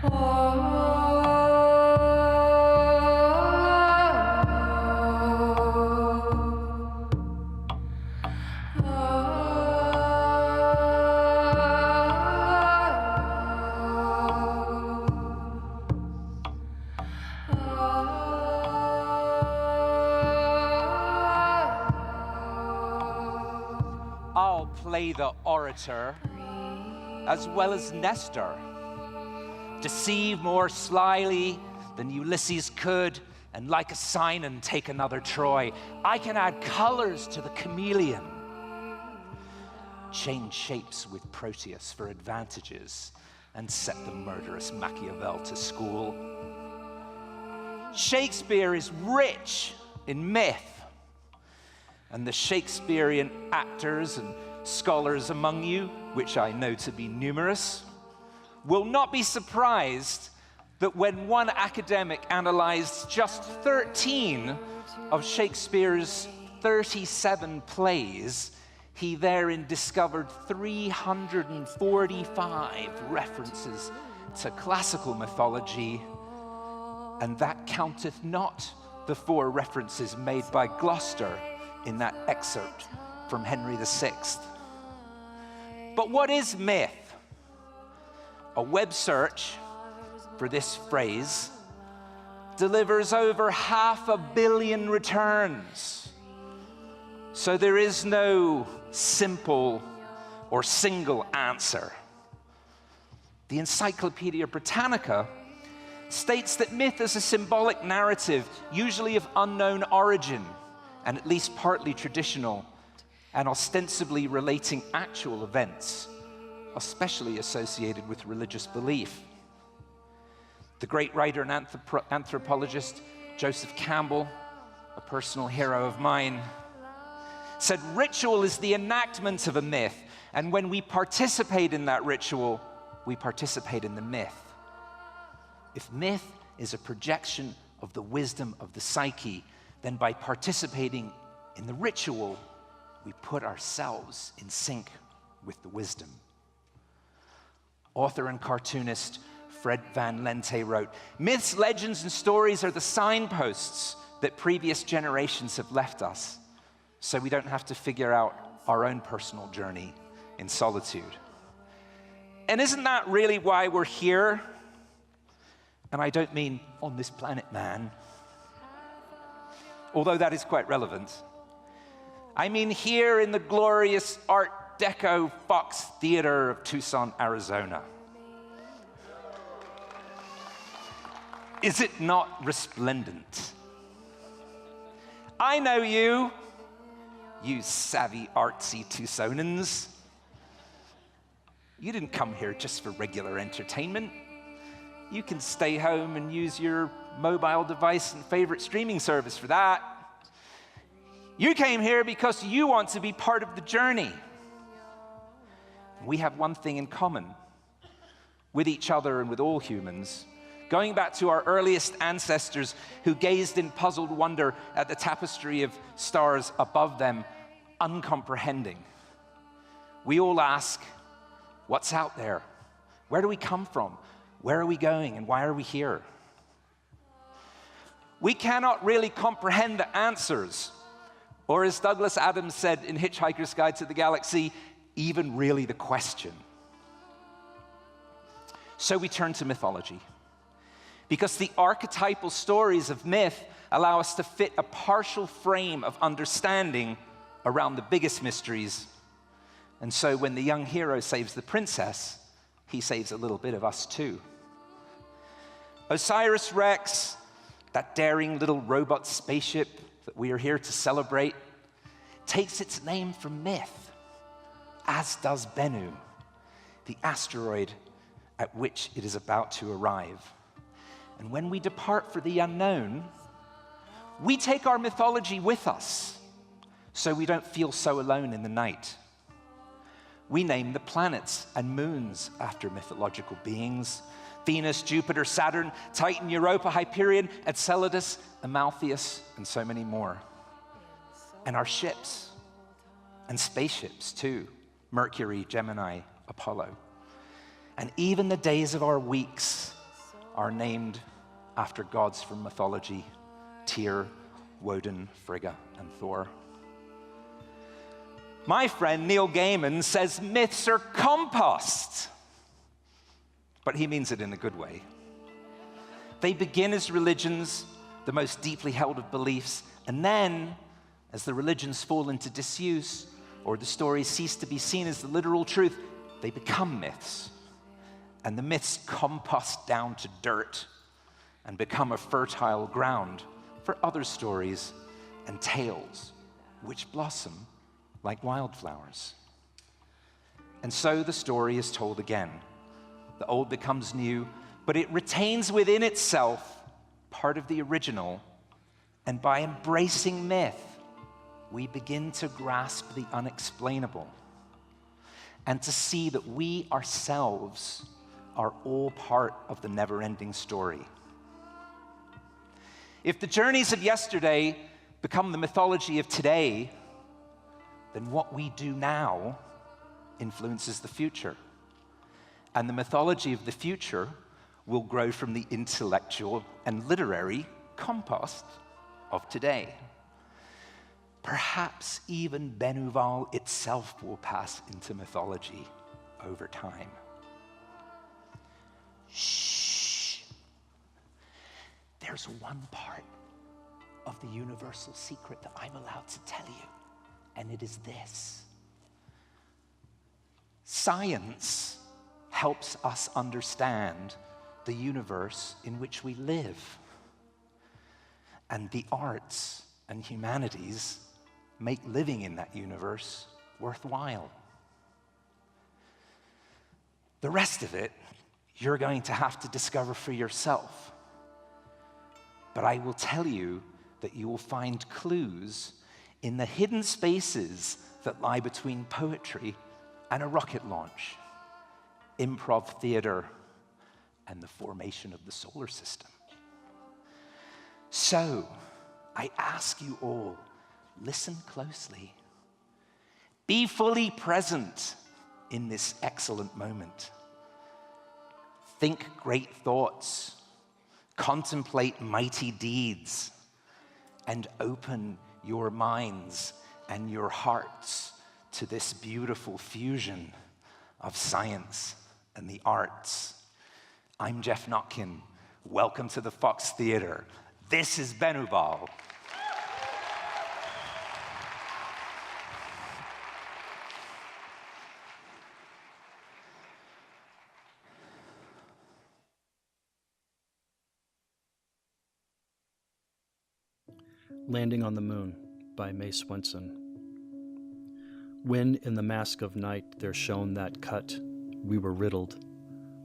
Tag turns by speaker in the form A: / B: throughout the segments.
A: I'll play the orator as well as Nestor, deceive more slyly than Ulysses could, and like a Sinon take another Troy. I can add colors to the chameleon, change shapes with Proteus for advantages, and set the murderous Machiavel to school. Shakespeare is rich in myth, and the Shakespearean actors and scholars among you, which I know to be numerous, will not be surprised that when one academic analyzed just 13 of Shakespeare's 37 plays, he therein discovered 345 references to classical mythology, and that counteth not the 4 references made by Gloucester in that excerpt from Henry VI. But what is myth? A web search for this phrase delivers over 500 million returns. So there is no simple or single answer. The Encyclopedia Britannica states that myth is a symbolic narrative, usually of unknown origin, and at least partly traditional, and ostensibly relating actual events, especially associated with religious belief. The great writer and anthropologist Joseph Campbell, a personal hero of mine, said ritual is the enactment of a myth, and when we participate in that ritual, we participate in the myth. If myth is a projection of the wisdom of the psyche, then by participating in the ritual, we put ourselves in sync with the wisdom. Author and cartoonist Fred Van Lente wrote, "Myths, legends, and stories are the signposts that previous generations have left us, so we don't have to figure out our own personal journey in solitude." And isn't that really why we're here? And I don't mean on this planet, man, although that is quite relevant. I mean here in the glorious Art Deco Fox Theater of Tucson, Arizona. Is it not resplendent? I know you, you savvy artsy Tucsonans. You didn't come here just for regular entertainment. You can stay home and use your mobile device and favorite streaming service for that. You came here because you want to be part of the journey. We have one thing in common with each other and with all humans, going back to our earliest ancestors who gazed in puzzled wonder at the tapestry of stars above them, uncomprehending. We all ask, what's out there? Where do we come from? Where are we going, and why are we here? We cannot really comprehend the answers, or as Douglas Adams said in Hitchhiker's Guide to the Galaxy, even really the question. So we turn to mythology, because the archetypal stories of myth allow us to fit a partial frame of understanding around the biggest mysteries. And so when the young hero saves the princess, he saves a little bit of us too. OSIRIS-REx, that daring little robot spaceship that we are here to celebrate, takes its name from myth, as does Bennu, the asteroid at which it is about to arrive. And when we depart for the unknown, we take our mythology with us, so we don't feel so alone in the night. We name the planets and moons after mythological beings: Venus, Jupiter, Saturn, Titan, Europa, Hyperion, Enceladus, Amaltheus, and so many more. And our ships, and spaceships too: Mercury, Gemini, Apollo. And even the days of our weeks are named after gods from mythology: Tyr, Woden, Frigga, and Thor. My friend Neil Gaiman says myths are compost, but he means it in a good way. They begin as religions, the most deeply held of beliefs, and then, as the religions fall into disuse, or the stories cease to be seen as the literal truth, they become myths. And the myths compost down to dirt and become a fertile ground for other stories and tales, which blossom like wildflowers. And so the story is told again. The old becomes new, but it retains within itself part of the original. And by embracing myth, we begin to grasp the unexplainable and to see that we ourselves are all part of the never-ending story. If the journeys of yesterday become the mythology of today, then what we do now influences the future. And the mythology of the future will grow from the intellectual and literary compost of today. Perhaps even Bennuval itself will pass into mythology over time. Shh. There's one part of the universal secret that I'm allowed to tell you, and it is this. Science helps us understand the universe in which we live. And the arts and humanities make living in that universe worthwhile. The rest of it, you're going to have to discover for yourself. But I will tell you that you will find clues in the hidden spaces that lie between poetry and a rocket launch, improv theater, and the formation of the solar system. So, I ask you all, listen closely. Be fully present in this excellent moment. Think great thoughts, contemplate mighty deeds, and open your minds and your hearts to this beautiful fusion of science and the arts. I'm Jeff Notkin. Welcome to the Fox Theater. This is Bennuval.
B: Landing on the Moon by Mae Swenson. When in the mask of night there shone that cut, we were riddled.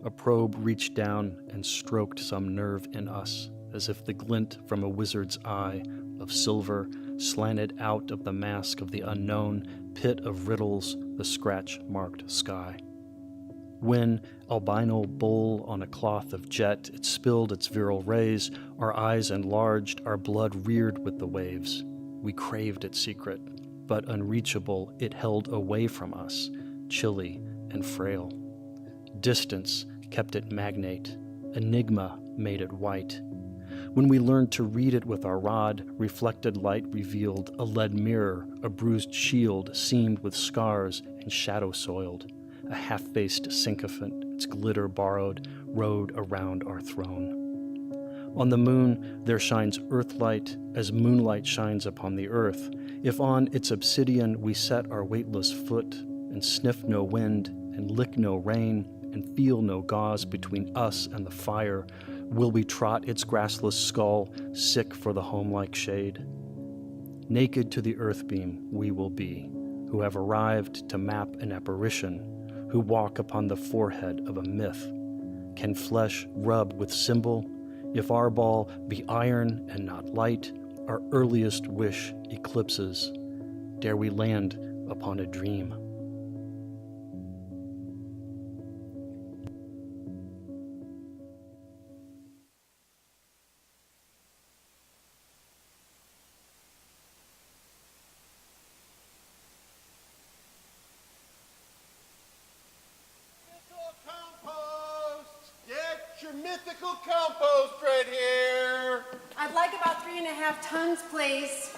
B: A probe reached down and stroked some nerve in us, as if the glint from a wizard's eye of silver slanted out of the mask of the unknown pit of riddles, the scratch-marked sky. When, albino bowl on a cloth of jet, it spilled its virile rays, our eyes enlarged, our blood reared with the waves. We craved its secret, but unreachable it held away from us, chilly and frail. Distance kept it magnate, enigma made it white. When we learned to read it with our rod, reflected light revealed a lead mirror, a bruised shield seamed with scars and shadow soiled. A half-faced sycophant, its glitter borrowed, rode around our throne. On the moon there shines earthlight as moonlight shines upon the earth. If on its obsidian we set our weightless foot, and sniff no wind, and lick no rain, and feel no gauze between us and the fire, will we trot its grassless skull, sick for the home-like shade? Naked to the earth beam we will be, who have arrived to map an apparition, who walk upon the forehead of a myth. Can flesh rub with symbol? If our ball be iron and not light, our earliest wish eclipses. Dare we land upon a dream?
C: Get your mythical compost right here.
D: I'd like about 3.5 tons, please.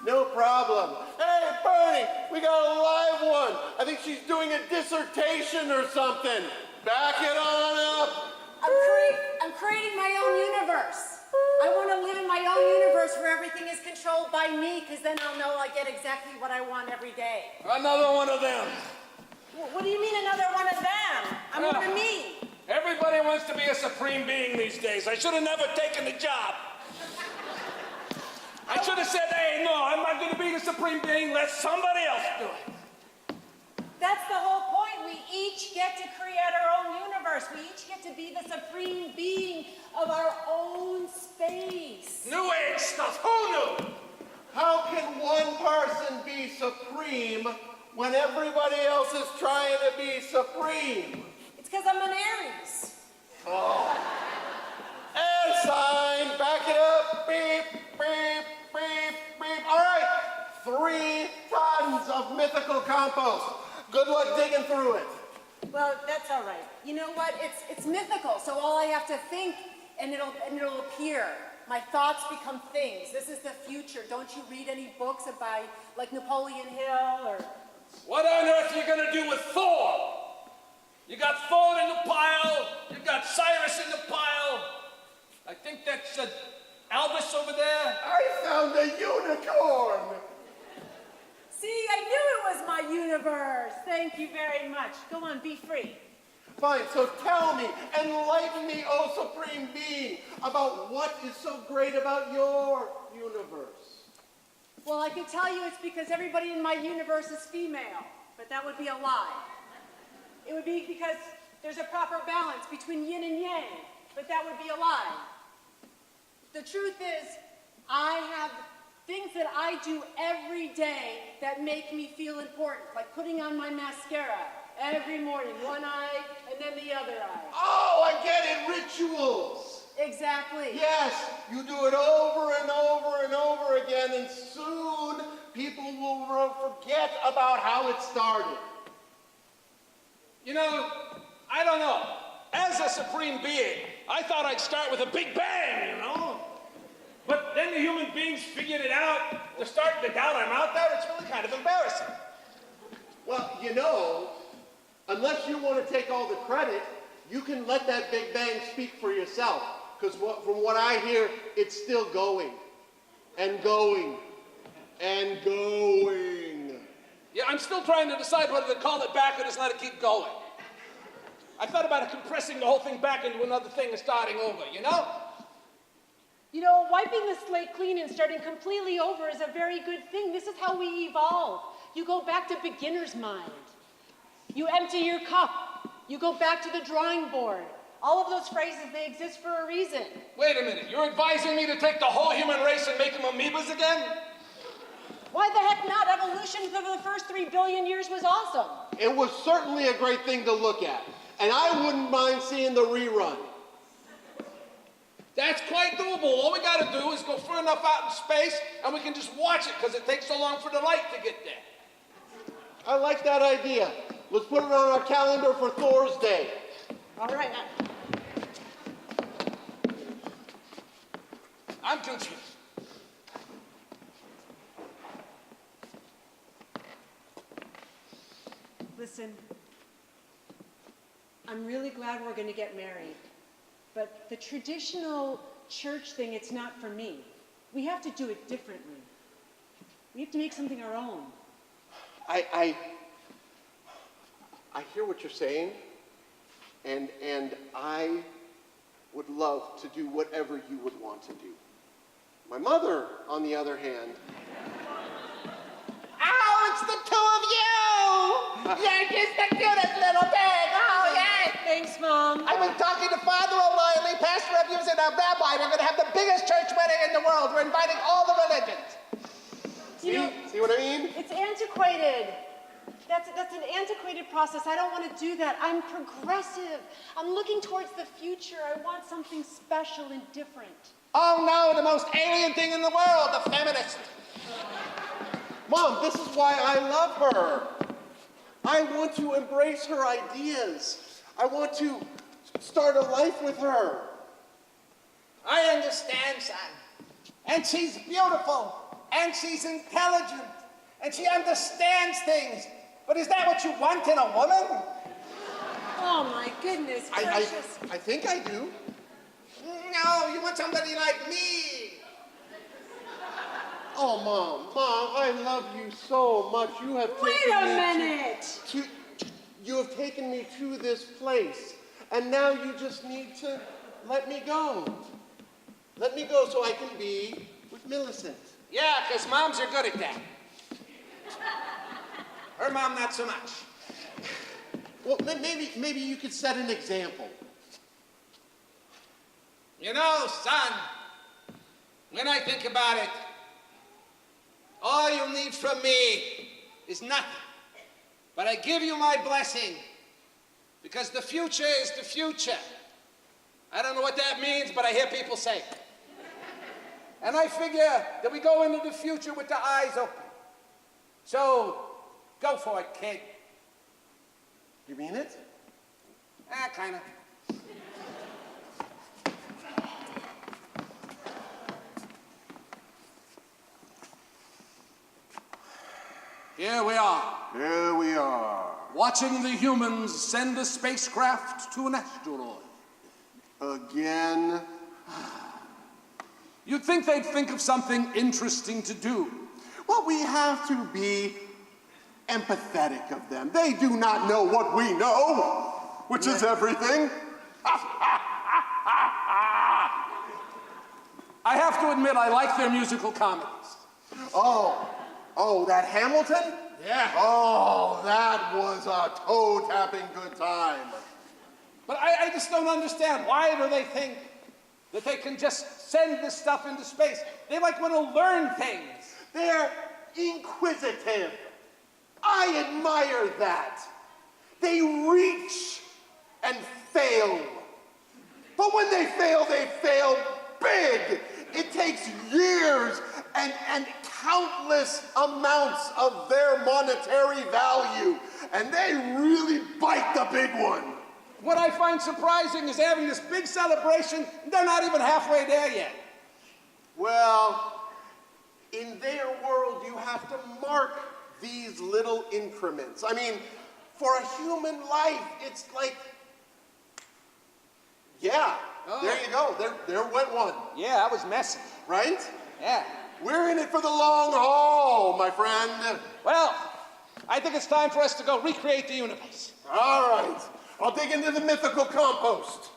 C: No problem. Hey, Bernie, we got a live one. I think she's doing a dissertation or something. Back it on up.
D: I'm creating my own universe. I want to live in my own universe where everything is controlled by me, because then I'll know I get exactly what I want every day.
E: Another one of them.
D: What do you mean another one of them? I'm one of me.
E: Everybody wants to be a supreme being these days. I should have never taken the job. I should have said, hey, no, I'm not going to be the supreme being. Let somebody else do it.
D: That's the whole point. We each get to create our own universe. We each get to be the supreme being of our own space.
E: New age stuff. Who knew?
C: How can one person be supreme when everybody else is trying to be supreme?
D: It's because I'm an Aries.
C: Oh. Air sign, back it up, beep, beep, beep, beep. All right, 3 tons of mythical compost. Good luck digging through it.
D: Well, that's all right. You know what? It's mythical, so all I have to think, and it'll appear. My thoughts become things. This is the future. Don't you read any books about, like, Napoleon Hill or...
E: What on earth are you going to do with Thor? You got Thor in the pile. You got Cyrus in the pile. I think that's Albus over there.
C: I found a unicorn.
D: See, I knew it was my universe. Thank you very much. Go on, be free.
C: Fine, so tell me, enlighten me, oh supreme being, about what is so great about your universe.
D: Well, I can tell you it's because everybody in my universe is female, but that would be a lie. It would be because there's a proper balance between yin and yang, but that would be a lie. The truth is, I have things that I do every day that make me feel important, like putting on my mascara every morning, one eye and then the other eye.
C: Oh, I get it, rituals.
D: Exactly.
C: Yes, you do it over and over and over again, and soon people will forget about how it started.
E: You know, I don't know. As a supreme being, I thought I'd start with a big bang, you know? But then the human beings figured it out. They're starting to doubt I'm out there. It's really kind of embarrassing.
C: Well, you know, unless you want to take all the credit, you can let that Big Bang speak for yourself. Because from what I hear, it's still going. And going. And going.
E: Yeah, I'm still trying to decide whether to call it back or just let it keep going. I thought about compressing the whole thing back into another thing and starting over, you know?
D: You know, wiping the slate clean and starting completely over is a very good thing. This is how we evolve. You go back to beginner's mind. You empty your cup. You go back to the drawing board. All of those phrases, they exist for a reason.
E: Wait a minute, you're advising me to take the whole human race and make them amoebas again?
D: Why the heck not? Evolution for the first 3 billion years was awesome.
C: It was certainly a great thing to look at. And I wouldn't mind seeing the rerun.
E: That's quite doable. All we gotta do is go far enough out in space and we can just watch it because it takes so long for the light to get there.
C: I like that idea. Let's put it on our calendar for Thor's Day.
D: All right.
E: I'm confused.
D: Listen, I'm really glad we're going to get married. But the traditional church thing, it's not for me. We have to do it differently. We have to make something our own.
C: I hear what you're saying, and I would love to do whatever you would want to do. My mother, on the other hand...
F: Oh, it's the two of you! You're just the cutest little thing! Oh, yes!
D: Thanks, Mom.
F: I've been talking to Father O'Reilly, Pastor Evans, and our rabbi. We're going to have the biggest church wedding in the world. We're inviting all the religions.
C: See what I mean?
D: It's antiquated. That's an antiquated process. I don't want to do that. I'm progressive. I'm looking towards the future. I want something special and different.
F: Oh, no, the most alien thing in the world, the feminist.
C: Mom, this is why I love her. I want to embrace her ideas. I want to start a life with her.
F: I understand, son. And she's beautiful, and she's intelligent, and she understands things. But is that what you want in a woman?
D: Oh my goodness gracious.
C: I think I do.
F: No, you want somebody like me.
C: Oh, Mom, I love you so much. You have
D: Wait
C: taken
D: a
C: me
D: minute.
C: you have taken me to this place, and now you just need to let me go. Let me go so I can be with Millicent.
F: Yeah, because moms are good at that. Her mom, not so much.
C: Well, maybe you could set an example.
F: You know, son, when I think about it, all you need from me is nothing. But I give you my blessing, because the future is the future. I don't know what that means, but I hear people say it. And I figure that we go into the future with the eyes open. So, go for it, kid.
C: You mean it?
F: Kind of. Here we are.
C: Here we are.
F: Watching the humans send a spacecraft to an asteroid.
C: Again?
F: You'd think they'd think of something interesting to do.
C: Well, we have to be empathetic of them. They do not know what we know, which is everything.
F: I have to admit, I like their musical comedies.
C: Oh, that Hamilton?
F: Yeah.
C: Oh, that was a toe-tapping good time.
F: But I just don't understand. Why do they think that they can just send this stuff into space? They want to learn things.
C: They're inquisitive. I admire that. They reach and fail. But when they fail big. It takes years and countless amounts of their monetary value. And they really bite the big one.
F: What I find surprising is having this big celebration, they're not even halfway there yet.
C: Well, in their world, you have to mark these little increments. I mean, for a human life, it's like, yeah, there you go. There went one.
F: Yeah, that was messy.
C: Right?
F: Yeah.
C: We're in it for the long haul, my friend.
F: Well, I think it's time for us to go recreate the universe.
C: All right. I'll dig into the mythical compost.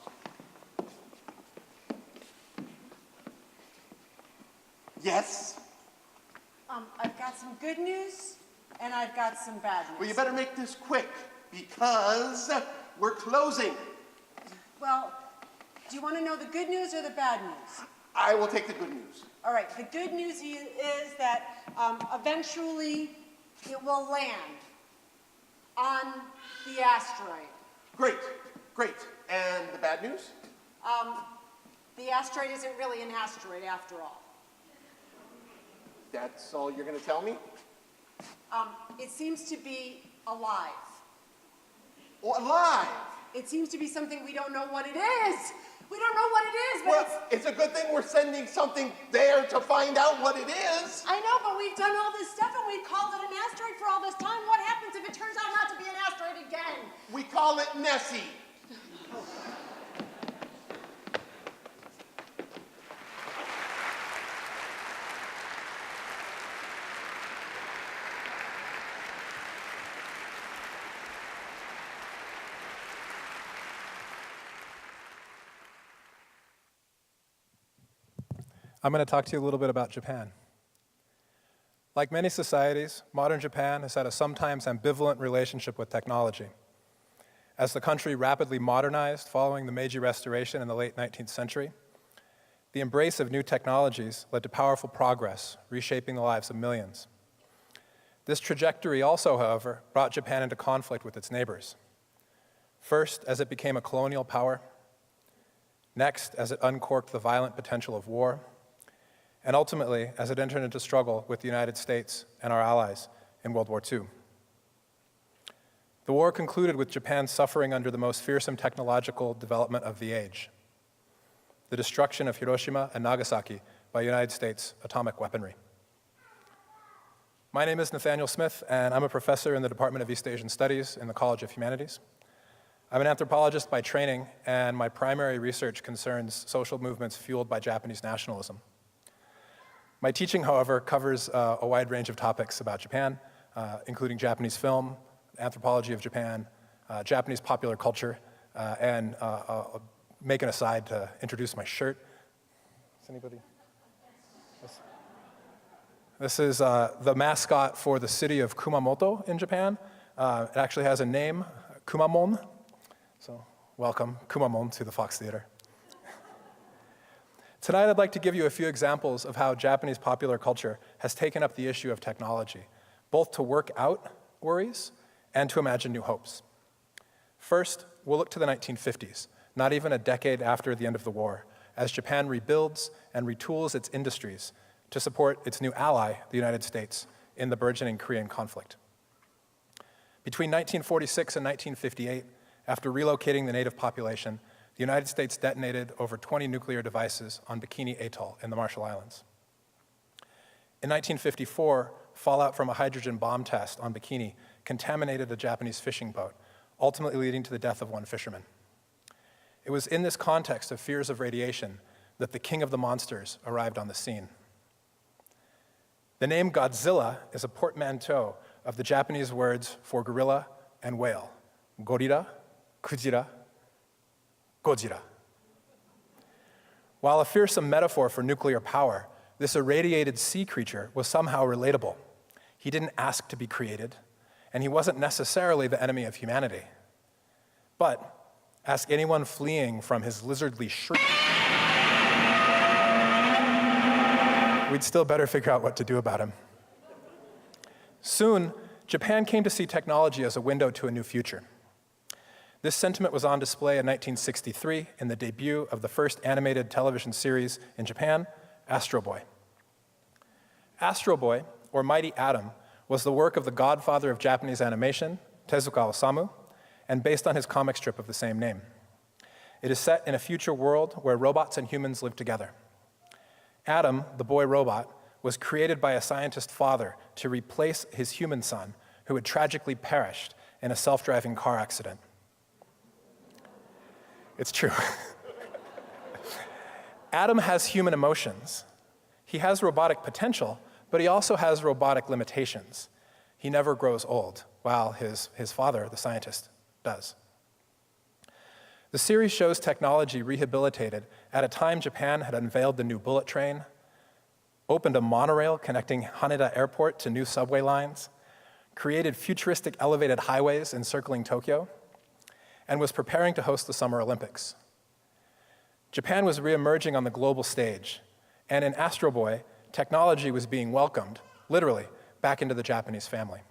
C: Yes?
D: I've got some good news, and I've got some bad news.
C: Well, you better make this quick, because we're closing.
D: Well, do you want to know the good news or the bad news?
C: I will take the good news.
D: All right, the good news is that eventually it will land on the asteroid.
C: Great. And the bad news?
D: The asteroid isn't really an asteroid after all.
C: That's all you're going to tell me?
D: It seems to be alive.
C: Oh, alive?
D: It seems to be something we don't know what it is. We don't know what it is, but
C: Well, it's a good thing we're sending something there to find out what it is.
D: I know, but we've done all this stuff and we've called it an asteroid for all this time. What happens if it turns out not to be an asteroid again?
C: We call it Nessie.
G: I'm going to talk to you a little bit about Japan. Like many societies, modern Japan has had a sometimes ambivalent relationship with technology. As the country rapidly modernized following the Meiji Restoration in the late 19th century, the embrace of new technologies led to powerful progress, reshaping the lives of millions. This trajectory also, however, brought Japan into conflict with its neighbors. First, as it became a colonial power. Next, as it uncorked the violent potential of war. And ultimately, as it entered into struggle with the United States and our allies in World War II. The war concluded with Japan suffering under the most fearsome technological development of the age. the destruction of Hiroshima and Nagasaki by United States atomic weaponry. My name is Nathaniel Smith, and I'm a professor in the Department of East Asian Studies in the College of Humanities. I'm an anthropologist by training, and my primary research concerns social movements fueled by Japanese nationalism. My teaching, however, covers a wide range of topics about Japan, including Japanese film, anthropology of Japan, Japanese popular culture, and I'll make an aside to introduce my shirt. Is anybody? This is the mascot for the city of Kumamoto in Japan. It actually has a name, Kumamon. So welcome, Kumamon, to the Fox Theater. Tonight, I'd like to give you a few examples of how Japanese popular culture has taken up the issue of technology, both to work out worries and to imagine new hopes. First, we'll look to the 1950s, not even a decade after the end of the war, as Japan rebuilds and retools its industries to support its new ally, the United States, in the burgeoning Korean conflict. Between 1946 and 1958, after relocating the native population, the United States detonated over 20 nuclear devices on Bikini Atoll in the Marshall Islands. In 1954, fallout from a hydrogen bomb test on Bikini contaminated a Japanese fishing boat, ultimately leading to the death of one fisherman. It was in this context of fears of radiation that the king of the monsters arrived on the scene. The name Godzilla is a portmanteau of the Japanese words for gorilla and whale, gorira, kujira, Gojira. While a fearsome metaphor for nuclear power, this irradiated sea creature was somehow relatable. He didn't ask to be created, and he wasn't necessarily the enemy of humanity. But ask anyone fleeing from his lizardly shriek, we'd still better figure out what to do about him. Soon, Japan came to see technology as a window to a new future. This sentiment was on display in 1963 in the debut of the first animated television series in Japan, Astro Boy. Astro Boy, or Mighty Atom, was the work of the godfather of Japanese animation, Tezuka Osamu, and based on his comic strip of the same name. It is set in a future world where robots and humans live together. Adam, the boy robot, was created by a scientist father to replace his human son, who had tragically perished in a self-driving car accident. It's true. Adam has human emotions. He has robotic potential, but he also has robotic limitations. He never grows old, while his father, the scientist, does. The series shows technology rehabilitated at a time Japan had unveiled the new bullet train, opened a monorail connecting Haneda Airport to new subway lines, created futuristic elevated highways encircling Tokyo, and was preparing to host the Summer Olympics. Japan was reemerging on the global stage, and in Astro Boy, technology was being welcomed, literally, back into the Japanese family.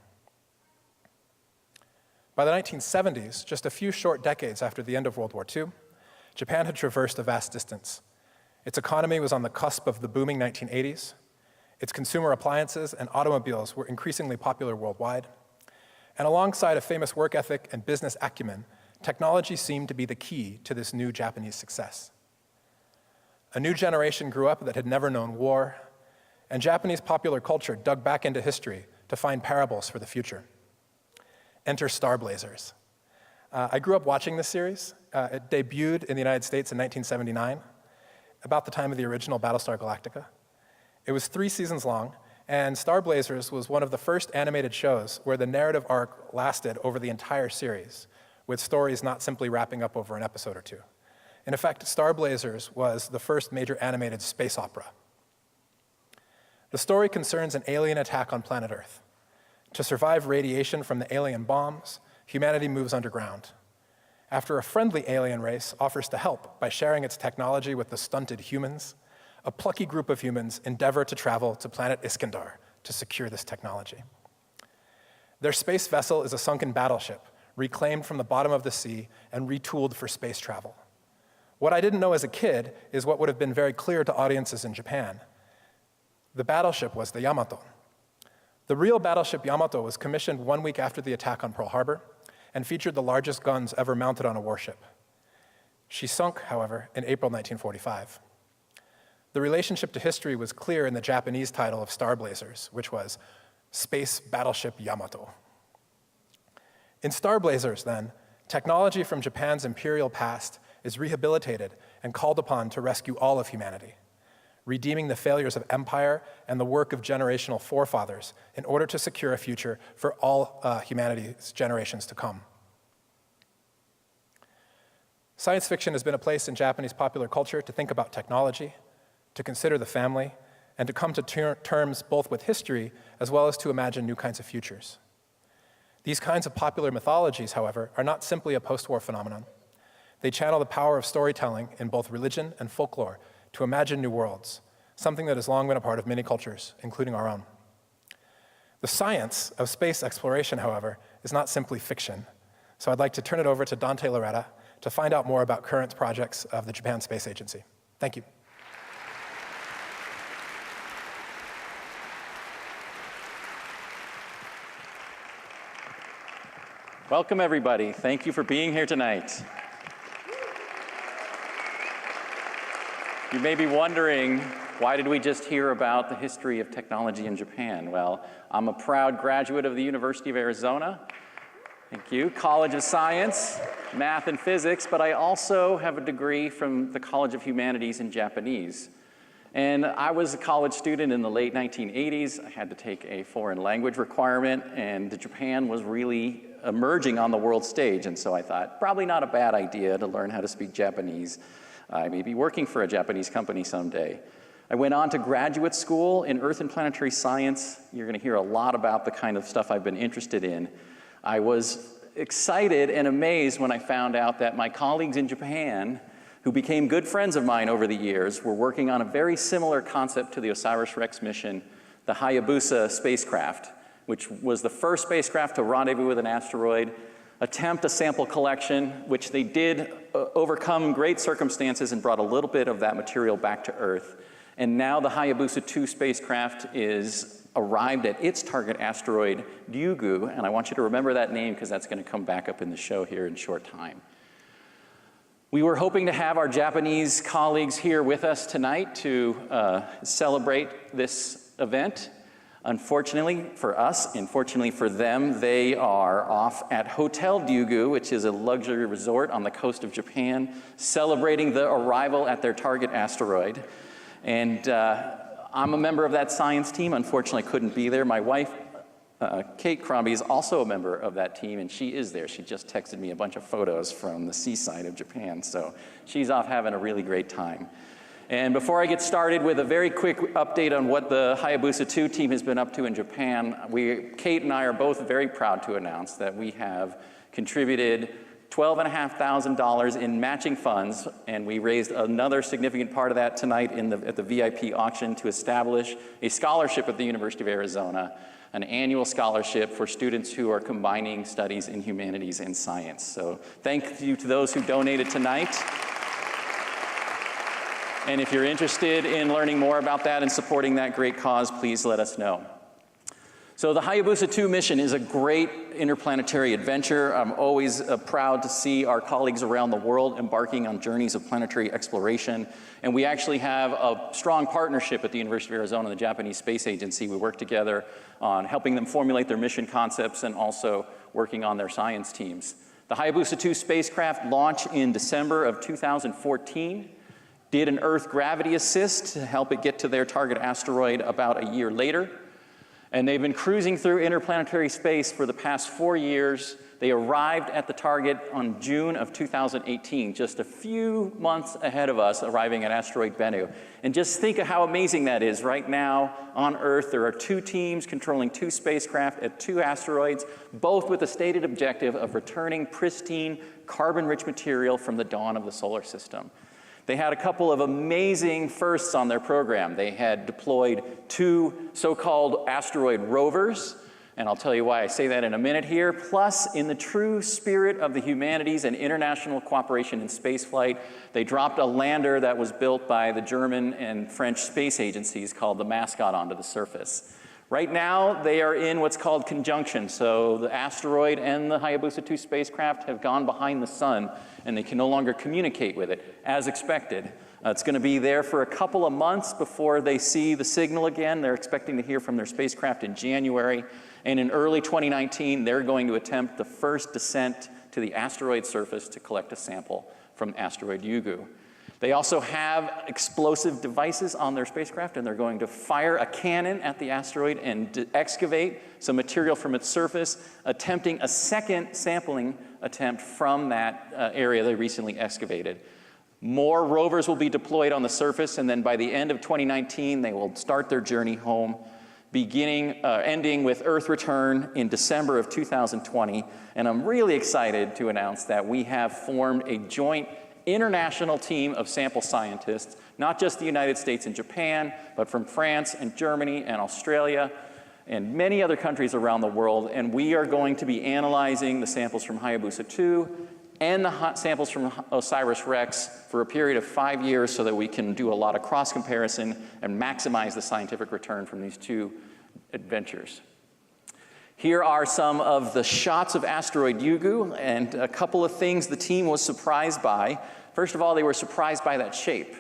G: By the 1970s, just a few short decades after the end of World War II, Japan had traversed a vast distance. Its economy was on the cusp of the booming 1980s. Its consumer appliances and automobiles were increasingly popular worldwide. And alongside a famous work ethic and business acumen, technology seemed to be the key to this new Japanese success. A new generation grew up that had never known war, and Japanese popular culture dug back into history to find parables for the future. Enter Star Blazers. I grew up watching this series. It debuted in the United States in 1979, about the time of the original Battlestar Galactica. It was 3 seasons long, and Star Blazers was one of the first animated shows where the narrative arc lasted over the entire series, with stories not simply wrapping up over an episode or two. In effect, Star Blazers was the first major animated space opera. The story concerns an alien attack on planet Earth. To survive radiation from the alien bombs, humanity moves underground. After a friendly alien race offers to help by sharing its technology with the stunted humans, a plucky group of humans endeavor to travel to planet Iskandar to secure this technology. Their space vessel is a sunken battleship, reclaimed from the bottom of the sea and retooled for space travel. What I didn't know as a kid is what would have been very clear to audiences in Japan. The battleship was the Yamato. The real battleship Yamato was commissioned 1 week after the attack on Pearl Harbor and featured the largest guns ever mounted on a warship. She sunk, however, in April 1945. The relationship to history was clear in the Japanese title of Star Blazers, which was Space Battleship Yamato. In Star Blazers, then, technology from Japan's imperial past is rehabilitated and called upon to rescue all of humanity, redeeming the failures of empire and the work of generational forefathers in order to secure a future for all humanity's generations to come. Science fiction has been a place in Japanese popular culture to think about technology, to consider the family, and to come to terms both with history as well as to imagine new kinds of futures. These kinds of popular mythologies, however, are not simply a post-war phenomenon. They channel the power of storytelling in both religion and folklore to imagine new worlds, something that has long been a part of many cultures, including our own. The science of space exploration, however, is not simply fiction. So I'd like to turn it over to Dante Lauretta to find out more about current projects of the Japan Space Agency. Thank you.
H: Welcome, everybody. Thank you for being here tonight. You may be wondering, why did we just hear about the history of technology in Japan? Well, I'm a proud graduate of the University of Arizona. Thank you. College of Science, Math and Physics, but I also have a degree from the College of Humanities in Japanese. And I was a college student in the late 1980s. I had to take a foreign language requirement, and Japan was really emerging on the world stage. And so I thought, probably not a bad idea to learn how to speak Japanese. I may be working for a Japanese company someday. I went on to graduate school in Earth and Planetary Science. You're going to hear a lot about the kind of stuff I've been interested in. I was excited and amazed when I found out that my colleagues in Japan, who became good friends of mine over the years, were working on a very similar concept to the OSIRIS-REx mission, the Hayabusa spacecraft, which was the first spacecraft to rendezvous with an asteroid, attempt a sample collection, which they did overcome great circumstances and brought a little bit of that material back to Earth. And now the Hayabusa 2 spacecraft is arrived at its target asteroid, Ryugu, and I want you to remember that name because that's going to come back up in the show here in a short time. We were hoping to have our Japanese colleagues here with us tonight to celebrate this event. Unfortunately for us, and fortunately for them, they are off at Hotel Ryugu, which is a luxury resort on the coast of Japan, celebrating the arrival at their target asteroid. And I'm a member of that science team. Unfortunately, I couldn't be there. My wife, Kate Crombie, is also a member of that team, and she is there. She just texted me a bunch of photos from the seaside of Japan, so she's off having a really great time. And before I get started with a very quick update on what the Hayabusa 2 team has been up to in Japan, Kate and I are both very proud to announce that we have contributed $12,500 in matching funds, and we raised another significant part of that tonight at the VIP auction to establish a scholarship at the University of Arizona, an annual scholarship for students who are combining studies in humanities and science. So thank you to those who donated tonight. And if you're interested in learning more about that and supporting that great cause, please let us know. So the Hayabusa 2 mission is a great interplanetary adventure. I'm always proud to see our colleagues around the world embarking on journeys of planetary exploration. And we actually have a strong partnership at the University of Arizona and the Japanese Space Agency. We work together on helping them formulate their mission concepts and also working on their science teams. The Hayabusa 2 spacecraft launched in December of 2014. Did an Earth gravity assist to help it get to their target asteroid about a year later. And they've been cruising through interplanetary space for the past 4 years. They arrived at the target on June of 2018, just a few months ahead of us, arriving at asteroid Bennu. And just think of how amazing that is. Right now on Earth, there are 2 teams controlling 2 spacecraft at 2 asteroids, both with the stated objective of returning pristine, carbon-rich material from the dawn of the solar system. They had a couple of amazing firsts on their program. They had deployed 2 so-called asteroid rovers, and I'll tell you why I say that in a minute here. Plus, in the true spirit of the humanities and international cooperation in spaceflight, they dropped a lander that was built by the German and French space agencies called the Mascot onto the surface. Right now, they are in what's called conjunction. So the asteroid and the Hayabusa 2 spacecraft have gone behind the sun, and they can no longer communicate with it, as expected. It's going to be there for a couple of months before they see the signal again. They're expecting to hear from their spacecraft in January. And in early 2019, they're going to attempt the first descent to the asteroid surface to collect a sample from asteroid Ryugu. They also have explosive devices on their spacecraft, and they're going to fire a cannon at the asteroid and excavate some material from its surface, attempting a second sampling attempt from that area they recently excavated. More rovers will be deployed on the surface, and then by the end of 2019, they will start their journey home, ending with Earth return in December of 2020. And I'm really excited to announce that we have formed a joint international team of sample scientists, not just the United States and Japan, but from France and Germany and Australia and many other countries around the world. And we are going to be analyzing the samples from Hayabusa 2 and the samples from OSIRIS-REx for a period of 5 years so that we can do a lot of cross-comparison and maximize the scientific return from these two adventures. Here are some of the shots of asteroid Ryugu, and a couple of things the team was surprised by. First of all, they were surprised by that shape.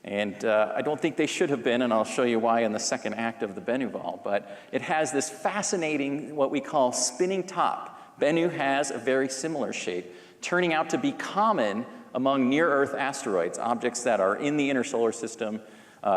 H: And I don't think they should have been, and I'll show you why in the second act of the Bennuval. But it has this fascinating, what we call spinning top. Bennu has a very similar shape, turning out to be common among near-Earth asteroids, objects that are in the inner solar system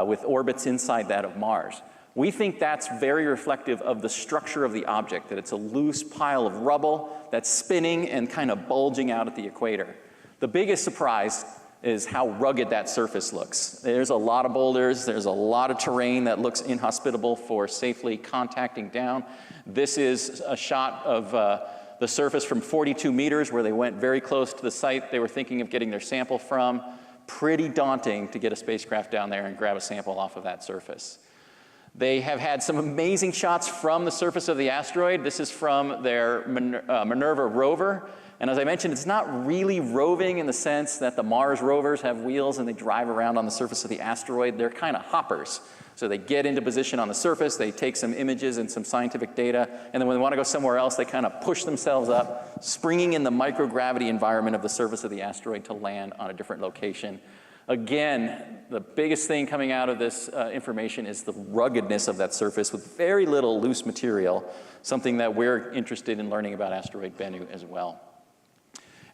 H: with orbits inside that of Mars. We think that's very reflective of the structure of the object, that it's a loose pile of rubble that's spinning and kind of bulging out at the equator. The biggest surprise is how rugged that surface looks. There's a lot of boulders, there's a lot of terrain that looks inhospitable for safely contacting down. This is a shot of the surface from 42 meters where they went very close to the site they were thinking of getting their sample from. Pretty daunting to get a spacecraft down there and grab a sample off of that surface. They have had some amazing shots from the surface of the asteroid. This is from their Minerva rover. And as I mentioned, it's not really roving in the sense that the Mars rovers have wheels and they drive around on the surface of the asteroid. They're kind of hoppers. So they get into position on the surface, they take some images and some scientific data, and then when they want to go somewhere else, they kind of push themselves up, springing in the microgravity environment of the surface of the asteroid to land on a different location. Again, the biggest thing coming out of this information is the ruggedness of that surface with very little loose material, something that we're interested in learning about asteroid Bennu as well.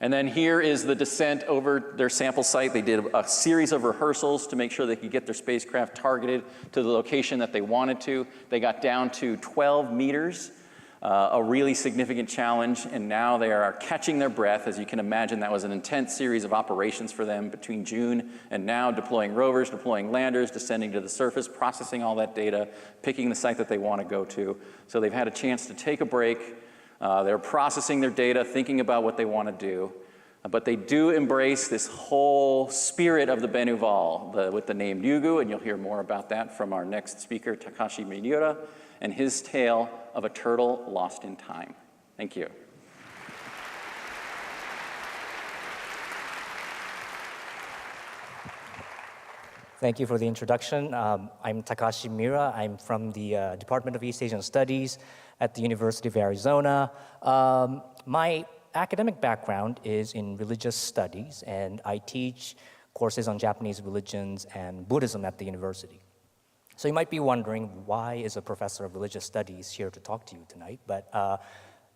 H: And then here is the descent over their sample site. They did a series of rehearsals to make sure they could get their spacecraft targeted to the location that they wanted to. They got down to 12 meters, a really significant challenge, and now they are catching their breath. As you can imagine, that was an intense series of operations for them between June and now, deploying rovers, deploying landers, descending to the surface, processing all that data, picking the site that they want to go to. So they've had a chance to take a break. They're processing their data, thinking about what they want to do. But they do embrace this whole spirit of the Bennuval with the name Ryugu, and you'll hear more about that from our next speaker, Takashi Miura, and his tale of a turtle lost in time. Thank you.
I: Thank you for the introduction. I'm Takashi Miura. I'm from the Department of East Asian Studies at the University of Arizona. My academic background is in religious studies, and I teach courses on Japanese religions and Buddhism at the university. So you might be wondering, why is a professor of religious studies here to talk to you tonight? But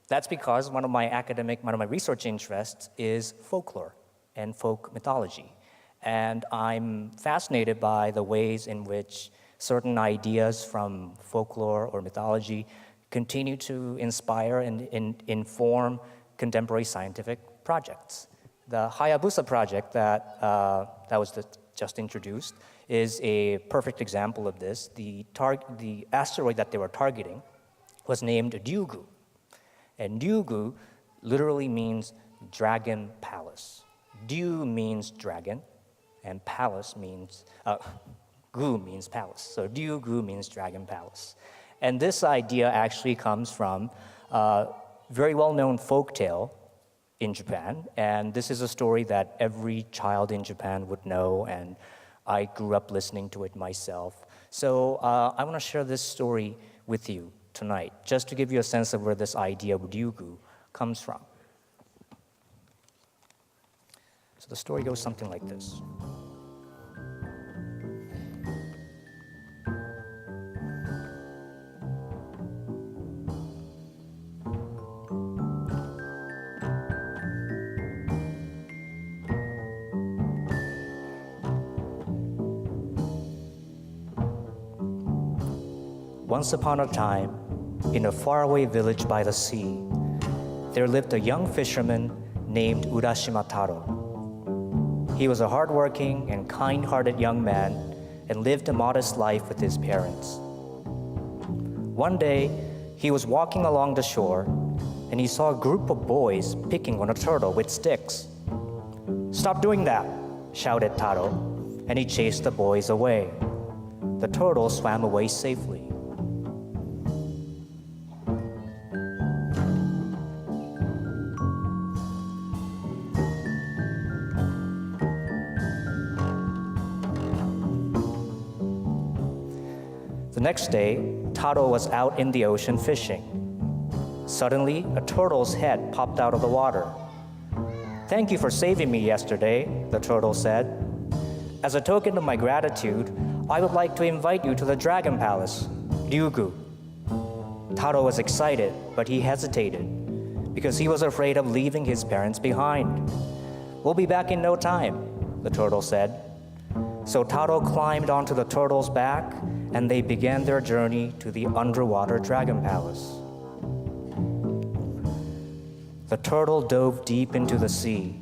I: that's because one of my research interests is folklore and folk mythology. And I'm fascinated by the ways in which certain ideas from folklore or mythology continue to inspire and inform contemporary scientific projects. The Hayabusa project that was just introduced is a perfect example of this. The asteroid that they were targeting was named Ryugu. And Ryugu literally means dragon palace. Ryu means dragon, and palace means, gu means palace. So Ryugu means dragon palace. And this idea actually comes from a very well-known folk tale in Japan. And this is a story that every child in Japan would know, and I grew up listening to it myself. So I want to share this story with you tonight, just to give you a sense of where this idea of ryugu comes from. So the story goes something like this. Once upon a time, in a faraway village by the sea, there lived a young fisherman named Urashima Taro. He was a hardworking and kind-hearted young man and lived a modest life with his parents. One day, he was walking along the shore and he saw a group of boys picking on a turtle with sticks. "Stop doing that," shouted Taro, and he chased the boys away. The turtle swam away safely. The next day, Taro was out in the ocean fishing. Suddenly, a turtle's head popped out of the water. "Thank you for saving me yesterday," the turtle said. "As a token of my gratitude, I would like to invite you to the Dragon Palace, Ryugu." Taro was excited, but he hesitated because he was afraid of leaving his parents behind. "We'll be back in no time," the turtle said. So Taro climbed onto the turtle's back, and they began their journey to the underwater Dragon Palace. The turtle dove deep into the sea,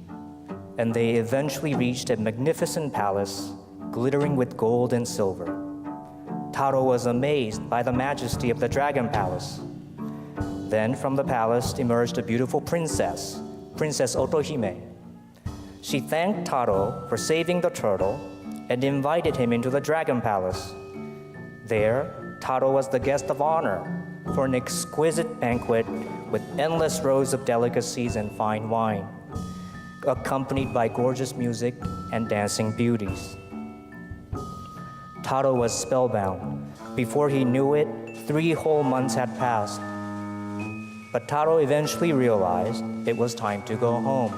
I: and they eventually reached a magnificent palace glittering with gold and silver. Taro was amazed by the majesty of the Dragon Palace. Then from the palace emerged a beautiful princess, Princess Otohime. She thanked Taro for saving the turtle and invited him into the Dragon Palace. There, Taro was the guest of honor for an exquisite banquet with endless rows of delicacies and fine wine, accompanied by gorgeous music and dancing beauties. Taro was spellbound. Before he knew it, 3 whole months had passed. But Taro eventually realized it was time to go home.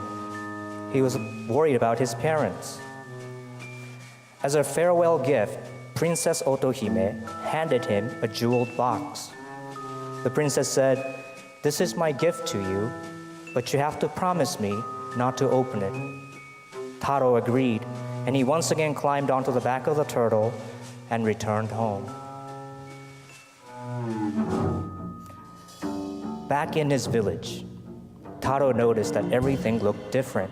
I: He was worried about his parents. As a farewell gift, Princess Otohime handed him a jeweled box. The princess said, "This is my gift to you, but you have to promise me not to open it." Taro agreed, and he once again climbed onto the back of the turtle and returned home. Back in his village, Taro noticed that everything looked different.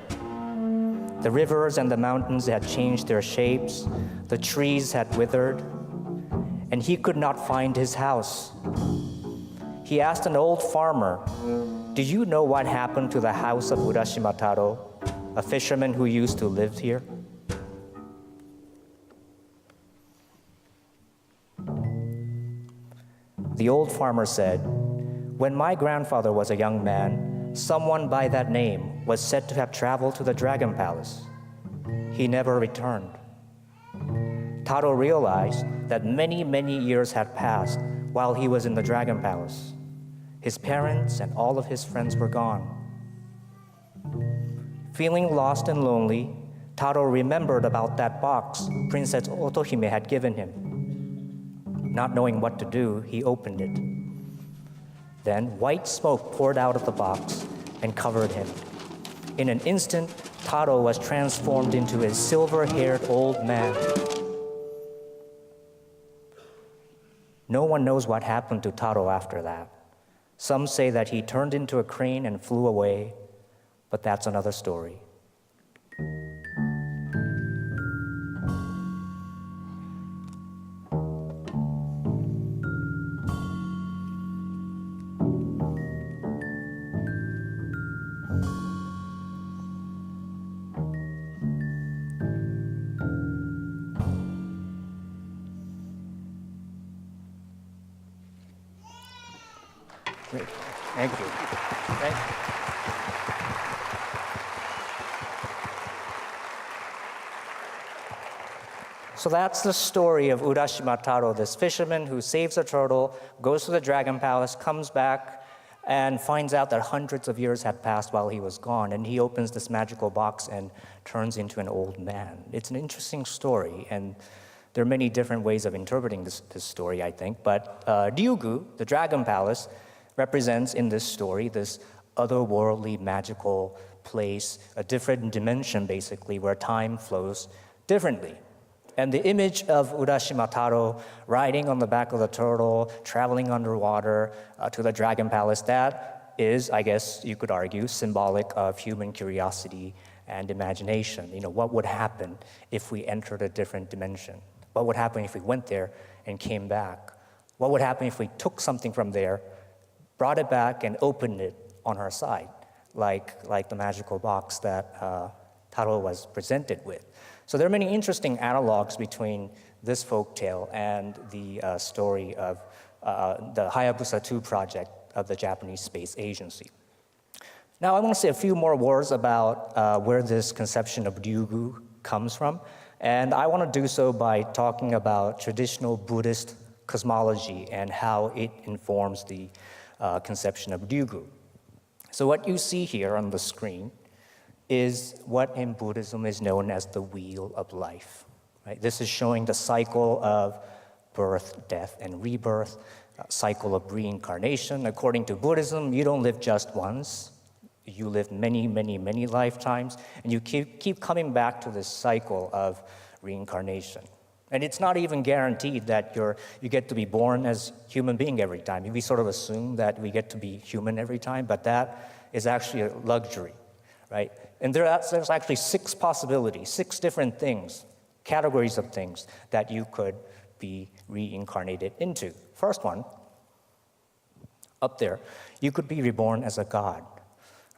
I: The rivers and the mountains had changed their shapes, the trees had withered, and he could not find his house. He asked an old farmer, "Do you know what happened to the house of Urashima Taro, a fisherman who used to live here?" The old farmer said, "When my grandfather was a young man, someone by that name was said to have traveled to the Dragon Palace. He never returned." Taro realized that many, many years had passed while he was in the Dragon Palace. His parents and all of his friends were gone. Feeling lost and lonely, Taro remembered about that box Princess Otohime had given him. Not knowing what to do, he opened it. Then white smoke poured out of the box and covered him. In an instant, Taro was transformed into a silver-haired old man. No one knows what happened to Taro after that. Some say that he turned into a crane and flew away, but that's another story. Great. Thank you. Thank you. So that's the story of Urashima Taro, this fisherman who saves a turtle, goes to the Dragon Palace, comes back, and finds out that hundreds of years had passed while he was gone. And he opens this magical box and turns into an old man. It's an interesting story, and there are many different ways of interpreting this story, I think. But Ryugu, the Dragon Palace, represents in this story this otherworldly, magical place, a different dimension, basically, where time flows differently. And the image of Urashima Taro riding on the back of the turtle, traveling underwater to the Dragon Palace, that is, I guess you could argue, symbolic of human curiosity and imagination. You know, what would happen if we entered a different dimension? What would happen if we went there and came back? What would happen if we took something from there, brought it back, and opened it on our side, like the magical box that Taro was presented with? So there are many interesting analogs between this folktale and the story of the Hayabusa 2 project of the Japanese Space Agency. Now I want to say a few more words about where this conception of Ryugu comes from, and I want to do so by talking about traditional Buddhist cosmology and how it informs the conception of Ryugu. So what you see here on the screen is what in Buddhism is known as the wheel of life. Right? This is showing the cycle of birth, death, and rebirth, cycle of reincarnation. According to Buddhism, you don't live just once. You live many, many, many lifetimes, and you keep coming back to this cycle of reincarnation. And it's not even guaranteed that you get to be born as a human being every time. We sort of assume that we get to be human every time, but that is actually a luxury, right? And there's actually 6 possibilities, 6 different things, categories of things that you could be reincarnated into. First one, up there, you could be reborn as a god.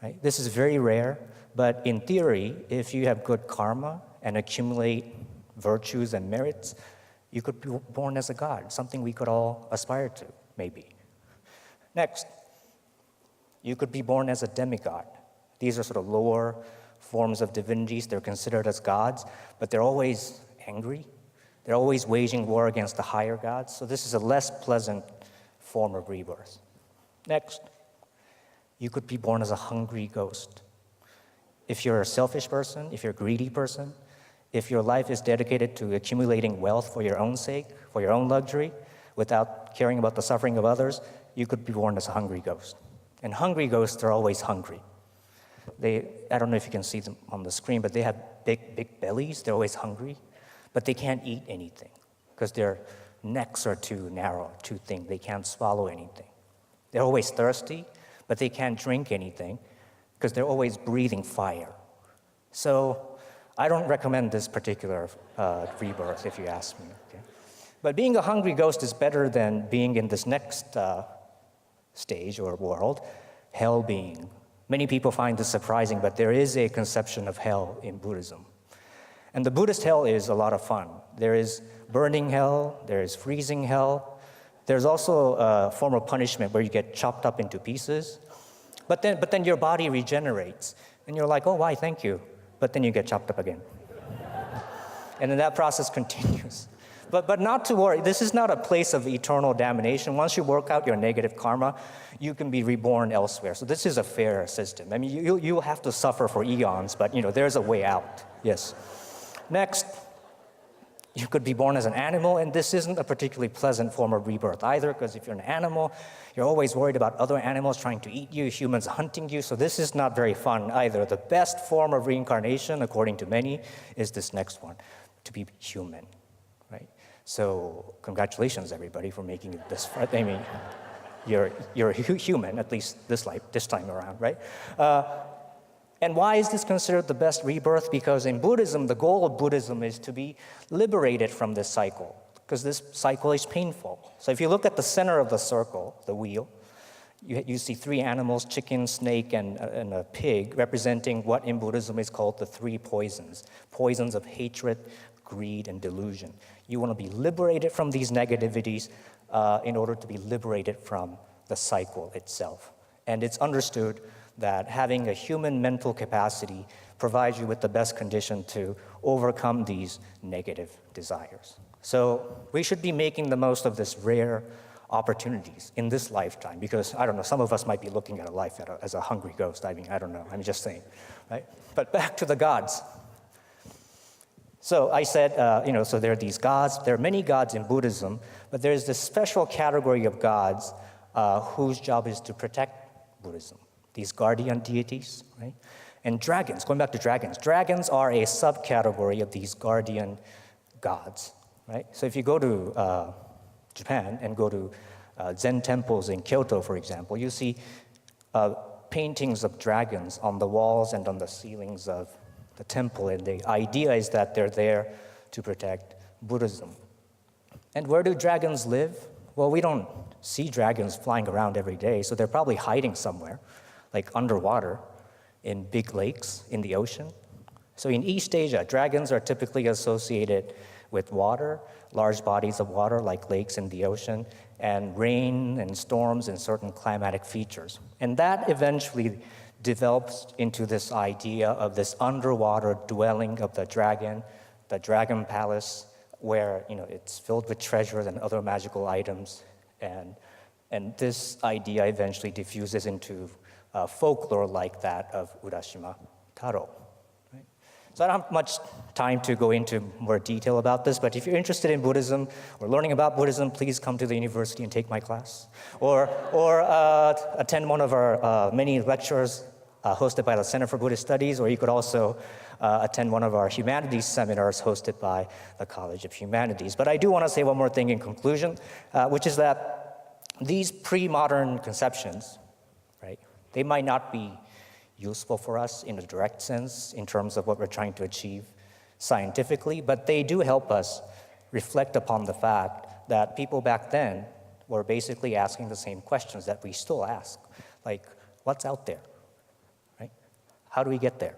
I: Right? This is very rare, but in theory, if you have good karma and accumulate virtues and merits, you could be born as a god, something we could all aspire to, maybe. Next, you could be born as a demigod. These are sort of lower forms of divinities. They're considered as gods, but they're always angry. They're always waging war against the higher gods, so this is a less pleasant form of rebirth. Next, you could be born as a hungry ghost. If you're a selfish person, if you're a greedy person, if your life is dedicated to accumulating wealth for your own sake, for your own luxury, without caring about the suffering of others, you could be born as a hungry ghost. And hungry ghosts are always hungry. I don't know if you can see them on the screen, but they have big bellies. They're always hungry, but they can't eat anything because their necks are too narrow, too thin. They can't swallow anything. They're always thirsty, but they can't drink anything because they're always breathing fire. So I don't recommend this particular rebirth, if you ask me. Okay? But being a hungry ghost is better than being in this next stage or world, hell being. Many people find this surprising, but there is a conception of hell in Buddhism. And the Buddhist hell is a lot of fun. There is burning hell, there is freezing hell. There's also a form of punishment where you get chopped up into pieces. But then your body regenerates. And you're like, oh, why, thank you. But then you get chopped up again. And then that process continues. But not to worry, this is not a place of eternal damnation. Once you work out your negative karma, you can be reborn elsewhere. So this is a fair system. I mean, you'll have to suffer for eons, but there's a way out, yes. Next, you could be born as an animal, and this isn't a particularly pleasant form of rebirth either, because if you're an animal, you're always worried about other animals trying to eat you, humans hunting you, so this is not very fun either. The best form of reincarnation, according to many, is this next one, to be human, right? So congratulations, everybody, for making it this far. I mean, you're human, at least this time around, right? And why is this considered the best rebirth? Because in Buddhism, the goal of Buddhism is to be liberated from this cycle, because this cycle is painful. So if you look at the center of the circle, the wheel, you see 3 animals, chicken, snake, and a pig, representing what in Buddhism is called the 3 poisons. Poisons of hatred, greed, and delusion. You want to be liberated from these negativities in order to be liberated from the cycle itself. And it's understood that having a human mental capacity provides you with the best condition to overcome these negative desires. So we should be making the most of this rare opportunities in this lifetime, because, I don't know, some of us might be looking at a life as a hungry ghost. I mean, I don't know, I'm just saying, right? But back to the gods. So I said, so there are these gods. There are many gods in Buddhism, but there's this special category of gods whose job is to protect Buddhism, these guardian deities, right? And dragons, going back to dragons. Dragons are a subcategory of these guardian gods, right? So if you go to Japan and go to Zen temples in Kyoto, for example, you see paintings of dragons on the walls and on the ceilings of the temple, and the idea is that they're there to protect Buddhism. And where do dragons live? Well, we don't see dragons flying around every day, so they're probably hiding somewhere, like underwater, in big lakes, in the ocean. So in East Asia, dragons are typically associated with water, large bodies of water like lakes in the ocean, and rain and storms and certain climatic features. And that eventually develops into this idea of this underwater dwelling of the dragon palace, where it's filled with treasures and other magical items. And this idea eventually diffuses into folklore like that of Urashima Taro. So I don't have much time to go into more detail about this, but if you're interested in Buddhism or learning about Buddhism, please come to the university and take my class. Or attend one of our many lectures hosted by the Center for Buddhist Studies, or you could also attend one of our humanities seminars hosted by the College of Humanities. But I do want to say one more thing in conclusion, which is that these pre-modern conceptions, right, they might not be useful for us in a direct sense in terms of what we're trying to achieve scientifically, but they do help us reflect upon the fact that people back then were basically asking the same questions that we still ask, like, what's out there, right? How do we get there?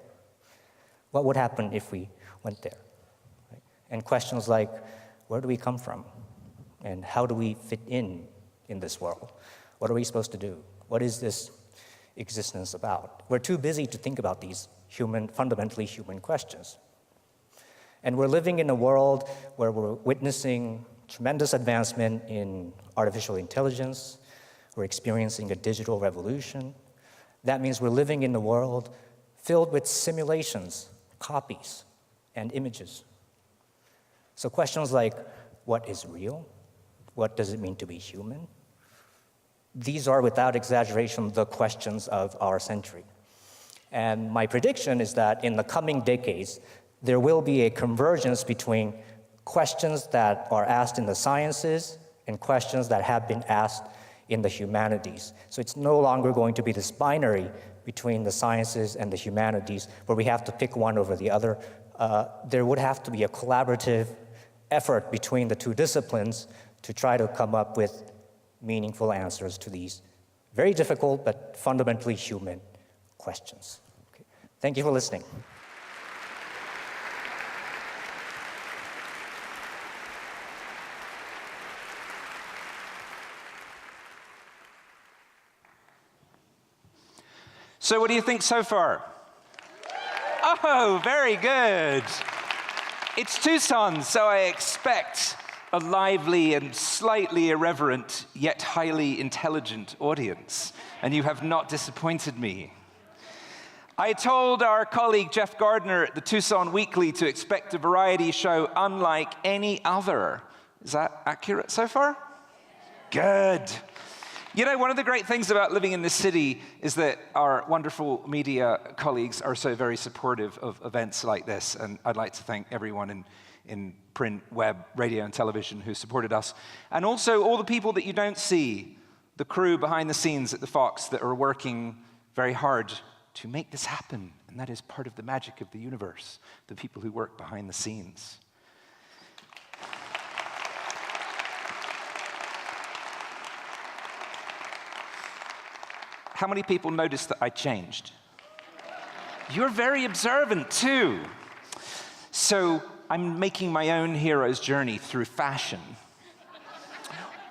I: What would happen if we went there? Right? And questions like, where do we come from? And how do we fit in this world? What are we supposed to do? What is this existence about? We're too busy to think about these fundamentally human questions. And we're living in a world where we're witnessing tremendous advancement in artificial intelligence. We're experiencing a digital revolution. That means we're living in a world filled with simulations, copies, and images. So questions like, what is real? What does it mean to be human? These are, without exaggeration, the questions of our century. And my prediction is that in the coming decades, there will be a convergence between questions that are asked in the sciences and questions that have been asked in the humanities. So it's no longer going to be this binary between the sciences and the humanities where we have to pick one over the other. There would have to be a collaborative effort between the two disciplines to try to come up with meaningful answers to these very difficult but fundamentally human questions. Okay. Thank you for listening.
A: So what do you think so far? Oh, very good. It's Tucson, so I expect a lively and slightly irreverent, yet highly intelligent audience, and you have not disappointed me. I told our colleague Jeff Gardner at the Tucson Weekly to expect a variety show unlike any other. Is that accurate so far? Good. You know, one of the great things about living in this city is that our wonderful media colleagues are so very supportive of events like this, and I'd like to thank everyone in print, web, radio, and television who supported us. And also all the people that you don't see, the crew behind the scenes at the Fox that are working very hard to make this happen. And that is part of the magic of the universe, the people who work behind the scenes. How many people noticed that I changed? You're very observant too. So I'm making my own hero's journey through fashion.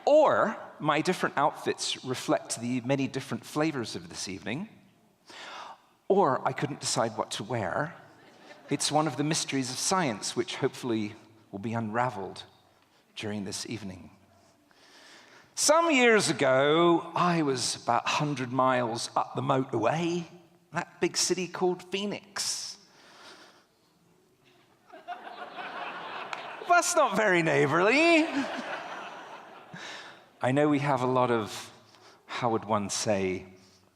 A: Or my different outfits reflect the many different flavors of this evening. or I couldn't decide what to wear. It's one of the mysteries of science, which hopefully will be unraveled during this evening. Some years ago, I was about 100 miles up the motorway, that big city called Phoenix. That's not very neighborly. I know we have a lot of, how would one say,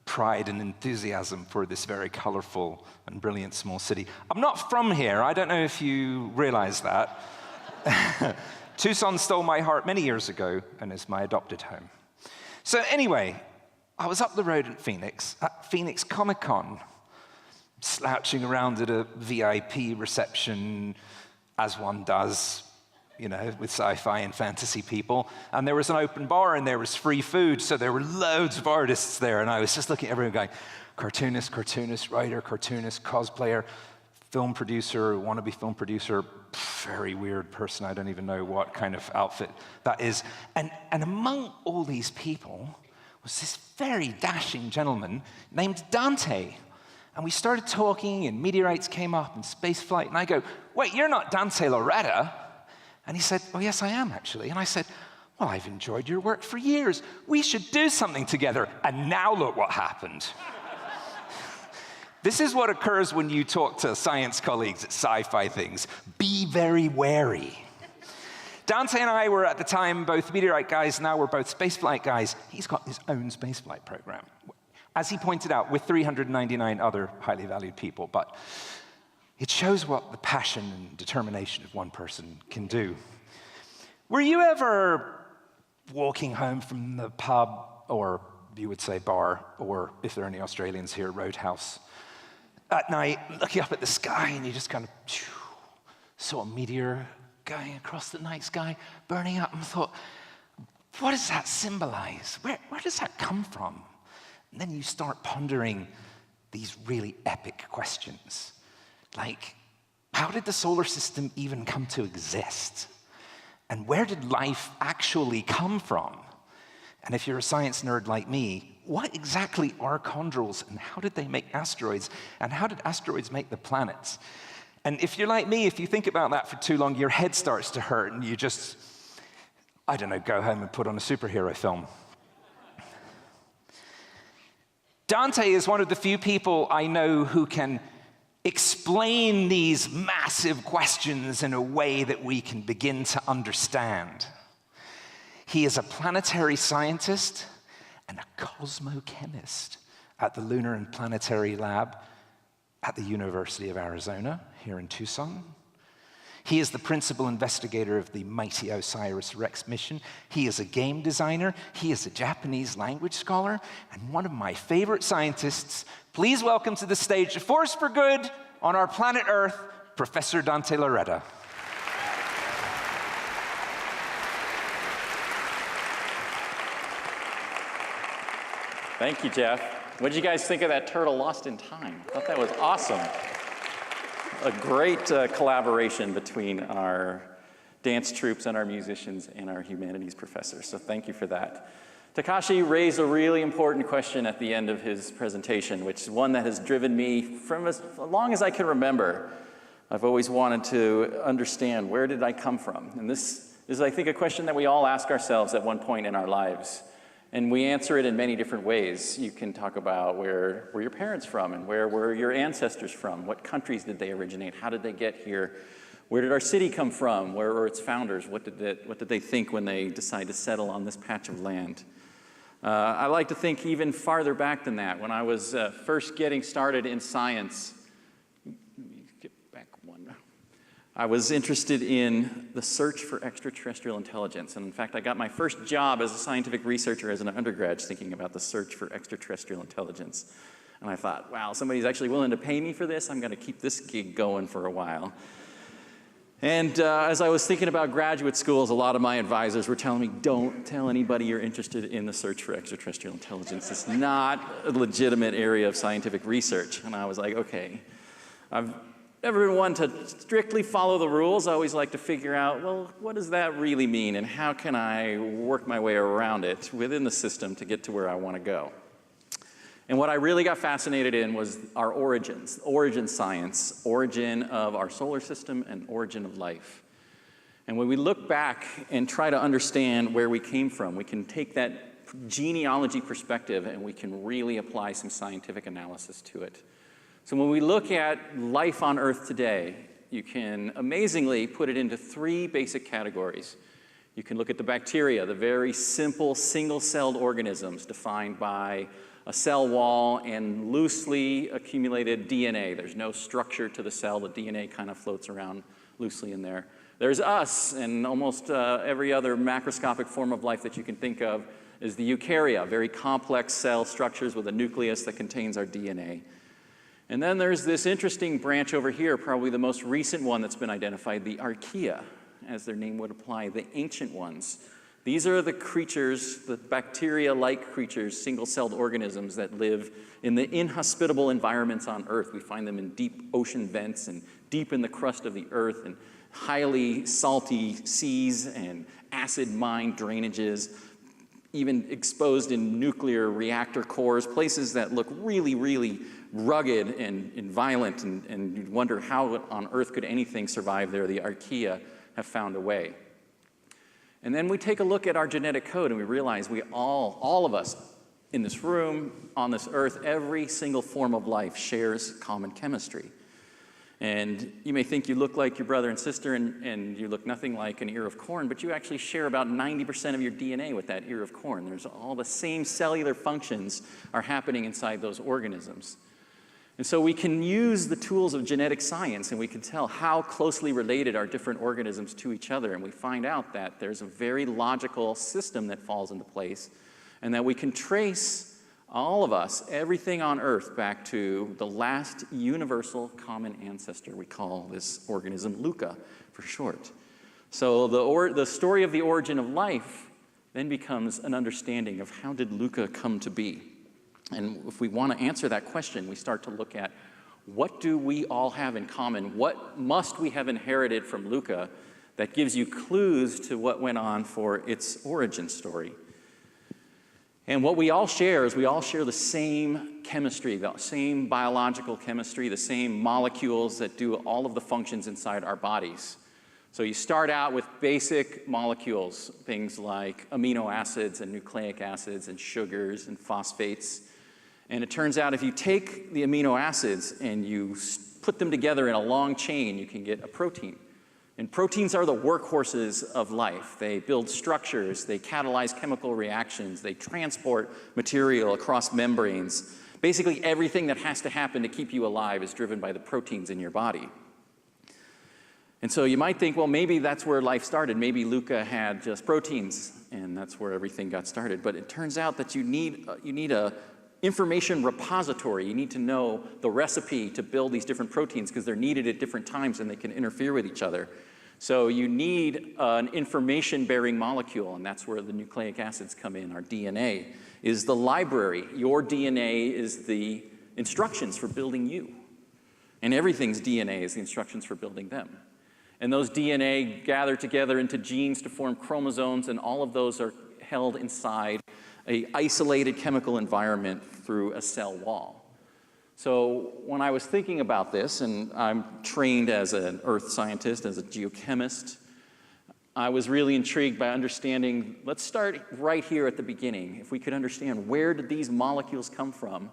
A: pride and enthusiasm for this very colorful and brilliant small city. I'm not from here. I don't know if you realize that. Tucson stole my heart many years ago and is my adopted home. So anyway, I was up the road in Phoenix, at Phoenix Comic-Con, slouching around at a VIP reception, as one does, you know, with sci-fi and fantasy people. And there was an open bar and there was free food, so there were loads of artists there. And I was just looking at everyone going, cartoonist, writer, cartoonist, cosplayer, film producer, wannabe film producer, very weird person, I don't even know what kind of outfit that is. And among all these people was this very dashing gentleman named Dante. And we started talking, and meteorites came up, and space flight, and I go, wait, you're not Dante Lauretta? And he said, oh, yes, I am, actually. And I said, well, I've enjoyed your work for years. We should do something together. And now look what happened. This is what occurs when you talk to science colleagues at sci-fi things. Be very wary. Dante and I were at the time both meteorite guys, now we're both spaceflight guys. He's got his own spaceflight program, as he pointed out, with 399 other highly valued people. But it shows what the passion and determination of one person can do. Were you ever walking home from the pub, or you would say bar, or if there are any Australians here, roadhouse, at night, looking up at the sky, and you just kind of saw a meteor going across the night sky, burning up, and thought, what does that symbolize? Where does that come from? And then you start pondering these really epic questions. Like, how did the solar system even come to exist? And where did life actually come from? And if you're a science nerd like me, what exactly are chondrules, and how did they make asteroids? And how did asteroids make the planets? And if you're like me, if you think about that for too long, your head starts to hurt, and you just, I don't know, go home and put on a superhero film. Dante is one of the few people I know who can explain these massive questions in a way that we can begin to understand. He is a planetary scientist and a cosmochemist at the Lunar and Planetary Lab at the University of Arizona here in Tucson. He is the principal investigator of the mighty OSIRIS-REx mission. He is a game designer. He is a Japanese language scholar, and one of my favorite scientists. Please welcome to the stage, a force for good on our planet Earth, Professor Dante Lauretta.
H: Thank you, Jeff. What did you guys think of that turtle lost in time? I thought that was awesome. A great collaboration between our dance troupes and our musicians and our humanities professors, so thank you for that. Takashi raised a really important question at the end of his presentation, which is one that has driven me from as long as I can remember. I've always wanted to understand, where did I come from? And this is, I think, a question that we all ask ourselves at one point in our lives. And we answer it in many different ways. You can talk about where were your parents from, and where were your ancestors from? What countries did they originate? How did they get here? Where did our city come from? Where were its founders? What did they think when they decided to settle on this patch of land? I like to think even farther back than that. When I was first getting started in science, I was interested in the search for extraterrestrial intelligence. And in fact, I got my first job as a scientific researcher as an undergrad thinking about the search for extraterrestrial intelligence. And I thought, wow, somebody's actually willing to pay me for this. I'm going to keep this gig going for a while. And as I was thinking about graduate schools, a lot of my advisors were telling me, don't tell anybody you're interested in the search for extraterrestrial intelligence. It's not a legitimate area of scientific research. And I was like, okay. I've never been one to strictly follow the rules. I always like to figure out, well, what does that really mean, and how can I work my way around it within the system to get to where I want to go? And what I really got fascinated in was our origins, origin science, origin of our solar system and origin of life. And when we look back and try to understand where we came from, we can take that genealogy perspective and we can really apply some scientific analysis to it. So when we look at life on Earth today, you can amazingly put it into three basic categories. You can look at the bacteria, the very simple single-celled organisms defined by a cell wall and loosely accumulated DNA. There's no structure to the cell. The DNA kind of floats around loosely in there. There's us, and almost every other macroscopic form of life that you can think of is the eukarya, very complex cell structures with a nucleus that contains our DNA. And then there's this interesting branch over here, probably the most recent one that's been identified, the archaea, as their name would apply, the ancient ones. These are the creatures, the bacteria-like creatures, single-celled organisms that live in the inhospitable environments on Earth. We find them in deep ocean vents and deep in the crust of the Earth and highly salty seas and acid mine drainages, even exposed in nuclear reactor cores, places that look really, really rugged and violent, and you'd wonder how on Earth could anything survive there. The archaea have found a way. And then we take a look at our genetic code and we realize we all of us in this room, on this Earth, every single form of life shares common chemistry. And you may think you look like your brother and sister and you look nothing like an ear of corn, but you actually share about 90% of your DNA with that ear of corn. There's all the same cellular functions are happening inside those organisms. And so we can use the tools of genetic science and we can tell how closely related are different organisms to each other. And we find out that there's a very logical system that falls into place and that we can trace all of us, everything on Earth, back to the last universal common ancestor. We call this organism Luca for short. So the story of the origin of life then becomes an understanding of how did Luca come to be. And if we want to answer that question, we start to look at what do we all have in common? What must we have inherited from Luca that gives you clues to what went on for its origin story? And what we all share is we all share the same chemistry, the same biological chemistry, the same molecules that do all of the functions inside our bodies. So you start out with basic molecules, things like amino acids and nucleic acids and sugars and phosphates. And it turns out if you take the amino acids and you put them together in a long chain, you can get a protein. And proteins are the workhorses of life. They build structures, they catalyze chemical reactions, they transport material across membranes. Basically everything that has to happen to keep you alive is driven by the proteins in your body. And so you might think, well, maybe that's where life started. Maybe Luca had just proteins, and that's where everything got started. But it turns out that you need a information repository. You need to know the recipe to build these different proteins because they're needed at different times and they can interfere with each other. So you need an information-bearing molecule, and that's where the nucleic acids come in. Our DNA is the library. Your DNA is the instructions for building you. And everything's DNA is the instructions for building them. And those DNA gather together into genes to form chromosomes, and all of those are held inside an isolated chemical environment through a cell wall. So when I was thinking about this, and I'm trained as an earth scientist, as a geochemist, I was really intrigued by understanding, let's start right here at the beginning. If we could understand where did these molecules come from?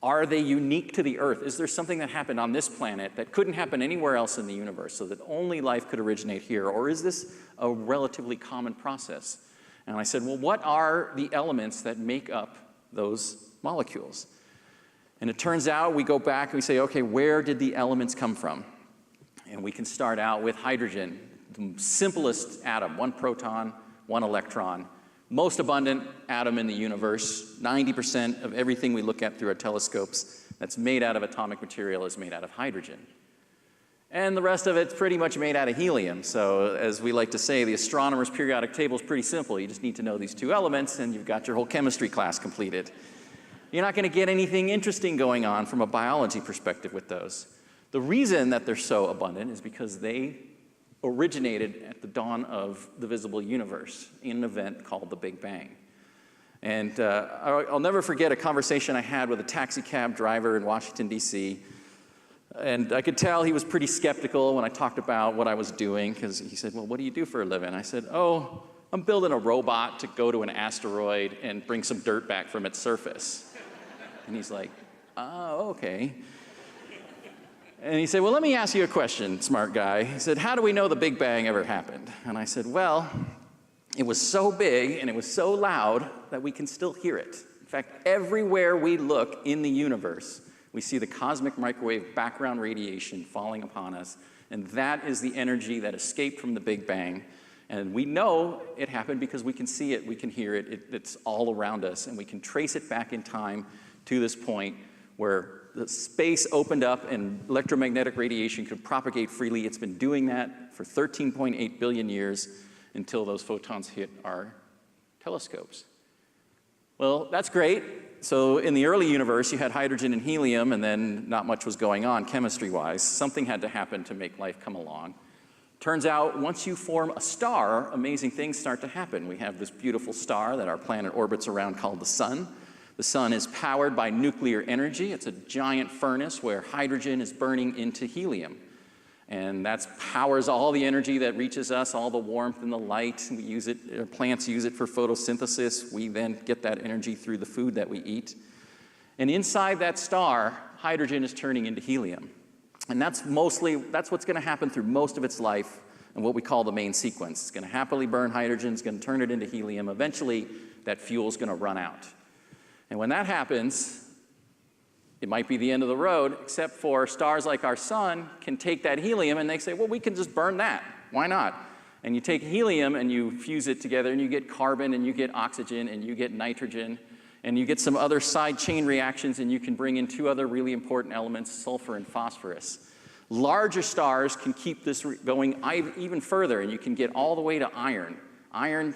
H: Are they unique to the Earth? Is there something that happened on this planet that couldn't happen anywhere else in the universe so that only life could originate here? Or is this a relatively common process? And I said, well, what are the elements that make up those molecules? And it turns out we go back and we say, okay, where did the elements come from? And we can start out with hydrogen, the simplest atom, one proton, one electron. Most abundant atom in the universe. 90% of everything we look at through our telescopes that's made out of atomic material is made out of hydrogen. And the rest of it's pretty much made out of helium. So as we like to say, the astronomer's periodic table is pretty simple. You just need to know these two elements and you've got your whole chemistry class completed. You're not going to get anything interesting going on from a biology perspective with those. The reason that they're so abundant is because they originated at the dawn of the visible universe in an event called the Big Bang. And I'll never forget a conversation I had with a taxi cab driver in Washington, D.C. And I could tell he was pretty skeptical when I talked about what I was doing, because he said, well, what do you do for a living? I said, oh, I'm building a robot to go to an asteroid and bring some dirt back from its surface. And he's like, oh, okay. And he said, well, let me ask you a question, smart guy. He said, how do we know the Big Bang ever happened? And I said, well, it was so big and it was so loud that we can still hear it. In fact, everywhere we look in the universe, we see the cosmic microwave background radiation falling upon us, and that is the energy that escaped from the Big Bang. And we know it happened because we can see it, we can hear it, it's all around us, and we can trace it back in time to this point where the space opened up and electromagnetic radiation could propagate freely. It's been doing that for 13.8 billion years until those photons hit our telescopes. Well, that's great. So in the early universe, you had hydrogen and helium, and then not much was going on chemistry-wise. Something had to happen to make life come along. Turns out, once you form a star, amazing things start to happen. We have this beautiful star that our planet orbits around called the sun. The sun is powered by nuclear energy. It's a giant furnace where hydrogen is burning into helium. And that powers all the energy that reaches us, all the warmth and the light. We use it, plants use it for photosynthesis. We then get that energy through the food that we eat. And inside that star, hydrogen is turning into helium. And that's what's going to happen through most of its life and what we call the main sequence. It's going to happily burn hydrogen, it's going to turn it into helium. Eventually, that fuel is going to run out. And when that happens, it might be the end of the road, except for stars like our sun can take that helium and they say, well, we can just burn that. Why not? And you take helium and you fuse it together and you get carbon and you get oxygen and you get nitrogen and you get some other side chain reactions and you can bring in two other really important elements, sulfur and phosphorus. Larger stars can keep this going even further, and you can get all the way to iron. Iron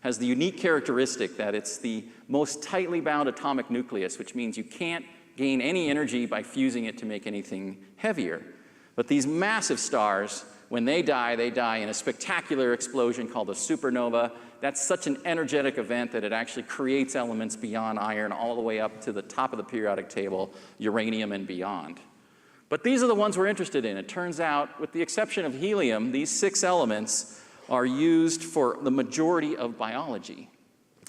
H: has the unique characteristic that it's the most tightly bound atomic nucleus, which means you can't gain any energy by fusing it to make anything heavier. But these massive stars, when they die in a spectacular explosion called a supernova. That's such an energetic event that it actually creates elements beyond iron all the way up to the top of the periodic table, uranium and beyond. But these are the ones we're interested in. It turns out, with the exception of helium, these 6 elements are used for the majority of biology.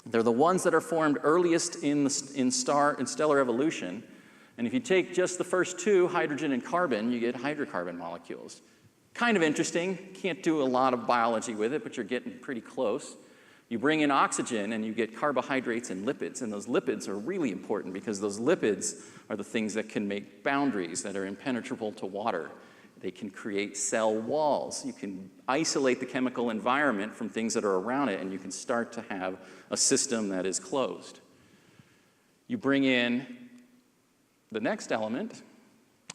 H: They're the ones that are formed earliest in stellar evolution. And if you take just the first 2, hydrogen and carbon, you get hydrocarbon molecules. Kind of interesting. Can't do a lot of biology with it, but you're getting pretty close. You bring in oxygen and you get carbohydrates and lipids, and those lipids are really important because those lipids are the things that can make boundaries that are impenetrable to water. They can create cell walls. You can isolate the chemical environment from things that are around it, and you can start to have a system that is closed. You bring in the next element,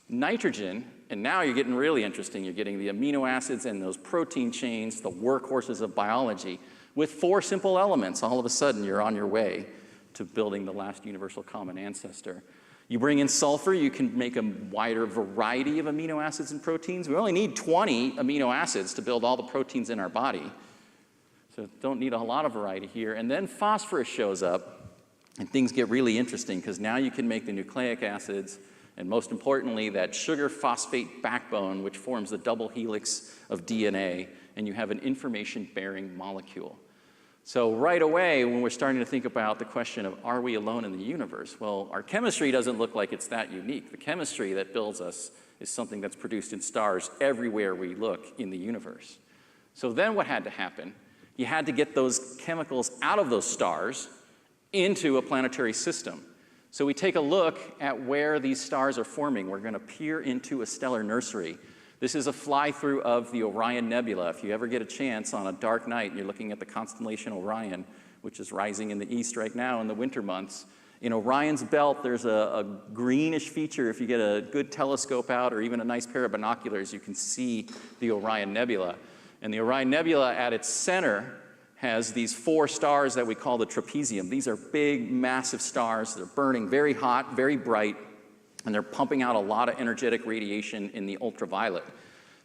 H: nitrogen, and now you're getting really interesting. You're getting the amino acids and those protein chains, the workhorses of biology. With 4 simple elements, all of a sudden you're on your way to building the last universal common ancestor. You bring in sulfur, you can make a wider variety of amino acids and proteins. We only need 20 amino acids to build all the proteins in our body. So don't need a lot of variety here. And then phosphorus shows up, and things get really interesting because now you can make the nucleic acids, and most importantly, that sugar phosphate backbone, which forms the double helix of DNA, and you have an information-bearing molecule. So right away, when we're starting to think about the question of, are we alone in the universe? Well, our chemistry doesn't look like it's that unique. The chemistry that builds us is something that's produced in stars everywhere we look in the universe. So then what had to happen? You had to get those chemicals out of those stars into a planetary system. So we take a look at where these stars are forming. We're going to peer into a stellar nursery. This is a fly-through of the Orion Nebula. If you ever get a chance on a dark night and you're looking at the constellation Orion, which is rising in the east right now in the winter months, in Orion's belt there's a greenish feature. If you get a good telescope out or even a nice pair of binoculars, you can see the Orion Nebula. And the Orion Nebula at its center has these 4 stars that we call the trapezium. These are big, massive stars. They're burning very hot, very bright, and they're pumping out a lot of energetic radiation in the ultraviolet.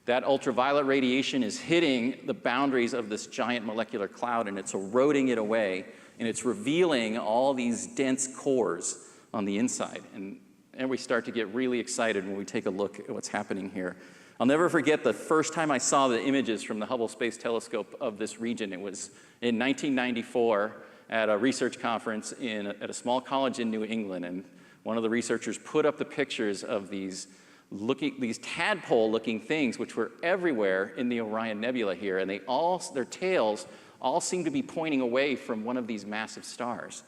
H: That ultraviolet radiation is hitting the boundaries of this giant molecular cloud, and it's eroding it away and it's revealing all these dense cores on the inside. And we start to get really excited when we take a look at what's happening here. I'll never forget the first time I saw the images from the Hubble Space Telescope of this region. It was in 1994 at a research conference at a small college in New England, and one of the researchers put up the pictures of these tadpole-looking things, which were everywhere in the Orion Nebula here, and their tails all seem to be pointing away from one of these massive stars.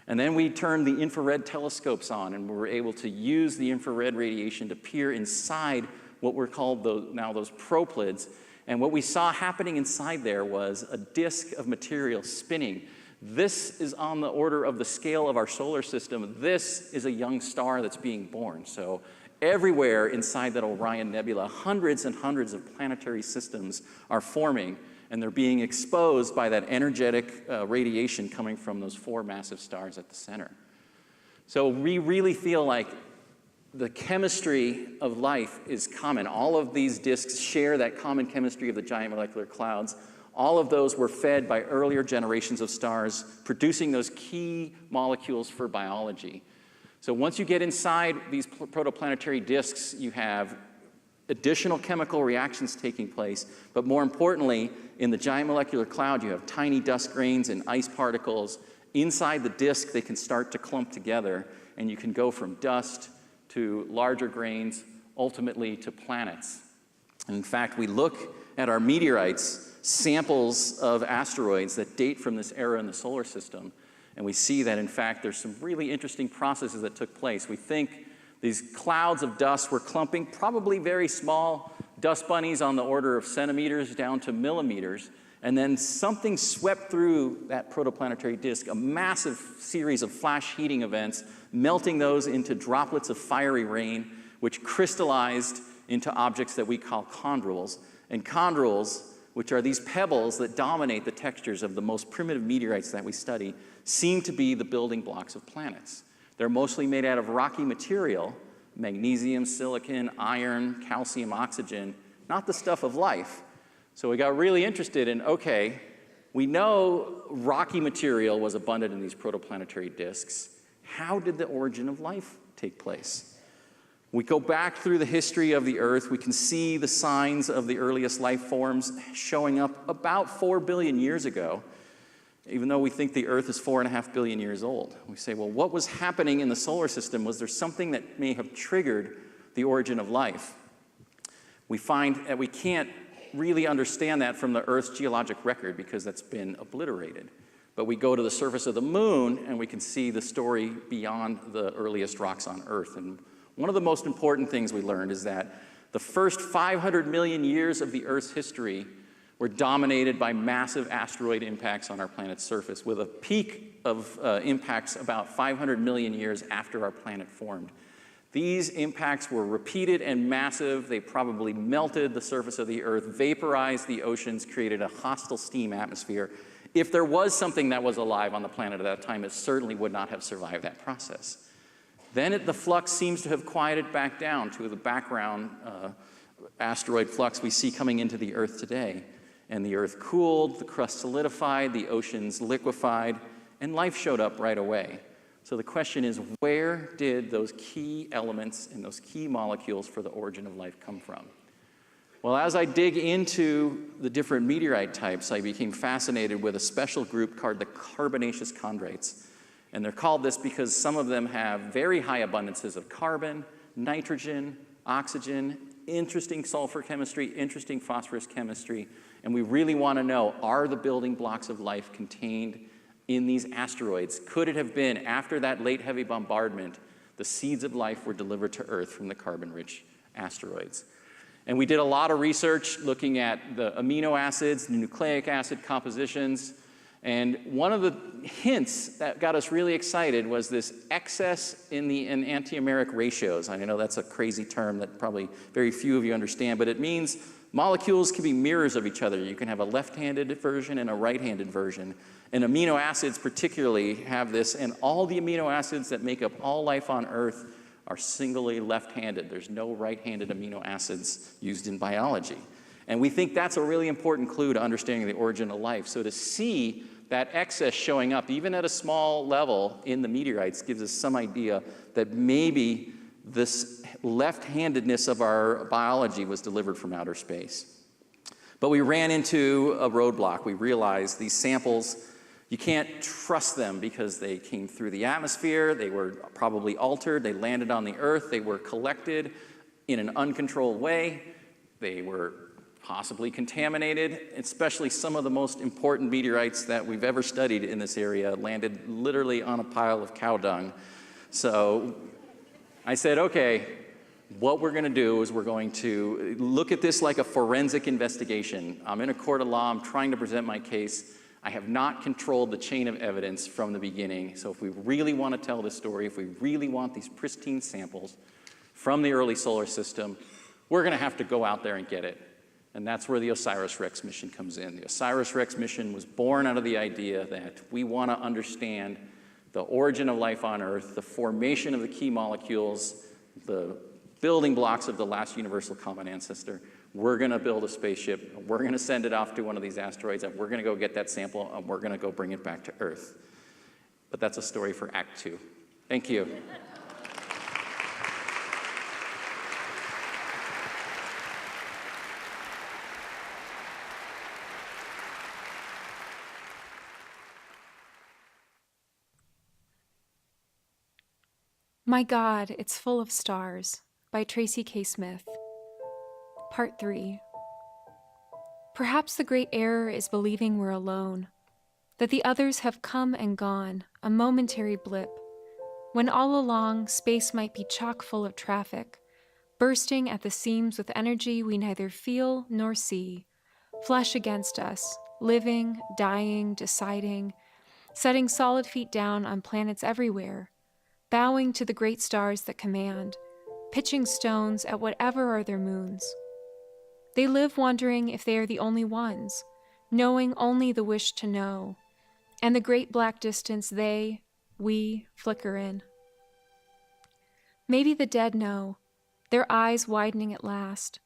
H: And then we turned the infrared telescopes on, and we were able to use the infrared radiation to peer inside what were called those proplids. And what we saw happening inside there was a disk of material spinning. This is on the order of the scale of our solar system. This is a young star that's being born. So everywhere inside that Orion Nebula, hundreds and hundreds of planetary systems are forming, and they're being exposed by that energetic radiation coming from those 4 massive stars at the center. So we really feel like the chemistry of life is common. All of these disks share that common chemistry of the giant molecular clouds. All of those were fed by earlier generations of stars, producing those key molecules for biology. So once you get inside these protoplanetary disks, you have additional chemical reactions taking place, but more importantly, in the giant molecular cloud, you have tiny dust grains and ice particles. Inside the disk, they can start to clump together, and you can go from dust to larger grains, ultimately to planets. And in fact, we look at our meteorites, samples of asteroids that date from this era in the solar system, and we see that, in fact, there's some really interesting processes that took place. We think these clouds of dust were clumping, probably very small dust bunnies on the order of centimeters down to millimeters, and then something swept through that protoplanetary disk, a massive series of flash heating events, melting those into droplets of fiery rain, which crystallized into objects that we call chondrules. And chondrules, which are these pebbles that dominate the textures of the most primitive meteorites that we study, seem to be the building blocks of planets. They're mostly made out of rocky material, magnesium, silicon, iron, calcium, oxygen, not the stuff of life. So we got really interested in, okay, we know rocky material was abundant in these protoplanetary disks. How did the origin of life take place? We go back through the history of the Earth. We can see the signs of the earliest life forms showing up about 4 billion years ago, even though we think the Earth is 4.5 billion years old. We say, well, what was happening in the solar system? Was there something that may have triggered the origin of life? We find that we can't really understand that from the Earth's geologic record because that's been obliterated. But we go to the surface of the moon and we can see the story beyond the earliest rocks on Earth. And one of the most important things we learned is that the first 500 million years of the Earth's history were dominated by massive asteroid impacts on our planet's surface, with a peak of impacts about 500 million years after our planet formed. These impacts were repeated and massive. They probably melted the surface of the Earth, vaporized the oceans, created a hostile steam atmosphere. If there was something that was alive on the planet at that time, it certainly would not have survived that process. Then the flux seems to have quieted back down to the background asteroid flux we see coming into the Earth today. And the Earth cooled, the crust solidified, the oceans liquefied, and life showed up right away. So the question is, where did those key elements and those key molecules for the origin of life come from? Well, as I dig into the different meteorite types, I became fascinated with a special group called the carbonaceous chondrites. And they're called this because some of them have very high abundances of carbon, nitrogen, oxygen, interesting sulfur chemistry, interesting phosphorus chemistry. And we really want to know, are the building blocks of life contained in these asteroids? Could it have been, after that late heavy bombardment, the seeds of life were delivered to Earth from the carbon-rich asteroids? And we did a lot of research looking at the amino acids, the nucleic acid compositions, and one of the hints that got us really excited was this excess in enantiomeric ratios. I know that's a crazy term that probably very few of you understand, but it means molecules can be mirrors of each other. You can have a left-handed version and a right-handed version. And amino acids particularly have this, and all the amino acids that make up all life on Earth are singly left-handed. There's no right-handed amino acids used in biology. And we think that's a really important clue to understanding the origin of life. So to see that excess showing up, even at a small level in the meteorites, gives us some idea that maybe this left-handedness of our biology was delivered from outer space. But we ran into a roadblock. We realized these samples, you can't trust them because they came through the atmosphere, they were probably altered, they landed on the Earth, they were collected in an uncontrolled way, they were possibly contaminated, especially some of the most important meteorites that we've ever studied in this area landed literally on a pile of cow dung. So I said, okay, what we're going to do is we're going to look at this like a forensic investigation. I'm in a court of law, I'm trying to present my case. I have not controlled the chain of evidence from the beginning. So if we really want to tell this story, if we really want these pristine samples from the early solar system, we're going to have to go out there and get it. And that's where the OSIRIS-REx mission comes in. The OSIRIS-REx mission was born out of the idea that we want to understand the origin of life on Earth, the formation of the key molecules, the building blocks of the last universal common ancestor. We're going to build a spaceship, we're going to send it off to one of these asteroids, and we're going to go get that sample, and we're going to go bring it back to Earth. But that's a story for Act 2. Thank you.
J: My God, It's Full of Stars by Tracy K. Smith. Part 3. Perhaps the great error is believing we're alone, that the others have come and gone, a momentary blip, when all along space might be chock full of traffic, bursting at the seams with energy we neither feel nor see, flesh against us, living, dying, deciding, setting solid feet down on planets everywhere, bowing to the great stars that command, pitching stones at whatever are their moons. They live wondering if they are the only ones, knowing only the wish to know, and the great black distance we, flicker in. Maybe the dead know, their eyes widening at last,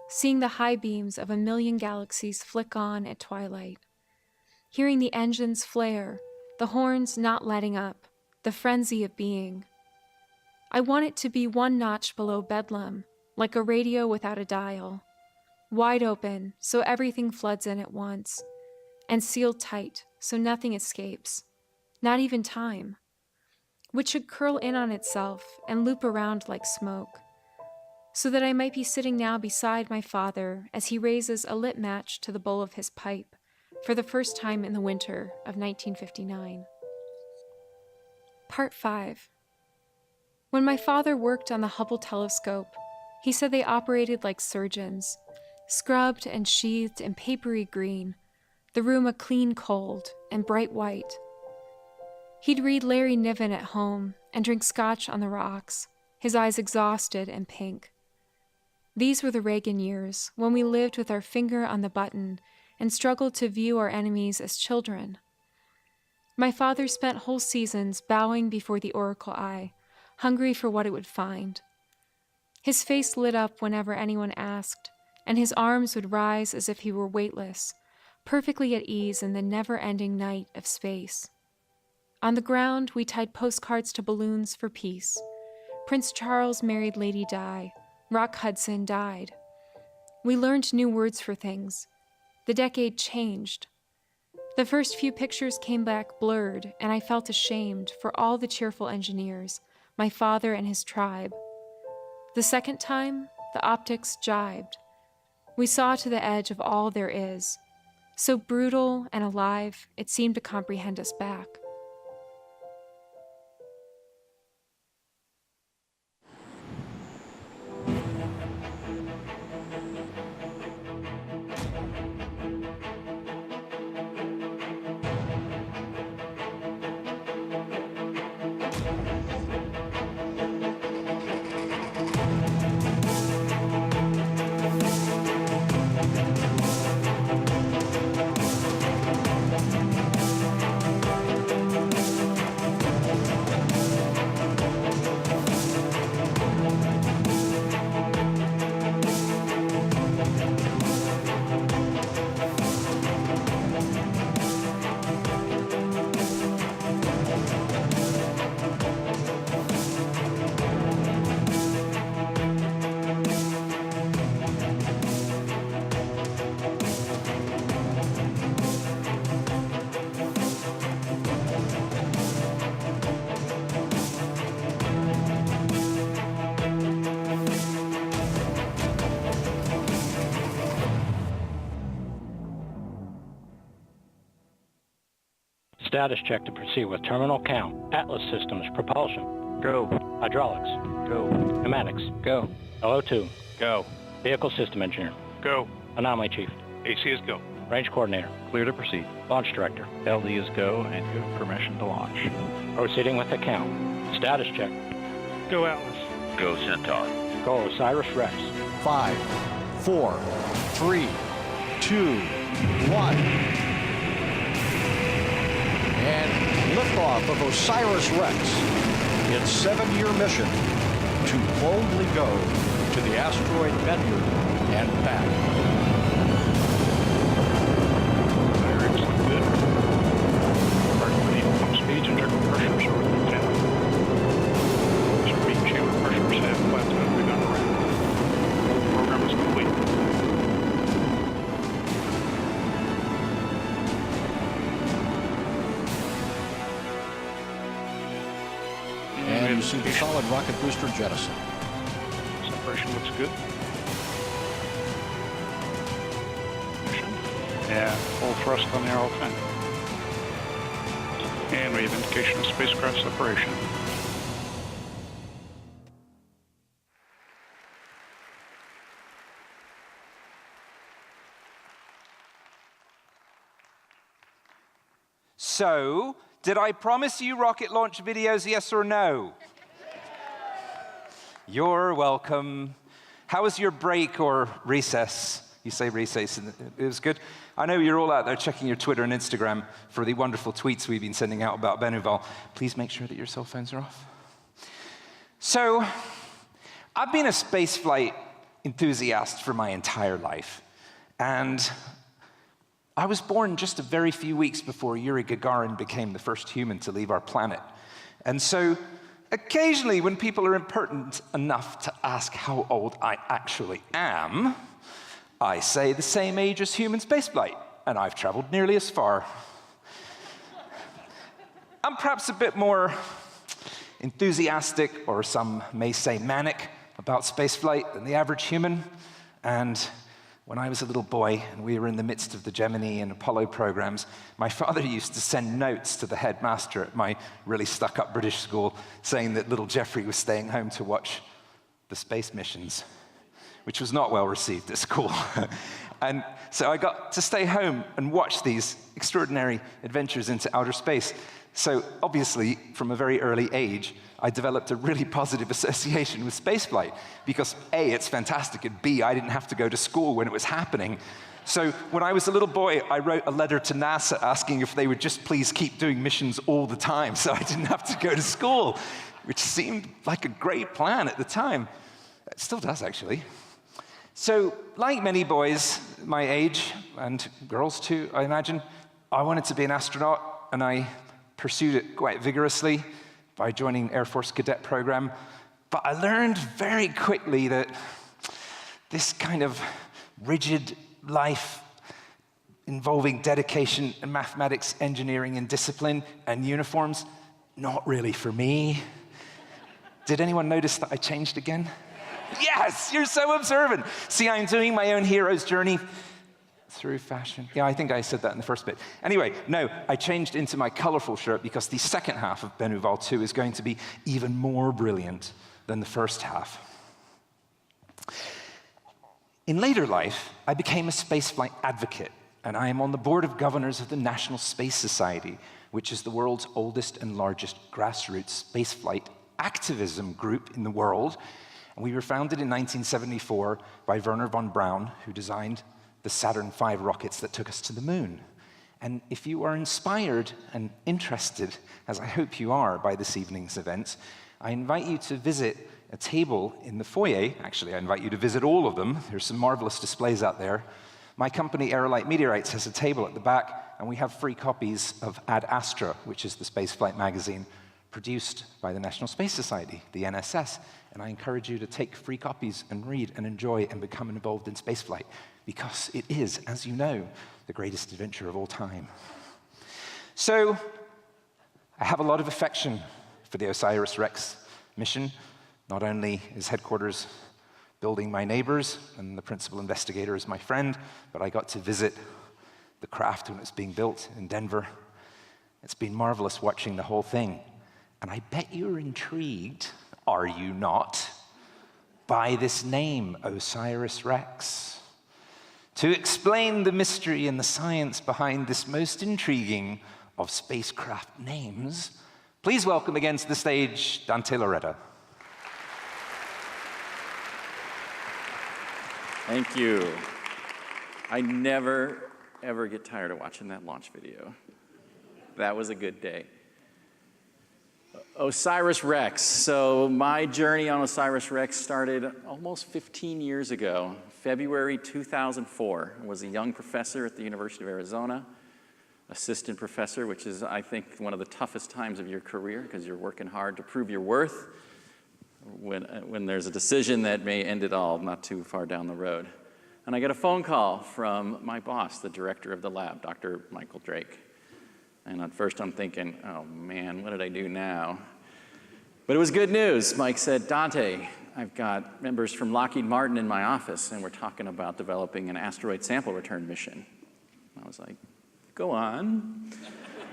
J: seeing the high beams of a million galaxies flick on at twilight, hearing the engines flare, the horns not letting up, the frenzy of being. I want it to be one notch below bedlam, like a radio without a dial, wide open so everything floods in at once, and sealed tight so nothing escapes, not even time, which should curl in on itself and loop around like smoke, so that I might be sitting now beside my father as he raises a lit match to the bowl of his pipe for the first time in the winter of 1959. Part 5. When my father worked on the Hubble telescope, he said they operated like surgeons, scrubbed and sheathed in papery green, the room a clean cold and bright white. He'd read Larry Niven at home and drink scotch on the rocks, his eyes exhausted and pink. These were the Reagan years, when we lived with our finger on the button and struggled to view our enemies as children. My father spent whole seasons bowing before the oracle eye, hungry for what it would find. His face lit up whenever anyone asked, and his arms would rise as if he were weightless, perfectly at ease in the never-ending night of space. On the ground, we tied postcards to balloons for peace. Prince Charles married Lady Di. Rock Hudson died. We learned new words for things. The decade changed. The first few pictures came back blurred, and I felt ashamed for all the cheerful engineers, my father and his tribe. The second time, the optics jibed. We saw to the edge of all there is. So brutal and alive, it seemed to comprehend us back.
K: Status check to proceed with terminal count. Atlas systems, propulsion. Go. Hydraulics. Go. Pneumatics. Go. LO2. Go. Vehicle system engineer. Go. Anomaly chief. AC is go. Range coordinator. Clear to proceed. Launch director. LD is go, and you have permission to launch. Proceeding with the count. Status check. Go Atlas. Go Centaur. Go OSIRIS-REx.
L: 5, 4, 3, 2, 1. And liftoff of OSIRIS-REx. Its 7-year mission to boldly go to the asteroid Bennuval and back.
K: OSIRIS look good. Target pump speeds and turbo pressures over the 10. Speed chamber pressures have plateaued begun around. Program is complete.
L: And you see the solid rocket booster jettison.
K: Separation looks good. Mission. Yeah, full thrust on the aero fin. And we have indication of spacecraft separation.
A: So, did I promise you rocket launch videos, yes or no? You're welcome. How was your break or recess? You say recess, and it was good. I know you're all out there checking your Twitter and Instagram for the wonderful tweets we've been sending out about Bennuval. Please make sure that your cell phones are off. So, I've been a spaceflight enthusiast for my entire life. And I was born just a very few weeks before Yuri Gagarin became the first human to leave our planet. And so, occasionally when people are impertinent enough to ask how old I actually am, I say the same age as human spaceflight, and I've traveled nearly as far. I'm perhaps a bit more enthusiastic, or some may say manic, about spaceflight than the average human. And when I was a little boy and we were in the midst of the Gemini and Apollo programs, my father used to send notes to the headmaster at my really stuck-up British school saying that little Jeffrey was staying home to watch the space missions, which was not well received at school. And so I got to stay home and watch these extraordinary adventures into outer space. So obviously, from a very early age, I developed a really positive association with spaceflight because A, it's fantastic, and B, I didn't have to go to school when it was happening. So when I was a little boy, I wrote a letter to NASA asking if they would just please keep doing missions all the time so I didn't have to go to school, which seemed like a great plan at the time. It still does, actually. So, like many boys my age, and girls too, I imagine, I wanted to be an astronaut, and I pursued it quite vigorously by joining the Air Force cadet program. But I learned very quickly that this kind of rigid life involving dedication and mathematics, engineering, and discipline, and uniforms, not really for me. Did anyone notice that I changed again? Yes, you're so observant. See, I'm doing my own hero's journey through fashion. Yeah, I think I said that in the first bit. Anyway, no, I changed into my colorful shirt because the second half of Bennuval 2 is going to be even more brilliant than the first half. In later life, I became a spaceflight advocate, and I am on the board of governors of the National Space Society, which is the world's oldest and largest grassroots spaceflight activism group in the world. And we were founded in 1974 by Wernher von Braun, who designed the Saturn V rockets that took us to the moon. And if you are inspired and interested, as I hope you are by this evening's events, I invite you to visit a table in the foyer. Actually, I invite you to visit all of them. There's some marvelous displays out there. My company, Aerolite Meteorites, has a table at the back, and we have free copies of Ad Astra, which is the spaceflight magazine produced by the National Space Society, the NSS. And I encourage you to take free copies and read and enjoy and become involved in spaceflight, because it is, as you know, the greatest adventure of all time. So, I have a lot of affection for the OSIRIS-REx mission. Not only is headquarters building my neighbors, and the principal investigator is my friend, but I got to visit the craft when it's being built in Denver. It's been marvelous watching the whole thing. And I bet you're intrigued, are you not, by this name, OSIRIS-REx. To explain the mystery and the science behind this most intriguing of spacecraft names, please welcome again to the stage Dante Lauretta.
H: Thank you. I never, ever get tired of watching that launch video. That was a good day. OSIRIS-REx. So my journey on OSIRIS-REx started almost 15 years ago, February 2004. I was a young professor at the University of Arizona, assistant professor, which is, I think, one of the toughest times of your career because you're working hard to prove your worth when there's a decision that may end it all not too far down the road. And I get a phone call from my boss, the director of the lab, Dr. Michael Drake. And at first I'm thinking, oh man, what did I do now? But it was good news. Mike said, Dante, I've got members from Lockheed Martin in my office, and we're talking about developing an asteroid sample return mission. I was like, go on.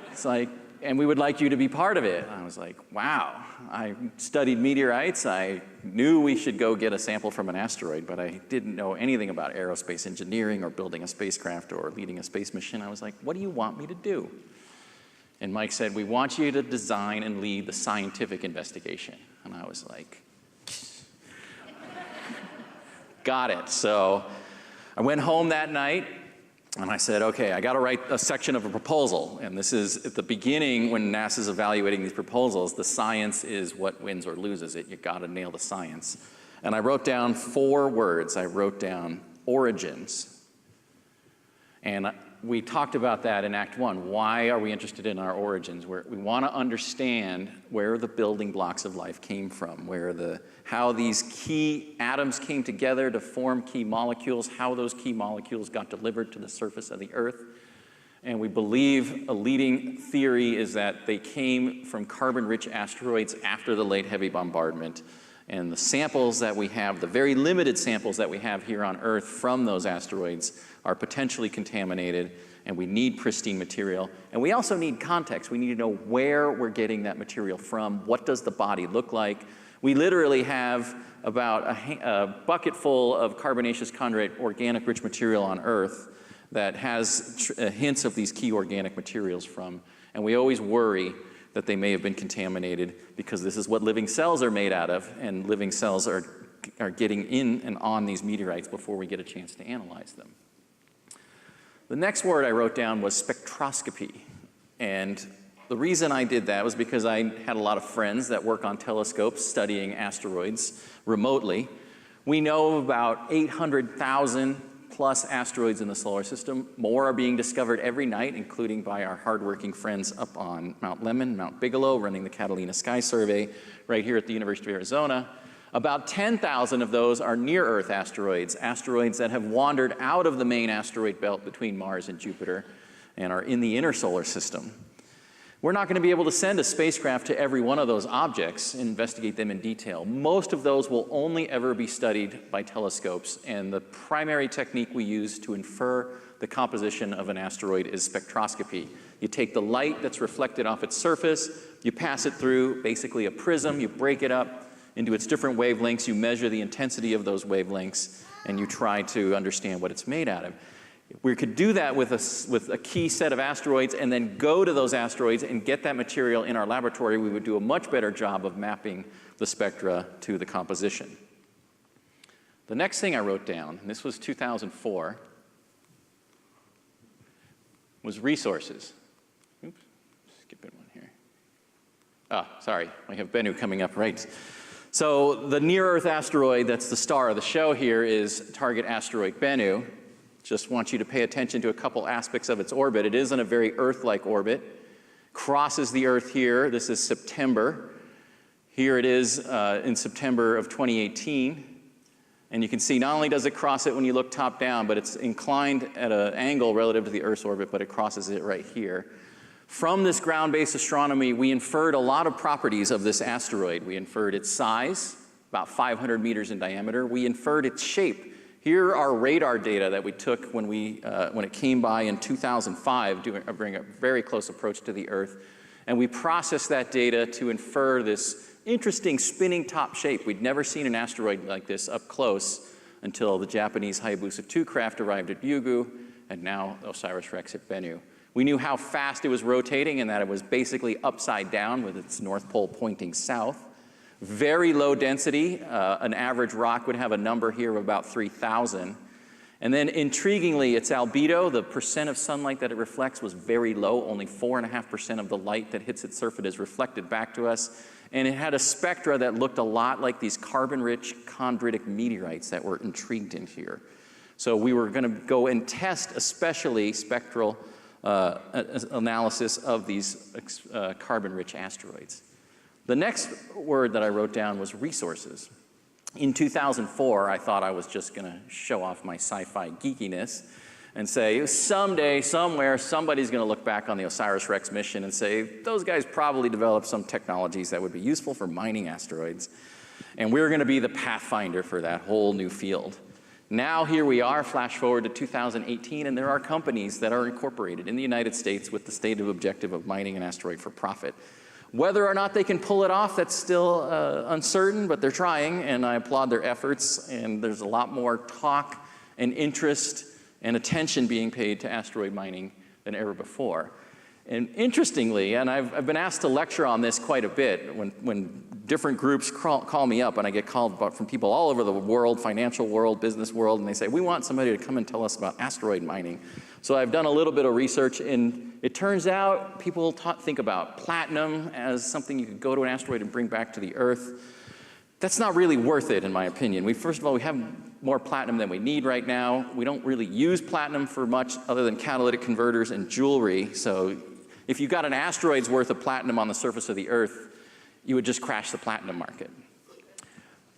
H: It's like, and we would like you to be part of it. I was like, wow. I studied meteorites. I knew we should go get a sample from an asteroid, but I didn't know anything about aerospace engineering or building a spacecraft or leading a space mission. I was like, what do you want me to do? And Mike said, we want you to design and lead the scientific investigation. And I was like, got it. So I went home that night, and I said, okay, I got to write a section of a proposal. And this is at the beginning when NASA's evaluating these proposals, the science is what wins or loses it. You got to nail the science. And I wrote down 4 words. I wrote down origins. And we talked about that in Act 1. Why are we interested in our origins? We want to understand where the building blocks of life came from, how these key atoms came together to form key molecules, how those key molecules got delivered to the surface of the Earth. And we believe a leading theory is that they came from carbon-rich asteroids after the late heavy bombardment. And the samples that we have, the very limited samples that we have here on Earth from those asteroids are potentially contaminated, and we need pristine material. And we also need context. We need to know where we're getting that material from. What does the body look like? We literally have about a bucket full of carbonaceous chondrite organic rich material on Earth that has hints of these key organic materials from. And we always worry that they may have been contaminated because this is what living cells are made out of, and living cells are getting in and on these meteorites before we get a chance to analyze them. The next word I wrote down was spectroscopy. And the reason I did that was because I had a lot of friends that work on telescopes studying asteroids remotely. We know about 800,000 plus asteroids in the solar system. More are being discovered every night, including by our hardworking friends up on Mount Lemmon, Mount Bigelow, running the Catalina Sky Survey right here at the University of Arizona. About 10,000 of those are near-Earth asteroids, asteroids that have wandered out of the main asteroid belt between Mars and Jupiter and are in the inner solar system. We're not going to be able to send a spacecraft to every one of those objects and investigate them in detail. Most of those will only ever be studied by telescopes, and the primary technique we use to infer the composition of an asteroid is spectroscopy. You take the light that's reflected off its surface, you pass it through basically a prism, you break it up into its different wavelengths, you measure the intensity of those wavelengths, and you try to understand what it's made out of. If we could do that with a key set of asteroids and then go to those asteroids and get that material in our laboratory, we would do a much better job of mapping the spectra to the composition. The next thing I wrote down, and this was 2004, was resources. Oops, skipping one here. Sorry, I have Bennu coming up right. So the near-Earth asteroid that's the star of the show here is target asteroid Bennu. Just want you to pay attention to a couple aspects of its orbit. It is in a very Earth-like orbit. Crosses the Earth here. This is September. Here it is in September of 2018. And you can see not only does it cross it when you look top down, but it's inclined at an angle relative to the Earth's orbit, but it crosses it right here. From this ground-based astronomy, we inferred a lot of properties of this asteroid. We inferred its size, about 500 meters in diameter. We inferred its shape. Here are radar data that we took when it came by in 2005, bringing a very close approach to the Earth. And we processed that data to infer this interesting spinning top shape. We'd never seen an asteroid like this up close until the Japanese Hayabusa 2 craft arrived at Ryugu, and now OSIRIS-REx at Bennu. We knew how fast it was rotating and that it was basically upside down with its north pole pointing south. Very low density. An average rock would have a number here of about 3,000. And then intriguingly, its albedo, the percent of sunlight that it reflects, was very low. Only 4.5% of the light that hits its surface is reflected back to us. And it had a spectra that looked a lot like these carbon-rich chondritic meteorites that were intrigued in here. So we were going to go and test especially spectral analysis of these carbon-rich asteroids. The next word that I wrote down was resources. In 2004, I thought I was just going to show off my sci-fi geekiness and say, someday, somewhere, somebody's going to look back on the OSIRIS-REx mission and say, those guys probably developed some technologies that would be useful for mining asteroids. And we're going to be the pathfinder for that whole new field. Now here we are, flash forward to 2018, and there are companies that are incorporated in the United States with the stated objective of mining an asteroid for profit. Whether or not they can pull it off, that's still uncertain, but they're trying, and I applaud their efforts, and there's a lot more talk and interest and attention being paid to asteroid mining than ever before. And interestingly, and I've been asked to lecture on this quite a bit when different groups call me up, and I get called from people all over the world, financial world, business world, and they say, we want somebody to come and tell us about asteroid mining. So I've done a little bit of research, and it turns out people think about platinum as something you could go to an asteroid and bring back to the Earth. That's not really worth it, in my opinion. First of all, we have more platinum than we need right now. We don't really use platinum for much other than catalytic converters and jewelry. So if you got an asteroid's worth of platinum on the surface of the Earth, you would just crash the platinum market.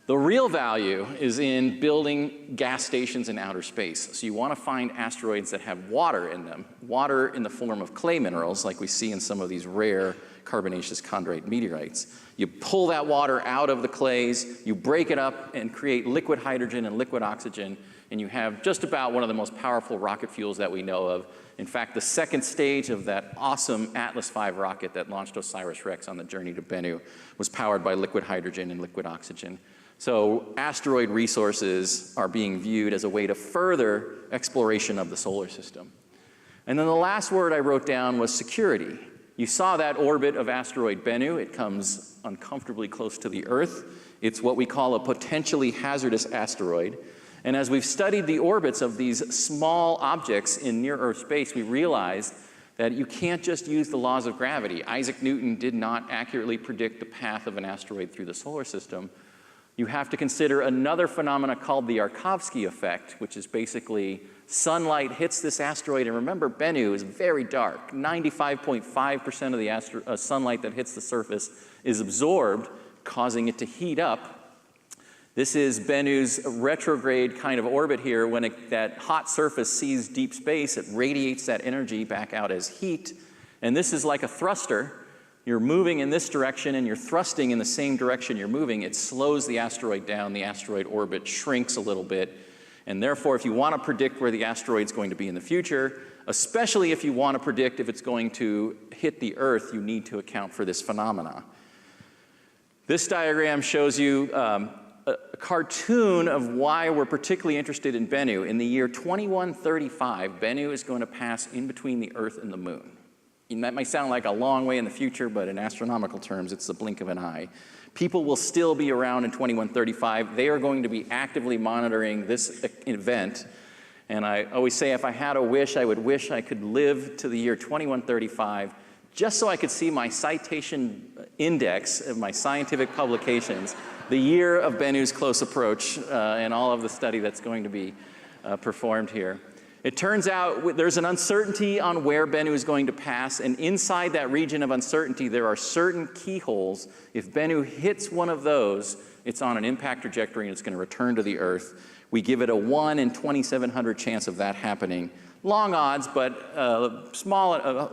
H: The real value is in building gas stations in outer space. So you want to find asteroids that have water in them, water in the form of clay minerals like we see in some of these rare carbonaceous chondrite meteorites. You pull that water out of the clays, you break it up and create liquid hydrogen and liquid oxygen, and you have just about one of the most powerful rocket fuels that we know of. In fact, the second stage of that awesome Atlas V rocket that launched OSIRIS-REx on the journey to Bennu was powered by liquid hydrogen and liquid oxygen. So asteroid resources are being viewed as a way to further exploration of the solar system. And then the last word I wrote down was security. You saw that orbit of asteroid Bennu. It comes uncomfortably close to the Earth. It's what we call a potentially hazardous asteroid. And as we've studied the orbits of these small objects in near-Earth space, we realized that you can't just use the laws of gravity. Isaac Newton did not accurately predict the path of an asteroid through the solar system. You have to consider another phenomena called the Yarkovsky effect, which is basically sunlight hits this asteroid. And remember, Bennu is very dark. 95.5% of the sunlight that hits the surface is absorbed, causing it to heat up. This is Bennu's retrograde kind of orbit here. When that hot surface sees deep space, it radiates that energy back out as heat. And this is like a thruster. You're moving in this direction and you're thrusting in the same direction you're moving. It slows the asteroid down. The asteroid orbit shrinks a little bit. And therefore, if you want to predict where the asteroid's going to be in the future, especially if you want to predict if it's going to hit the Earth, you need to account for this phenomena. This diagram shows you a cartoon of why we're particularly interested in Bennu. In the year 2135, Bennu is going to pass in between the Earth and the Moon. And that might sound like a long way in the future, but in astronomical terms, it's the blink of an eye. People will still be around in 2135. They are going to be actively monitoring this event. And I always say, if I had a wish, I would wish I could live to the year 2135, just so I could see my citation index of my scientific publications, the year of Bennu's close approach, and all of the study that's going to be performed here. It turns out there's an uncertainty on where Bennu is going to pass, and inside that region of uncertainty, there are certain keyholes. If Bennu hits one of those, it's on an impact trajectory and it's going to return to the Earth. We give it a 1 in 2,700 chance of that happening. Long odds, but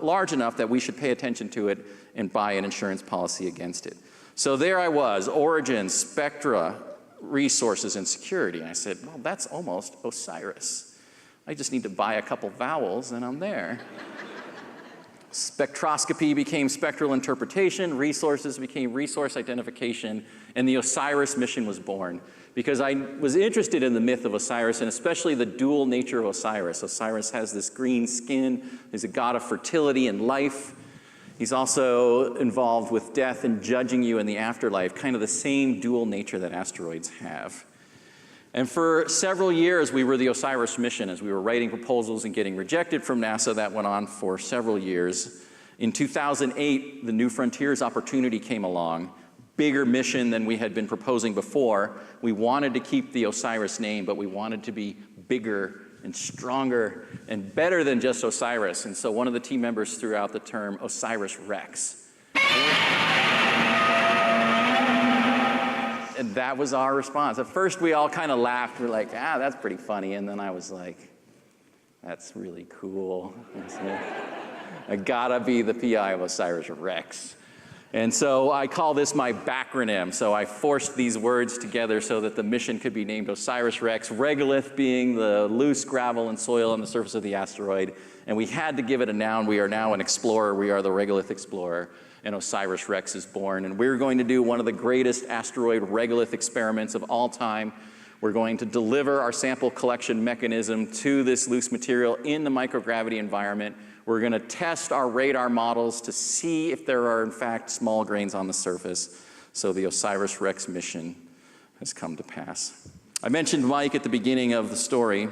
H: large enough that we should pay attention to it and buy an insurance policy against it. So there I was, origins, spectra, resources and security. And I said, well, that's almost Osiris. I just need to buy a couple vowels and I'm there. Spectroscopy became spectral interpretation, resources became resource identification, and the OSIRIS mission was born. Because I was interested in the myth of Osiris, and especially the dual nature of Osiris. Osiris has this green skin, he's a god of fertility and life. He's also involved with death and judging you in the afterlife, kind of the same dual nature that asteroids have. And for several years, we were the OSIRIS mission. As we were writing proposals and getting rejected from NASA, that went on for several years. In 2008, the New Frontiers opportunity came along, bigger mission than we had been proposing before. We wanted to keep the OSIRIS name, but we wanted to be bigger and stronger and better than just OSIRIS. And so one of the team members threw out the term OSIRIS-REx. And that was our response. At first, we all kind of laughed. We're like, that's pretty funny. And then I was like, that's really cool. I gotta be the PI of OSIRIS-REx. And so I call this my backronym. So I forced these words together so that the mission could be named OSIRIS-REx, regolith being the loose gravel and soil on the surface of the asteroid. And we had to give it a noun. We are now an explorer. We are the regolith explorer. And OSIRIS-REx is born. And we're going to do one of the greatest asteroid regolith experiments of all time. We're going to deliver our sample collection mechanism to this loose material in the microgravity environment. We're going to test our radar models to see if there are, in fact, small grains on the surface. So the OSIRIS-REx mission has come to pass. I mentioned Mike at the beginning of the story.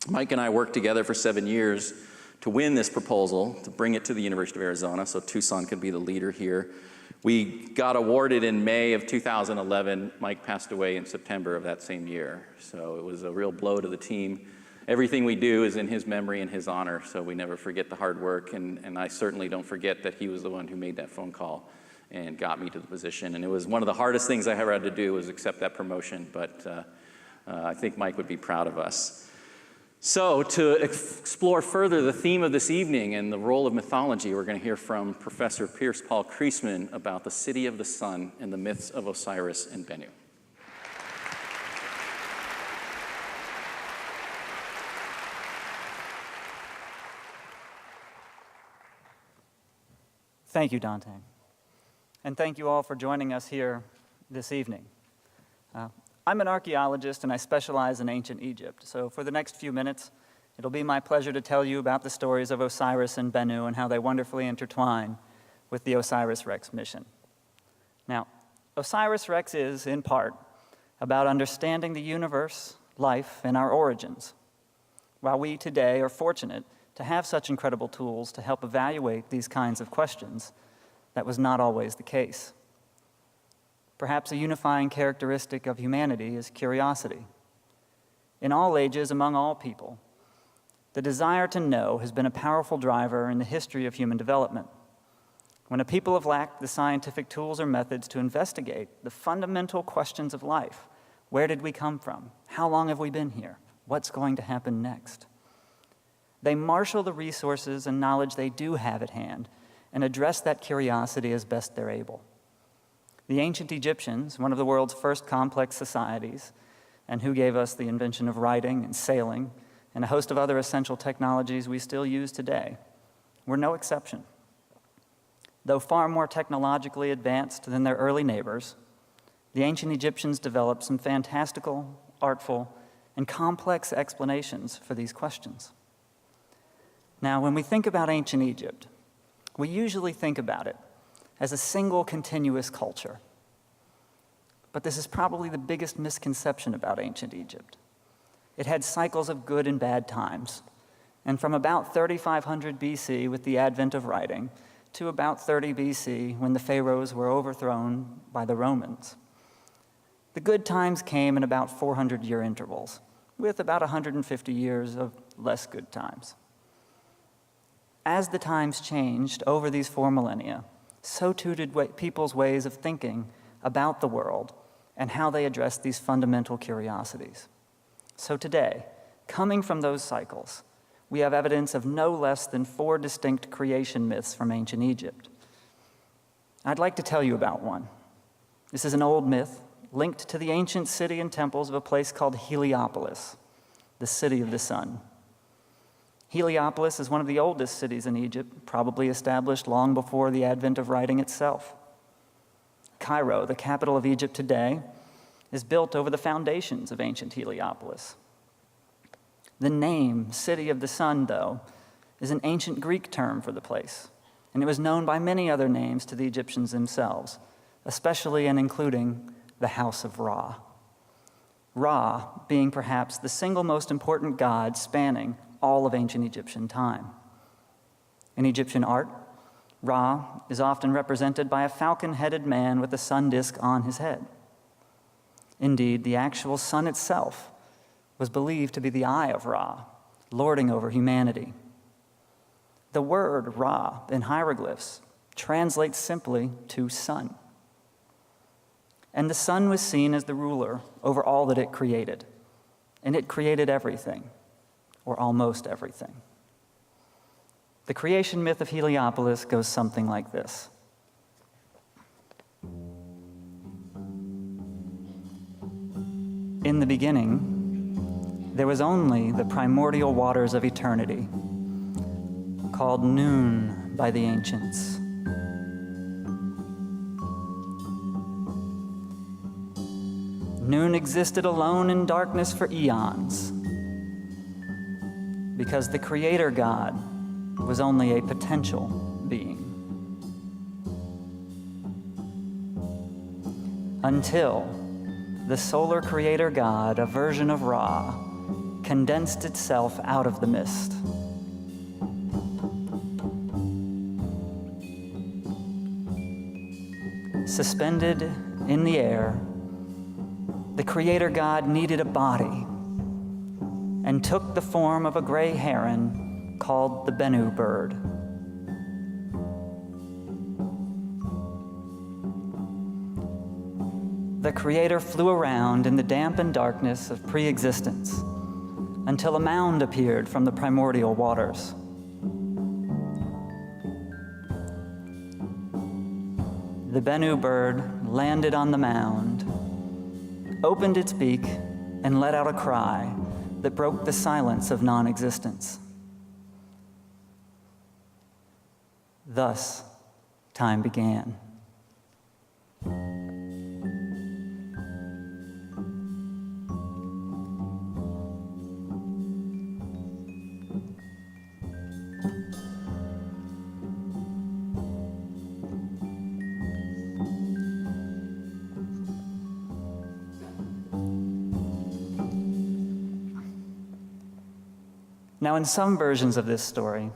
H: Mike and I worked together for 7 years to win this proposal, to bring it to the University of Arizona so Tucson could be the leader here. We got awarded in May of 2011. Mike passed away in September of that same year. So it was a real blow to the team. Everything we do is in his memory and his honor, so we never forget the hard work, and I certainly don't forget that he was the one who made that phone call and got me to the position. And it was one of the hardest things I ever had to do was accept that promotion, but I think Mike would be proud of us. So to explore further the theme of this evening and the role of mythology, we're going to hear from Professor Pierce Paul Kriesman about the City of the Sun and the myths of Osiris and Bennu.
M: Thank you, Dante. And thank you all for joining us here this evening. I'm an archaeologist and I specialize in ancient Egypt. So for the next few minutes, it'll be my pleasure to tell you about the stories of Osiris and Bennu and how they wonderfully intertwine with the OSIRIS-REx mission. Now, OSIRIS-REx is, in part, about understanding the universe, life, and our origins. While we today are fortunate to have such incredible tools to help evaluate these kinds of questions, that was not always the case. Perhaps a unifying characteristic of humanity is curiosity. In all ages, among all people, the desire to know has been a powerful driver in the history of human development. When a people have lacked the scientific tools or methods to investigate the fundamental questions of life, where did we come from? How long have we been here? What's going to happen next? They marshal the resources and knowledge they do have at hand and address that curiosity as best they're able. The ancient Egyptians, one of the world's first complex societies, and who gave us the invention of writing and sailing and a host of other essential technologies we still use today, were no exception. Though far more technologically advanced than their early neighbors, the ancient Egyptians developed some fantastical, artful, and complex explanations for these questions. Now, when we think about ancient Egypt, we usually think about it as a single continuous culture. But this is probably the biggest misconception about ancient Egypt. It had cycles of good and bad times, and from about 3500 BC with the advent of writing to about 30 BC when the pharaohs were overthrown by the Romans. The good times came in about 400-year intervals, with about 150 years of less good times. As the times changed over these 4 millennia, so too did people's ways of thinking about the world and how they addressed these fundamental curiosities. So today, coming from those cycles, we have evidence of no less than 4 distinct creation myths from ancient Egypt. I'd like to tell you about one. This is an old myth, linked to the ancient city and temples of a place called Heliopolis, the city of the sun. Heliopolis is one of the oldest cities in Egypt, probably established long before the advent of writing itself. Cairo, the capital of Egypt today, is built over the foundations of ancient Heliopolis. The name, City of the Sun, though, is an ancient Greek term for the place, and it was known by many other names to the Egyptians themselves, especially and including the House of Ra. Ra being perhaps the single most important god spanning all of ancient Egyptian time. In Egyptian art, Ra is often represented by a falcon-headed man with a sun disk on his head. Indeed, the actual sun itself was believed to be the eye of Ra, lording over humanity. The word Ra in hieroglyphs translates simply to sun. And the sun was seen as the ruler over all that it created, and it created everything, or almost everything. The creation myth of Heliopolis goes something like this. In the beginning, there was only the primordial waters of eternity, called Noon by the ancients. Noon existed alone in darkness for eons, because the Creator God was only a potential being. Until the solar Creator God, a version of Ra, condensed itself out of the mist. Suspended in the air, the Creator God needed a body and took the form of a gray heron called the Bennu bird. The Creator flew around in the damp and darkness of pre-existence until a mound appeared from the primordial waters. The Bennu bird landed on the mound, opened its beak, and let out a cry that broke the silence of non-existence. Thus, time began. Now, in some versions of this story,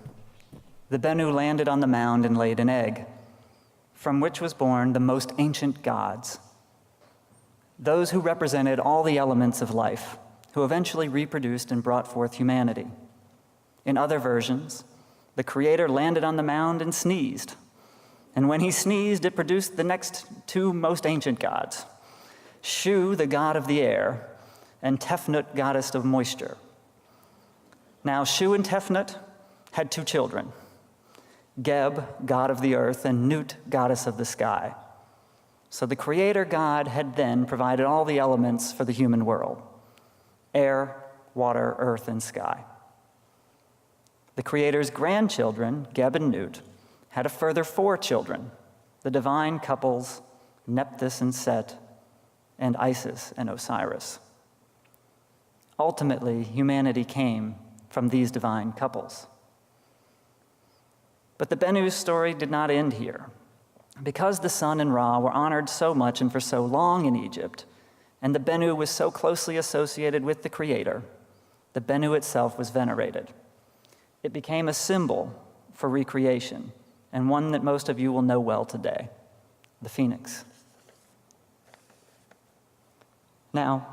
M: the Bennu landed on the mound and laid an egg, from which was born the most ancient gods, those who represented all the elements of life, who eventually reproduced and brought forth humanity. In other versions, the Creator landed on the mound and sneezed, and when he sneezed, it produced the next two most ancient gods, Shu, the god of the air, and Tefnut, goddess of moisture. Now, Shu and Tefnut had two children, Geb, god of the earth, and Nut, goddess of the sky. So the Creator God had then provided all the elements for the human world: air, water, earth, and sky. The Creator's grandchildren, Geb and Nut, had a further 4 children, the divine couples Nephthys and Set, and Isis and Osiris. Ultimately, humanity came from these divine couples. But the Bennu's story did not end here. Because the sun and Ra were honored so much and for so long in Egypt, and the Bennu was so closely associated with the Creator, the Bennu itself was venerated. It became a symbol for recreation, and one that most of you will know well today, the phoenix. Now,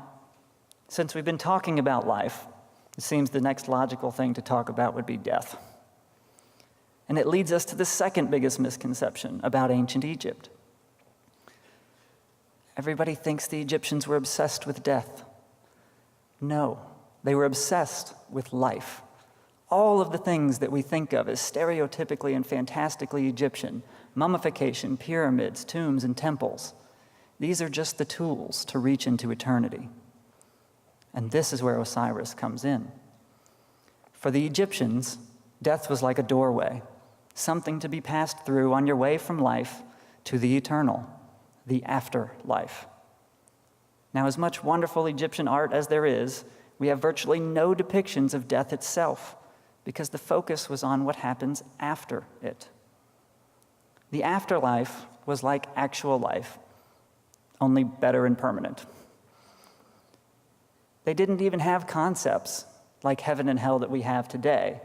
M: since we've been talking about life, it seems the next logical thing to talk about would be death. And it leads us to the second biggest misconception about ancient Egypt. Everybody thinks the Egyptians were obsessed with death. No, they were obsessed with life. All of the things that we think of as stereotypically and fantastically Egyptian, mummification, pyramids, tombs, and temples, These are just the tools to reach into eternity. And this is where Osiris comes in. For the Egyptians, death was like a doorway, something to be passed through on your way from life to the eternal, the afterlife. Now, as much wonderful Egyptian art as there is, we have virtually no depictions of death itself, because the focus was on what happens after it. The afterlife was like actual life, only better and permanent. They didn't even have concepts like heaven and hell that we have today.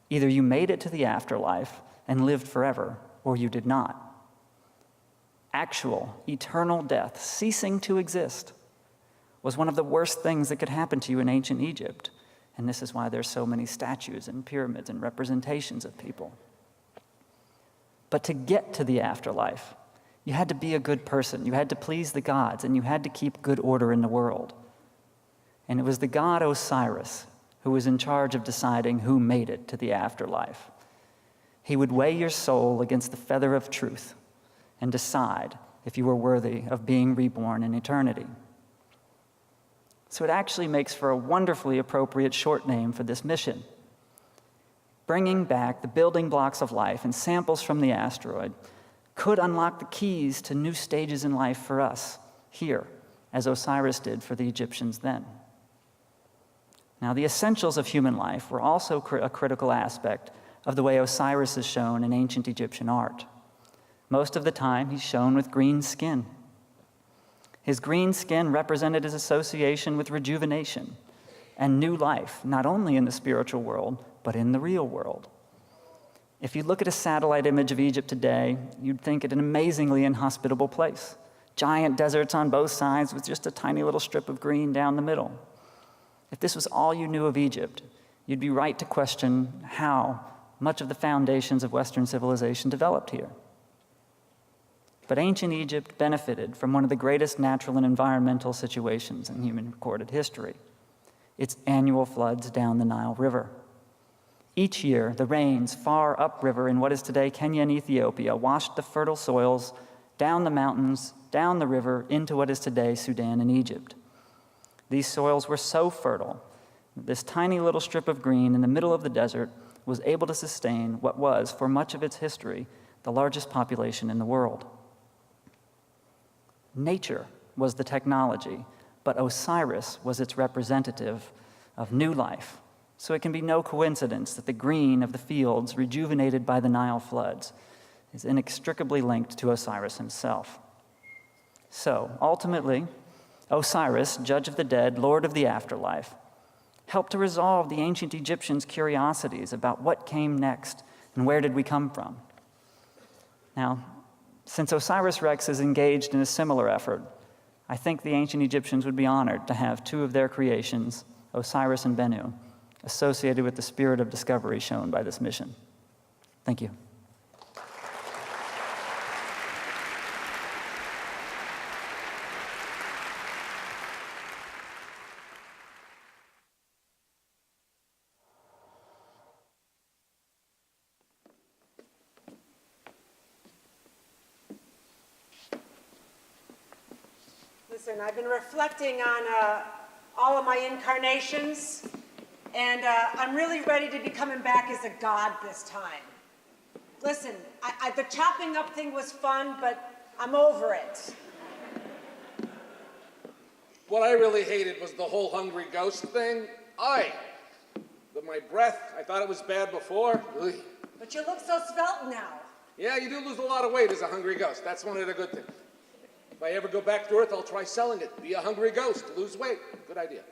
M: Either you made it to the afterlife and lived forever, or you did not. Actual, eternal death, ceasing to exist, was one of the worst things that could happen to you in ancient Egypt. And this is why there's so many statues and pyramids and representations of people. But to get to the afterlife, you had to be a good person, you had to please the gods, and you had to keep good order in the world. And it was the god Osiris who was in charge of deciding who made it to the afterlife. He would weigh your soul against the feather of truth and decide if you were worthy of being reborn in eternity. So it actually makes for a wonderfully appropriate short name for this mission. Bringing back the building blocks of life and samples from the asteroid could unlock the keys to new stages in life for us here, as Osiris did for the Egyptians then. Now, the essentials of human life were also a critical aspect of the way Osiris is shown in ancient Egyptian art. Most of the time, he's shown with green skin. His green skin represented his association with rejuvenation and new life, not only in the spiritual world, but in the real world. If you look at a satellite image of Egypt today, you'd think it an amazingly inhospitable place. Giant deserts on both sides with just a tiny little strip of green down the middle. If this was all you knew of Egypt, you'd be right to question how much of the foundations of Western civilization developed here. But ancient Egypt benefited from one of the greatest natural and environmental situations in human recorded history: its annual floods down the Nile River. Each year, the rains far upriver in what is today Kenya and Ethiopia washed the fertile soils down the mountains, down the river, into what is today Sudan and Egypt. These soils were so fertile that this tiny little strip of green in the middle of the desert was able to sustain what was, for much of its history, the largest population in the world. Nature was the technology, but Osiris was its representative of new life. So it can be no coincidence that the green of the fields rejuvenated by the Nile floods is inextricably linked to Osiris himself. So, ultimately, Osiris, judge of the dead, lord of the afterlife, helped to resolve the ancient Egyptians' curiosities about what came next and where did we come from. Now, since OSIRIS-REx is engaged in a similar effort, I think the ancient Egyptians would be honored to have two of their creations, Osiris and Bennu, associated with the spirit of discovery shown by this mission. Thank you.
D: Listen, I've been reflecting on all of my incarnations, and I'm really ready to be coming back as a god this time. Listen, the chopping up thing was fun, but I'm over it.
E: What I really hated was the whole hungry ghost thing. My breath, I thought it was bad before. Ugh.
D: But you look so svelte now.
E: Yeah, you do lose a lot of weight as a hungry ghost. That's one of the good things. If I ever go back to Earth, I'll try selling it. Be a hungry ghost, lose weight. Good idea.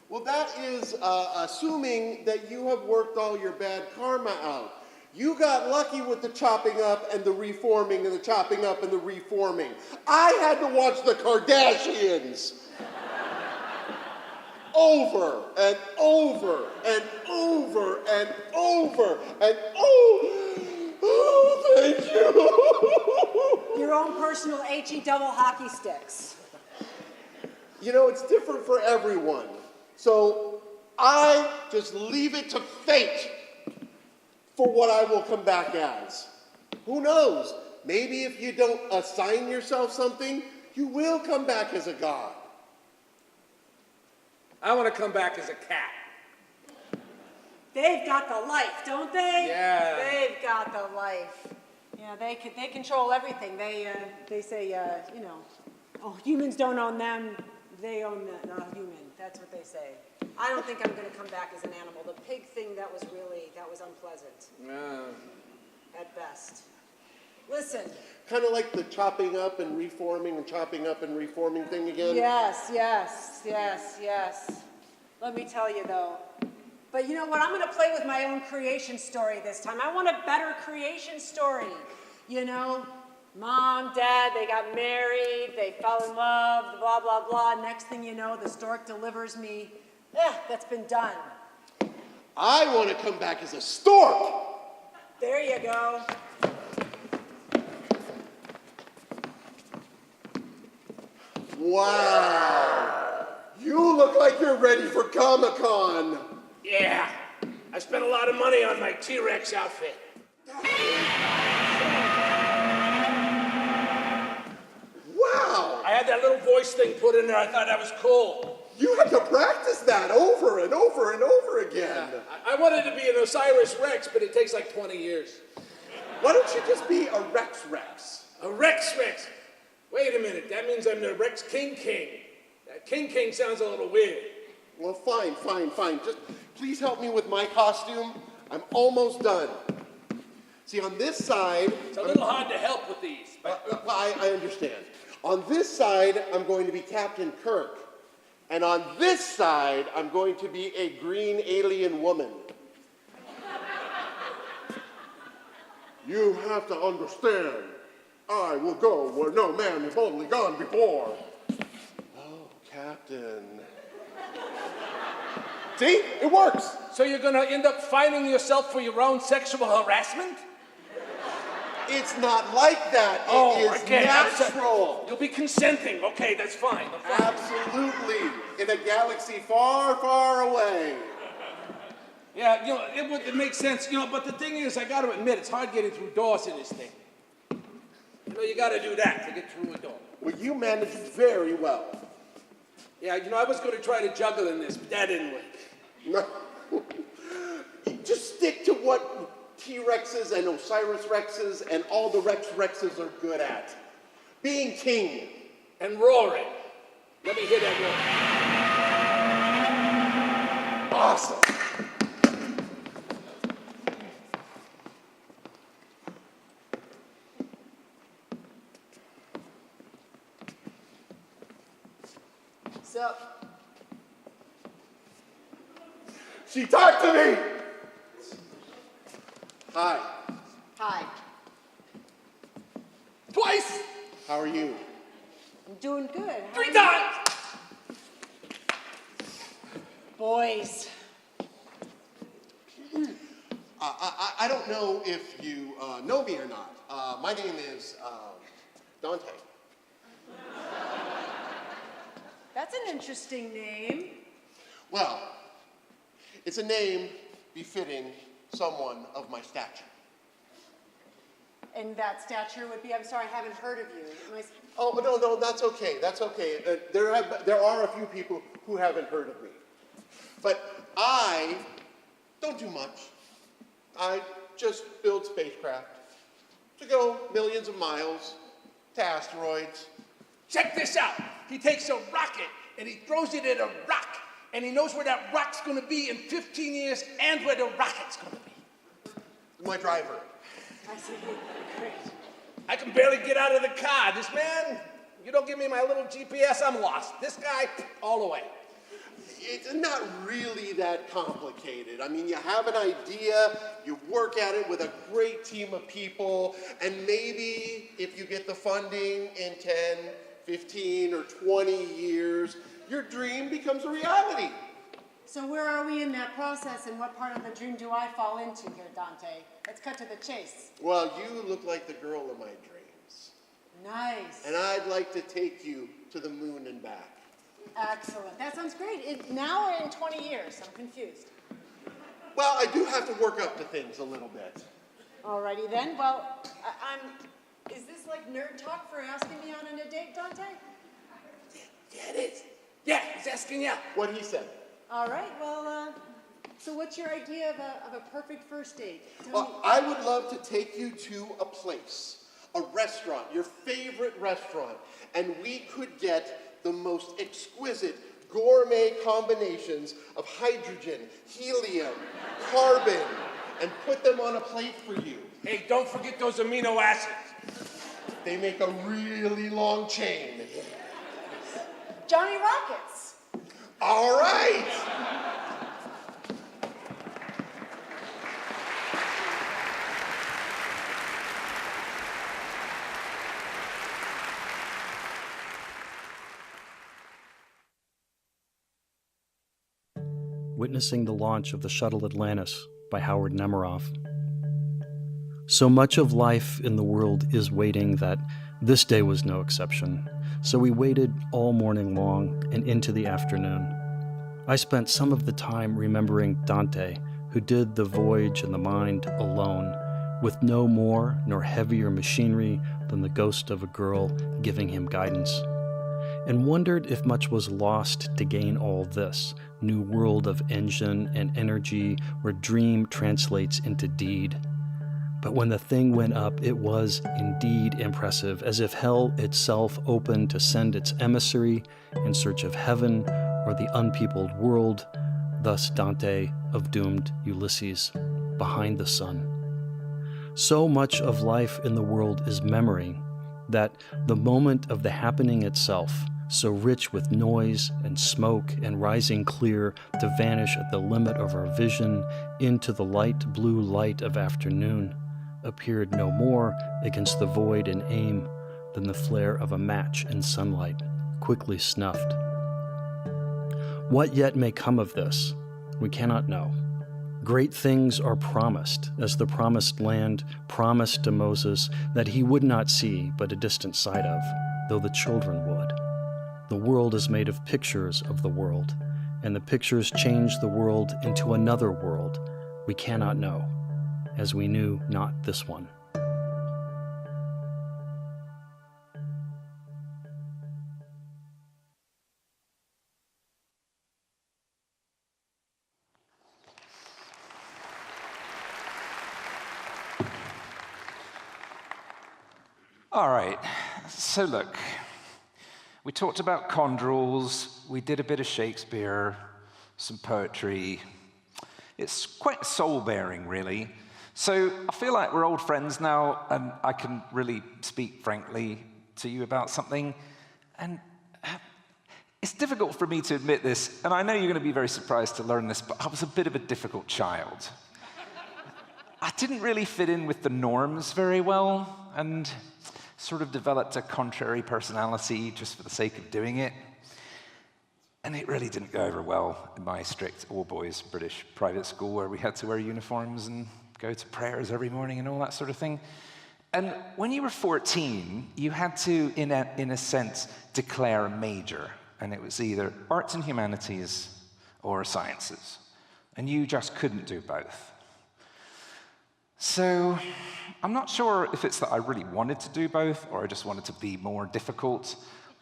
C: Well, that is assuming that you have worked all your bad karma out. You got lucky with the chopping up and the reforming and the chopping up and the reforming. I had to watch the Kardashians. Over and over and over and over and oh, thank you.
D: Your own personal HE double hockey sticks.
C: You know, it's different for everyone. So I just leave it to fate for what I will come back as. Who knows? maybe if you don't assign yourself something, you will come back as a god.
E: I want to come back as a cat.
D: They've got the life, don't they?
E: Yeah.
D: They've got the life. Yeah, they control everything. They say, you know, oh, humans don't own them. They own the human. That's what they say. I don't think I'm going to come back as an animal. The pig thing, that was unpleasant. At best. Listen.
C: Kind of like the chopping up and reforming thing again?
D: Yes. Let me tell you, though. But you know what? I'm going to play with my own creation story this time. I want a better creation story. You know, Mom, Dad, they got married, they fell in love, blah, blah, blah. Next thing you know, the stork delivers me. That's been done.
C: I want to come back as a stork.
D: There you go.
C: Wow. You look like you're ready for Comic-Con.
E: Yeah. I spent a lot of money on my T-Rex outfit.
C: Wow.
E: I had that little voice thing put in there. I thought that was cool.
C: You had to practice that over and over and over again.
E: Yeah. I wanted to be an OSIRIS-REx, but it takes like 20 years.
C: Why don't you just be a Rex?
E: A Rex-Rex? Wait a minute, that means I'm the Rex King. That King sounds a little weird.
C: Well, fine. Just please help me with my costume. I'm almost done. See, on this side...
E: It's a little hard to help with these.
C: But... I understand. On this side, I'm going to be Captain Kirk. And on this side, I'm going to be a green alien woman. You have to understand, I will go where no man has boldly gone before. Oh, Captain. See? It works.
E: So you're going to end up fining yourself for your own sexual harassment?
C: It's not like that. It is natural.
E: You'll be consenting. Okay, that's fine.
C: Absolutely. In a galaxy far, far away.
E: Yeah, you know, it makes sense. You know, but the thing is, I got to admit, it's hard getting through doors in this thing. You know, you got to do that to get through a door.
C: Well, you managed very well.
E: Yeah, you know, I was going to try to juggle in this, but that didn't work.
C: No. Just stick to what T-Rexes and OSIRIS-RExes and all the Rexes are good at. Being king.
E: And roaring. Let me hear that roar.
C: Awesome.
D: So...
C: She talked to me! Hi.
D: Hi.
E: Twice!
C: How are you?
D: I'm doing good.
E: 3 times!
D: Boys.
C: I don't know if you know me or not. My name is Dante.
D: That's an interesting name.
C: Well, it's a name befitting someone of my stature.
D: And that stature would be, I'm sorry, I haven't heard of you.
C: Oh, no, that's okay. That's okay. There are a few people who haven't heard of me. But I don't do much. I just build spacecraft to go millions of miles to asteroids.
E: Check this out. He takes a rocket and he throws it at a rock, and he knows where that rock's going to be in 15 years and where the rocket's going to be.
C: My driver.
D: I see. Great.
E: I can barely get out of the car. This man, you don't give me my little GPS, I'm lost. This guy, all the way.
C: It's not really that complicated. I mean, you have an idea, you work at it with a great team of people, and maybe if you get the funding in 10, 15, or 20 years, your dream becomes a reality.
D: So where are we in that process, and what part of the dream do I fall into here, Dante? Let's cut to the chase.
C: Well, you look like the girl of my dreams.
D: Nice.
C: And I'd like to take you to the moon and back.
D: Excellent. That sounds great. Now or in 20 years? I'm confused.
C: Well, I do have to work up to things a little bit.
D: Alrighty then. Well, Is this like nerd talk for asking me out on a date, Dante?
F: Yeah, it is. Yeah, he's asking you.
C: What he said.
D: All right, well, so what's your idea of a perfect first date? Tell me.
C: Well, I would love to take you to a place, a restaurant, your favorite restaurant, and we could get the most exquisite gourmet combinations of hydrogen, helium, carbon, and put them on a plate for you.
E: Hey, don't forget those amino acids.
C: They make a really long chain.
D: Johnny Rockets.
C: All right.
B: Witnessing the launch of the shuttle Atlantis by Howard Nemeroff. So much of life in the world is waiting that this day was no exception. So we waited all morning long and into the afternoon. I spent some of the time remembering Dante, who did the voyage in the mind alone, with no more nor heavier machinery than the ghost of a girl giving him guidance, and wondered if much was lost to gain all this new world of engine and energy where dream translates into deed. But when the thing went up, it was indeed impressive, as if hell itself opened to send its emissary in search of heaven or the unpeopled world, thus Dante of doomed Ulysses, behind the sun. So much of life in the world is memory, that the moment of the happening itself, so rich with noise and smoke and rising clear to vanish at the limit of our vision into the light blue light of afternoon, appeared no more against the void in aim than the flare of a match in sunlight, quickly snuffed. What yet may come of this, we cannot know. Great things are promised, as the promised land promised to Moses that he would not see but a distant sight of, though the children would. The world is made of pictures of the world, and the pictures change the world into another world we cannot know, as we knew not this one.
A: All right, so look, we talked about chondrules, we did a bit of Shakespeare, some poetry. It's quite soul-bearing, really. So I feel like we're old friends now, and I can really speak frankly to you about something. And it's difficult for me to admit this, and I know you're going to be very surprised to learn this, but I was a bit of a difficult child. I didn't really fit in with the norms very well, and sort of developed a contrary personality just for the sake of doing it. And it really didn't go over well in my strict all-boys British private school where we had to wear uniforms and go to prayers every morning and all that sort of thing. And when you were 14, you had to, in a sense, declare a major. And it was either arts and humanities or sciences. And you just couldn't do both. So I'm not sure if it's that I really wanted to do both or I just wanted to be more difficult,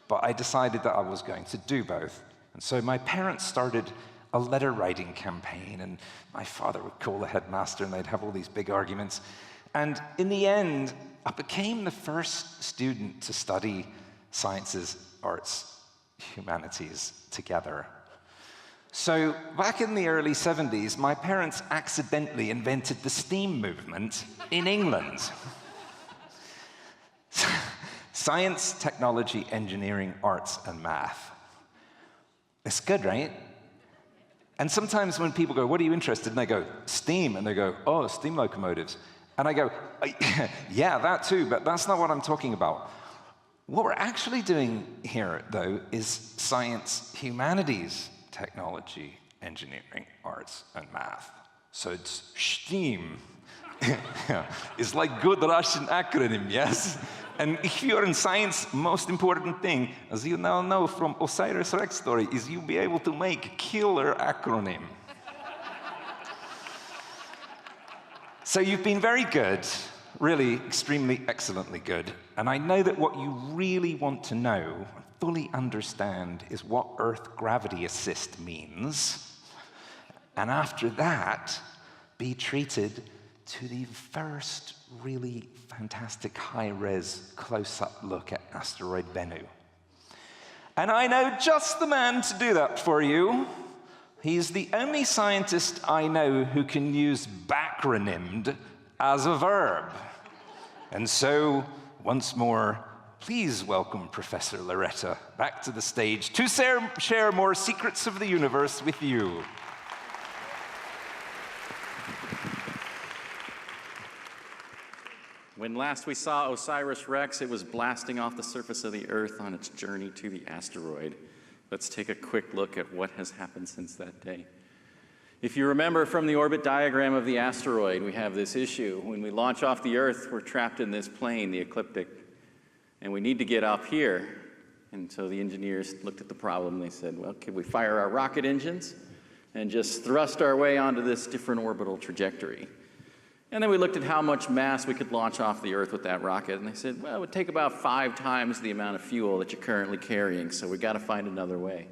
A: but I decided that I was going to do both. And so my parents started a letter writing campaign, and my father would call the headmaster and they'd have all these big arguments. And in the end, I became the first student to study sciences, arts, humanities together. So back in the early 70s, my parents accidentally invented the STEAM movement in England. Science, technology, engineering, arts, and math. It's good, right? And sometimes when people go, what are you interested in? They go, steam. And they go, oh, steam locomotives. And I go, yeah, that too, but that's not what I'm talking about. What we're actually doing here, though, is science, humanities, technology, engineering, arts, and math. So it's STEAM. It's like good Russian acronym, yes? And if you're in science, most important thing, as you now know from OSIRIS-REx story, is you'll be able to make killer acronym. So you've been very good, Really, extremely excellently good. And I know that what you really want to know, fully understand, is what Earth gravity assist means. And after that, be treated to the first really fantastic high-res close-up look at asteroid Bennu. And I know just the man to do that for you. He's the only scientist I know who can use backronymed as a verb. And so, once more, please welcome Professor Lauretta back to the stage to share more secrets of the universe with you.
H: When last we saw OSIRIS-REx, it was blasting off the surface of the Earth on its journey to the asteroid. Let's take a quick look at what has happened since that day. If you remember from the orbit diagram of the asteroid, we have this issue. When we launch off the Earth, we're trapped in this plane, the ecliptic, and we need to get up here. And so the engineers looked at the problem. They said, well, could we fire our rocket engines and just thrust our way onto this different orbital trajectory? And then we looked at how much mass we could launch off the Earth with that rocket, and they said, well, it would take about 5 times the amount of fuel that you're currently carrying, so we've got to find another way.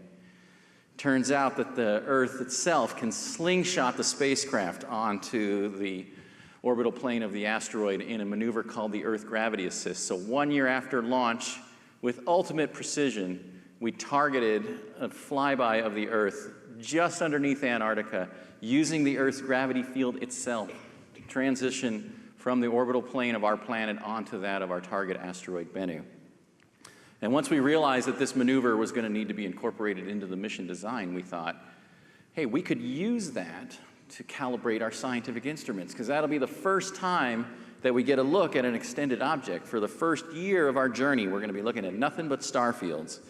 H: Turns out that the Earth itself can slingshot the spacecraft onto the orbital plane of the asteroid in a maneuver called the Earth Gravity Assist. So 1 year after launch, with ultimate precision, we targeted a flyby of the Earth just underneath Antarctica using the Earth's gravity field itself to transition from the orbital plane of our planet onto that of our target asteroid Bennu. And once we realized that this maneuver was going to need to be incorporated into the mission design, we thought, hey, we could use that to calibrate our scientific instruments, because that'll be the first time that we get a look at an extended object. For the first year of our journey, we're going to be looking at nothing but star fields.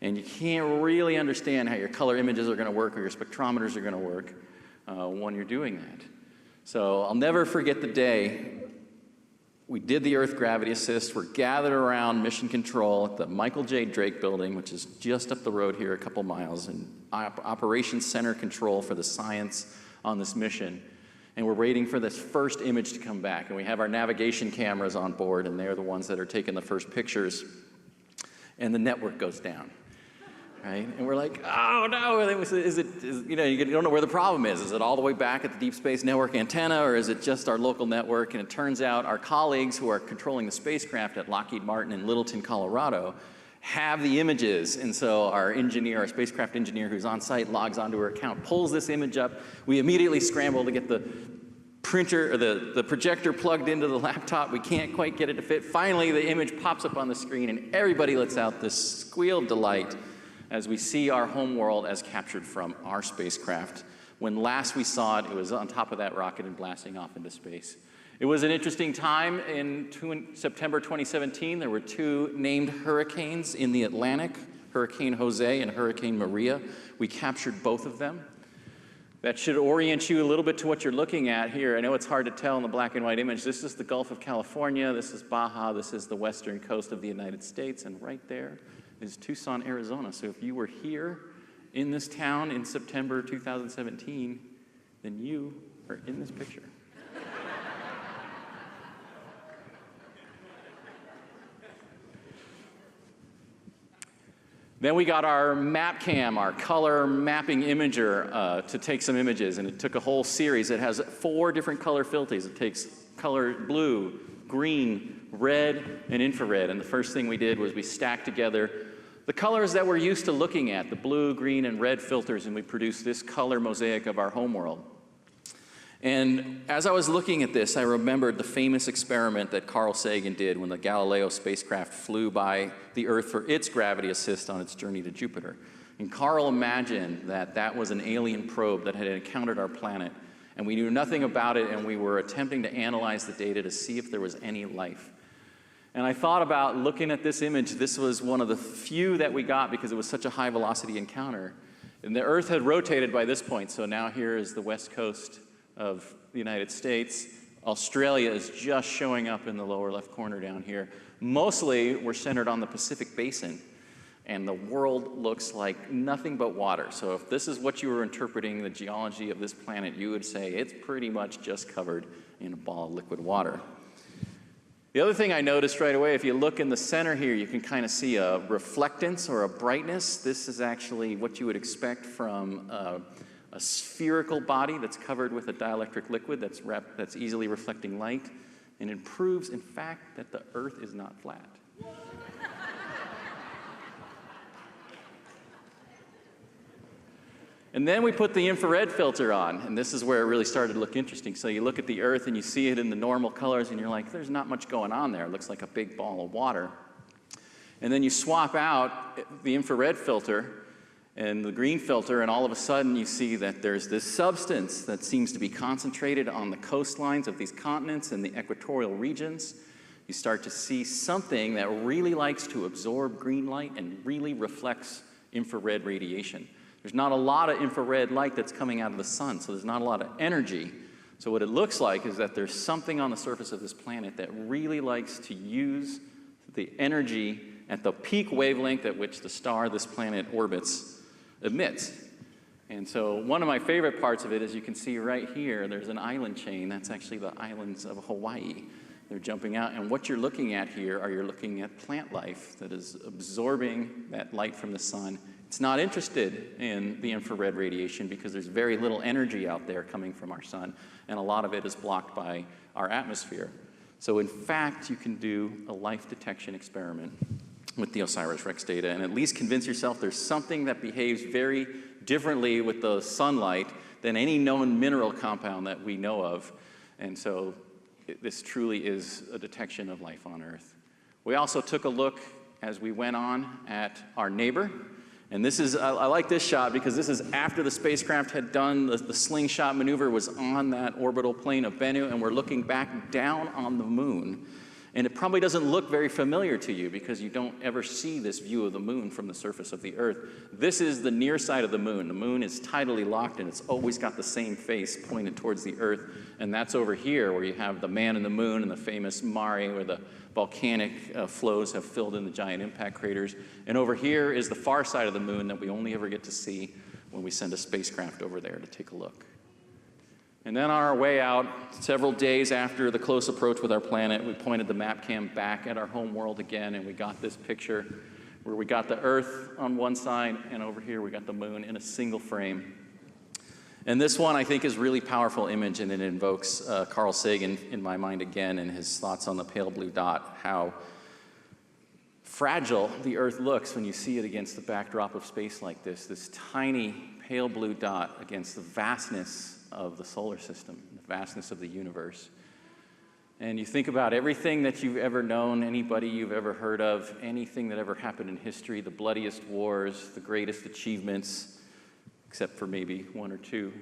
H: And you can't really understand how your color images are going to work or your spectrometers are going to work when you're doing that. So I'll never forget the day we did the Earth Gravity Assist. We're gathered around Mission Control at the Michael J. Drake building, which is just up the road here a couple miles, and Operations Center control for the science on this mission. And we're waiting for this first image to come back. And we have our navigation cameras on board, and they're the ones that are taking the first pictures. And the network goes down. Right? And we're like, oh no, you don't know where the problem is. Is it all the way back at the Deep Space Network antenna, or is it just our local network? And it turns out our colleagues who are controlling the spacecraft at Lockheed Martin in Littleton, Colorado, have the images. And so our engineer, our spacecraft engineer who's on site, logs onto her account, pulls this image up. We immediately scramble to get the printer, or the projector plugged into the laptop. We can't quite get it to fit. Finally, the image pops up on the screen, and everybody lets out this squeal of delight as we see our home world as captured from our spacecraft. When last we saw it, it was on top of that rocket and blasting off into space. It was an interesting time. In September 2017, there were 2 named hurricanes in the Atlantic, Hurricane Jose and Hurricane Maria. We captured both of them. That should orient you a little bit to what you're looking at here. I know it's hard to tell in the black and white image. This is the Gulf of California, this is Baja, this is the western coast of the United States, and right there is Tucson, Arizona. So if you were here in this town in September 2017, then you are in this picture. Then we got our map cam, our color mapping imager, to take some images, and it took a whole series. It has 4 different color filters. It takes color blue, green, red, and infrared. And the first thing we did was we stacked together the colors that we're used to looking at, the blue, green, and red filters, and we produced this color mosaic of our homeworld. And as I was looking at this, I remembered the famous experiment that Carl Sagan did when the Galileo spacecraft flew by the Earth for its gravity assist on its journey to Jupiter. And Carl imagined that that was an alien probe that had encountered our planet, and we knew nothing about it, and we were attempting to analyze the data to see if there was any life. And I thought about looking at this image. This was one of the few that we got because it was such a high velocity encounter. And the Earth had rotated by this point, so now here is the west coast of the United States. Australia is just showing up in the lower left corner down here. Mostly, we're centered on the Pacific Basin, and the world looks like nothing but water. So if this is what you were interpreting the geology of this planet, you would say it's pretty much just covered in a ball of liquid water. The other thing I noticed right away, if you look in the center here, you can kind of see a reflectance or a brightness. This is actually what you would expect from a spherical body that's covered with a dielectric liquid that's easily reflecting light, and it proves, in fact, that the Earth is not flat. And then we put the infrared filter on, and this is where it really started to look interesting. So you look at the Earth and you see it in the normal colors, and you're like, there's not much going on there. It looks like a big ball of water. And then you swap out the infrared filter and the green filter, and all of a sudden you see that there's this substance that seems to be concentrated on the coastlines of these continents and the equatorial regions. You start to see something that really likes to absorb green light and really reflects infrared radiation. There's not a lot of infrared light that's coming out of the sun, so there's not a lot of energy. So what it looks like is that there's something on the surface of this planet that really likes to use the energy at the peak wavelength at which the star this planet orbits emits. And so one of my favorite parts of it is you can see right here, there's an island chain. That's actually the islands of Hawaii. They're jumping out, and what you're looking at here are you're looking at plant life that is absorbing that light from the sun. It's not interested in the infrared radiation because there's very little energy out there coming from our sun, and a lot of it is blocked by our atmosphere. So in fact, you can do a life detection experiment with the OSIRIS-REx data and at least convince yourself there's something that behaves very differently with the sunlight than any known mineral compound that we know of. And so this truly is a detection of life on Earth. We also took a look as we went on at our neighbor. And this is, I like this shot because this is after the spacecraft had done the slingshot maneuver, was on that orbital plane of Bennu, and we're looking back down on the moon. And it probably doesn't look very familiar to you because you don't ever see this view of the moon from the surface of the Earth. This is the near side of the moon. The moon is tidally locked and it's always got the same face pointed towards the Earth. And that's over here where you have the man in the moon and the famous Mare, where the volcanic flows have filled in the giant impact craters. And over here is the far side of the moon that we only ever get to see when we send a spacecraft over there to take a look. And then on our way out, several days after the close approach with our planet, we pointed the map cam back at our home world again, and we got this picture where we got the Earth on one side, and over here we got the moon in a single frame. And this one, I think, is a really powerful image, and it invokes Carl Sagan in my mind again and his thoughts on the pale blue dot, how fragile the Earth looks when you see it against the backdrop of space like this tiny pale blue dot against the vastness of the solar system, the vastness of the universe. And you think about everything that you've ever known, anybody you've ever heard of, anything that ever happened in history, the bloodiest wars, the greatest achievements, except for maybe one or two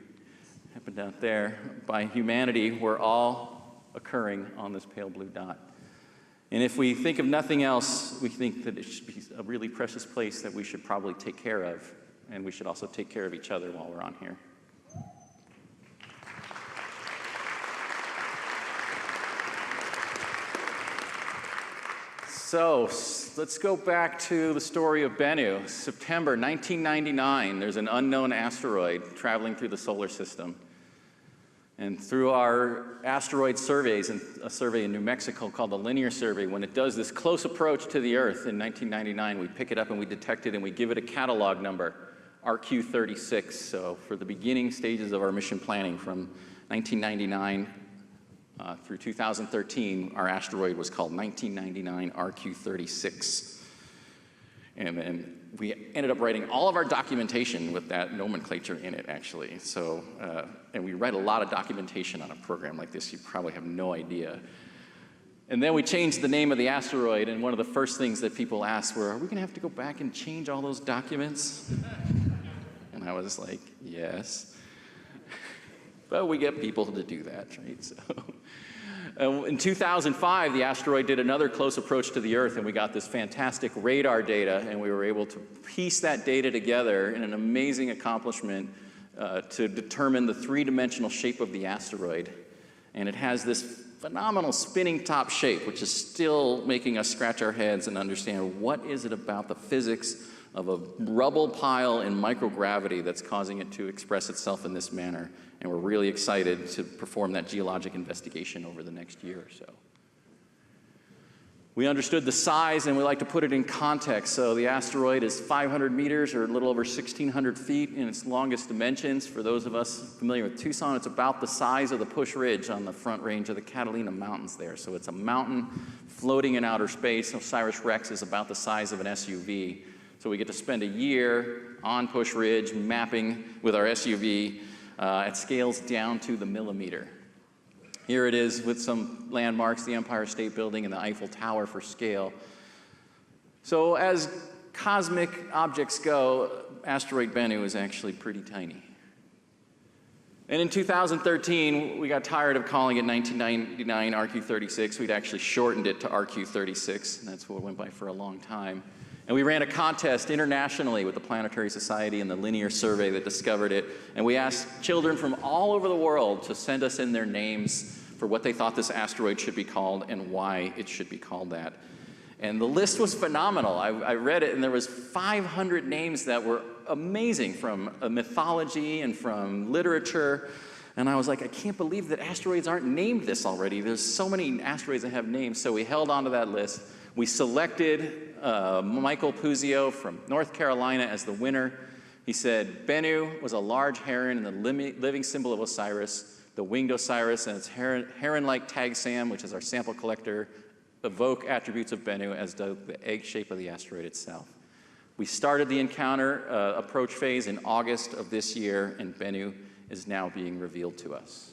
H: happened out there, by humanity, were all occurring on this pale blue dot. And if we think of nothing else, we think that it should be a really precious place that we should probably take care of, and we should also take care of each other while we're on here. So let's go back to the story of Bennu. September 1999, there's an unknown asteroid traveling through the solar system. And through our asteroid surveys, and a survey in New Mexico called the Linear Survey, when it does this close approach to the Earth in 1999, we pick it up and we detect it and we give it a catalog number, RQ36. So for the beginning stages of our mission planning from 1999 through 2013, our asteroid was called 1999 RQ36. And then we ended up writing all of our documentation with that nomenclature in it, actually. So, and we write a lot of documentation on a program like this. You probably have no idea. And then we changed the name of the asteroid, and one of the first things that people asked were, are we going to have to go back and change all those documents? And I was like, yes. But we get people to do that, right? So, in 2005, the asteroid did another close approach to the Earth, and we got this fantastic radar data, and we were able to piece that data together in an amazing accomplishment to determine the three-dimensional shape of the asteroid. And it has this phenomenal spinning top shape, which is still making us scratch our heads and understand what is it about the physics of a rubble pile in microgravity that's causing it to express itself in this manner. And we're really excited to perform that geologic investigation over the next year or so. We understood the size, and we like to put it in context. So the asteroid is 500 meters, or a little over 1,600 feet in its longest dimensions. For those of us familiar with Tucson, it's about the size of the Push Ridge on the front range of the Catalina Mountains there. So it's a mountain floating in outer space. OSIRIS-REx is about the size of an SUV. So we get to spend a year on Push Ridge mapping with our SUV at scales down to the millimeter. Here it is with some landmarks, the Empire State Building and the Eiffel Tower for scale. So as cosmic objects go, asteroid Bennu is actually pretty tiny. And in 2013, we got tired of calling it 1999 RQ-36. We'd actually shortened it to RQ-36, and that's what went by for a long time. And we ran a contest internationally with the Planetary Society and the Linear Survey that discovered it. And we asked children from all over the world to send us in their names for what they thought this asteroid should be called and why it should be called that. And the list was phenomenal. I read it, and there was 500 names that were amazing from mythology and from literature. And I was like, I can't believe that asteroids aren't named this already. There's so many asteroids that have names. So we held onto that list. We selected Michael Puzio from North Carolina as the winner. He said, Bennu was a large heron and the living symbol of Osiris. The winged Osiris and its heron-like tag SAM, which is our sample collector, evoke attributes of Bennu, as does the egg shape of the asteroid itself. We started the encounter approach phase in August of this year, and Bennu is now being revealed to us.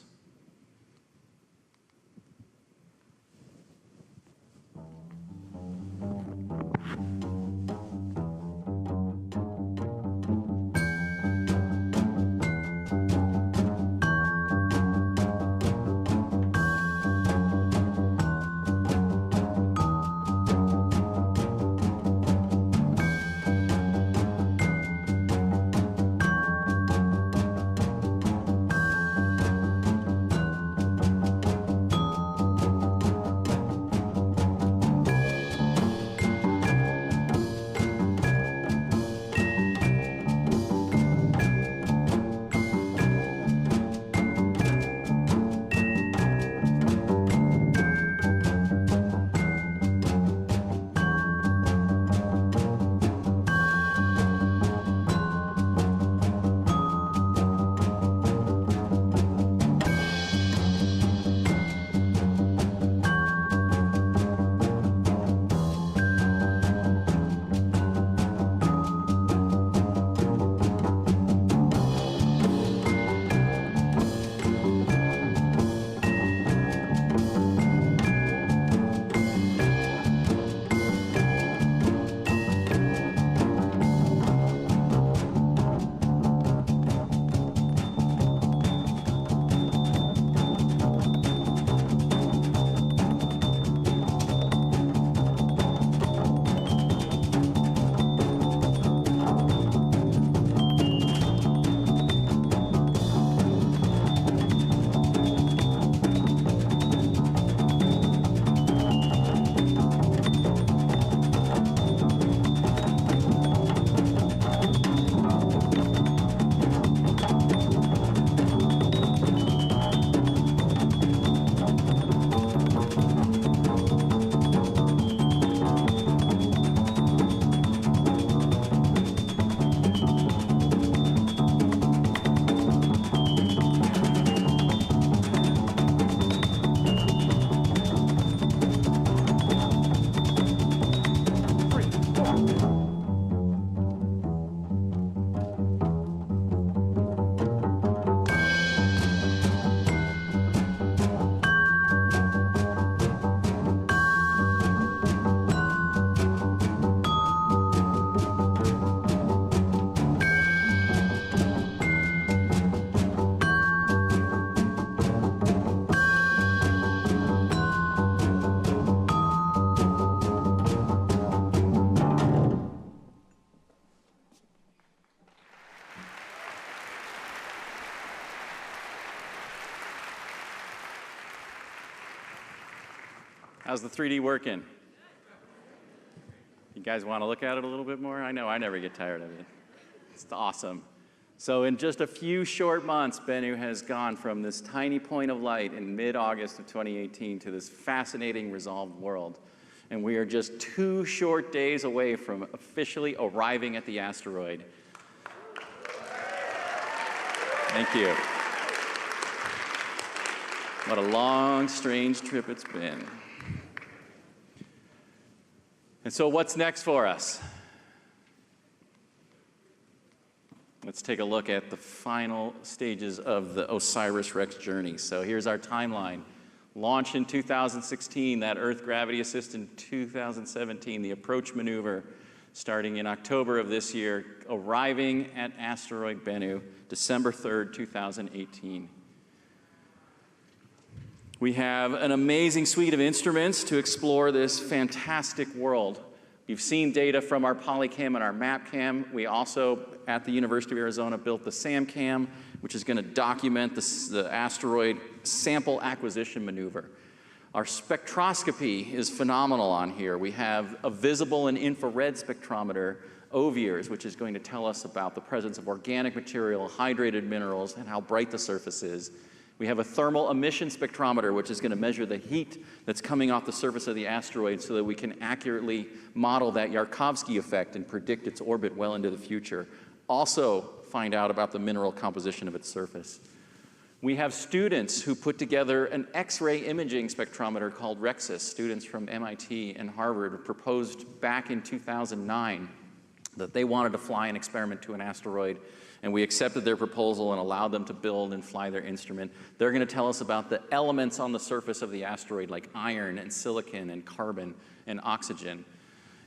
H: How's the 3D working? You guys want to look at it a little bit more? I know I never get tired of it. It's awesome. So in just a few short months, Bennu has gone from this tiny point of light in mid-August of 2018 to this fascinating resolved world. And we are just 2 short days away from officially arriving at the asteroid. Thank you. What a long, strange trip it's been. And so what's next for us? Let's take a look at the final stages of the OSIRIS-REx journey. So here's our timeline. Launch in 2016, that Earth gravity assist in 2017, the approach maneuver starting in October of this year, arriving at asteroid Bennu, December 3rd, 2018. We have an amazing suite of instruments to explore this fantastic world. You've seen data from our Polycam and our MapCam. We also, at the University of Arizona, built the SAMCAM, which is going to document the asteroid sample acquisition maneuver. Our spectroscopy is phenomenal on here. We have a visible and infrared spectrometer, OSIRIS, which is going to tell us about the presence of organic material, hydrated minerals, and how bright the surface is. We have a thermal emission spectrometer, which is going to measure the heat that's coming off the surface of the asteroid so that we can accurately model that Yarkovsky effect and predict its orbit well into the future. Also find out about the mineral composition of its surface. We have students who put together an X-ray imaging spectrometer called REXUS. Students from MIT and Harvard proposed back in 2009 that they wanted to fly an experiment to an asteroid, and we accepted their proposal and allowed them to build and fly their instrument. They're going to tell us about the elements on the surface of the asteroid, like iron and silicon and carbon and oxygen.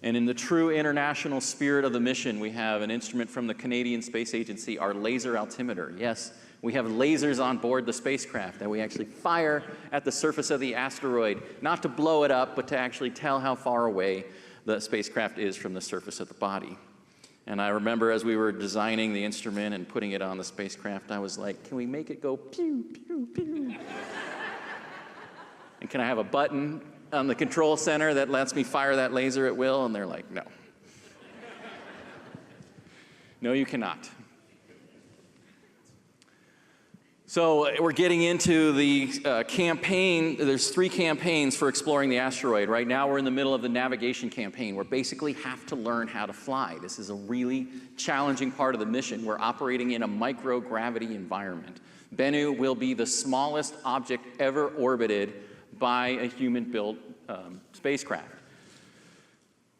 H: And in the true international spirit of the mission, we have an instrument from the Canadian Space Agency, our laser altimeter. Yes, we have lasers on board the spacecraft that we actually fire at the surface of the asteroid, not to blow it up, but to actually tell how far away the spacecraft is from the surface of the body. And I remember as we were designing the instrument and putting it on the spacecraft, I was like, can we make it go pew, pew, pew? And can I have a button on the control center that lets me fire that laser at will? And they're like, no. No, you cannot. So we're getting into the campaign. There's 3 campaigns for exploring the asteroid. Right now we're in the middle of the navigation campaign. We basically have to learn how to fly. This is a really challenging part of the mission. We're operating in a microgravity environment. Bennu will be the smallest object ever orbited by a human-built spacecraft.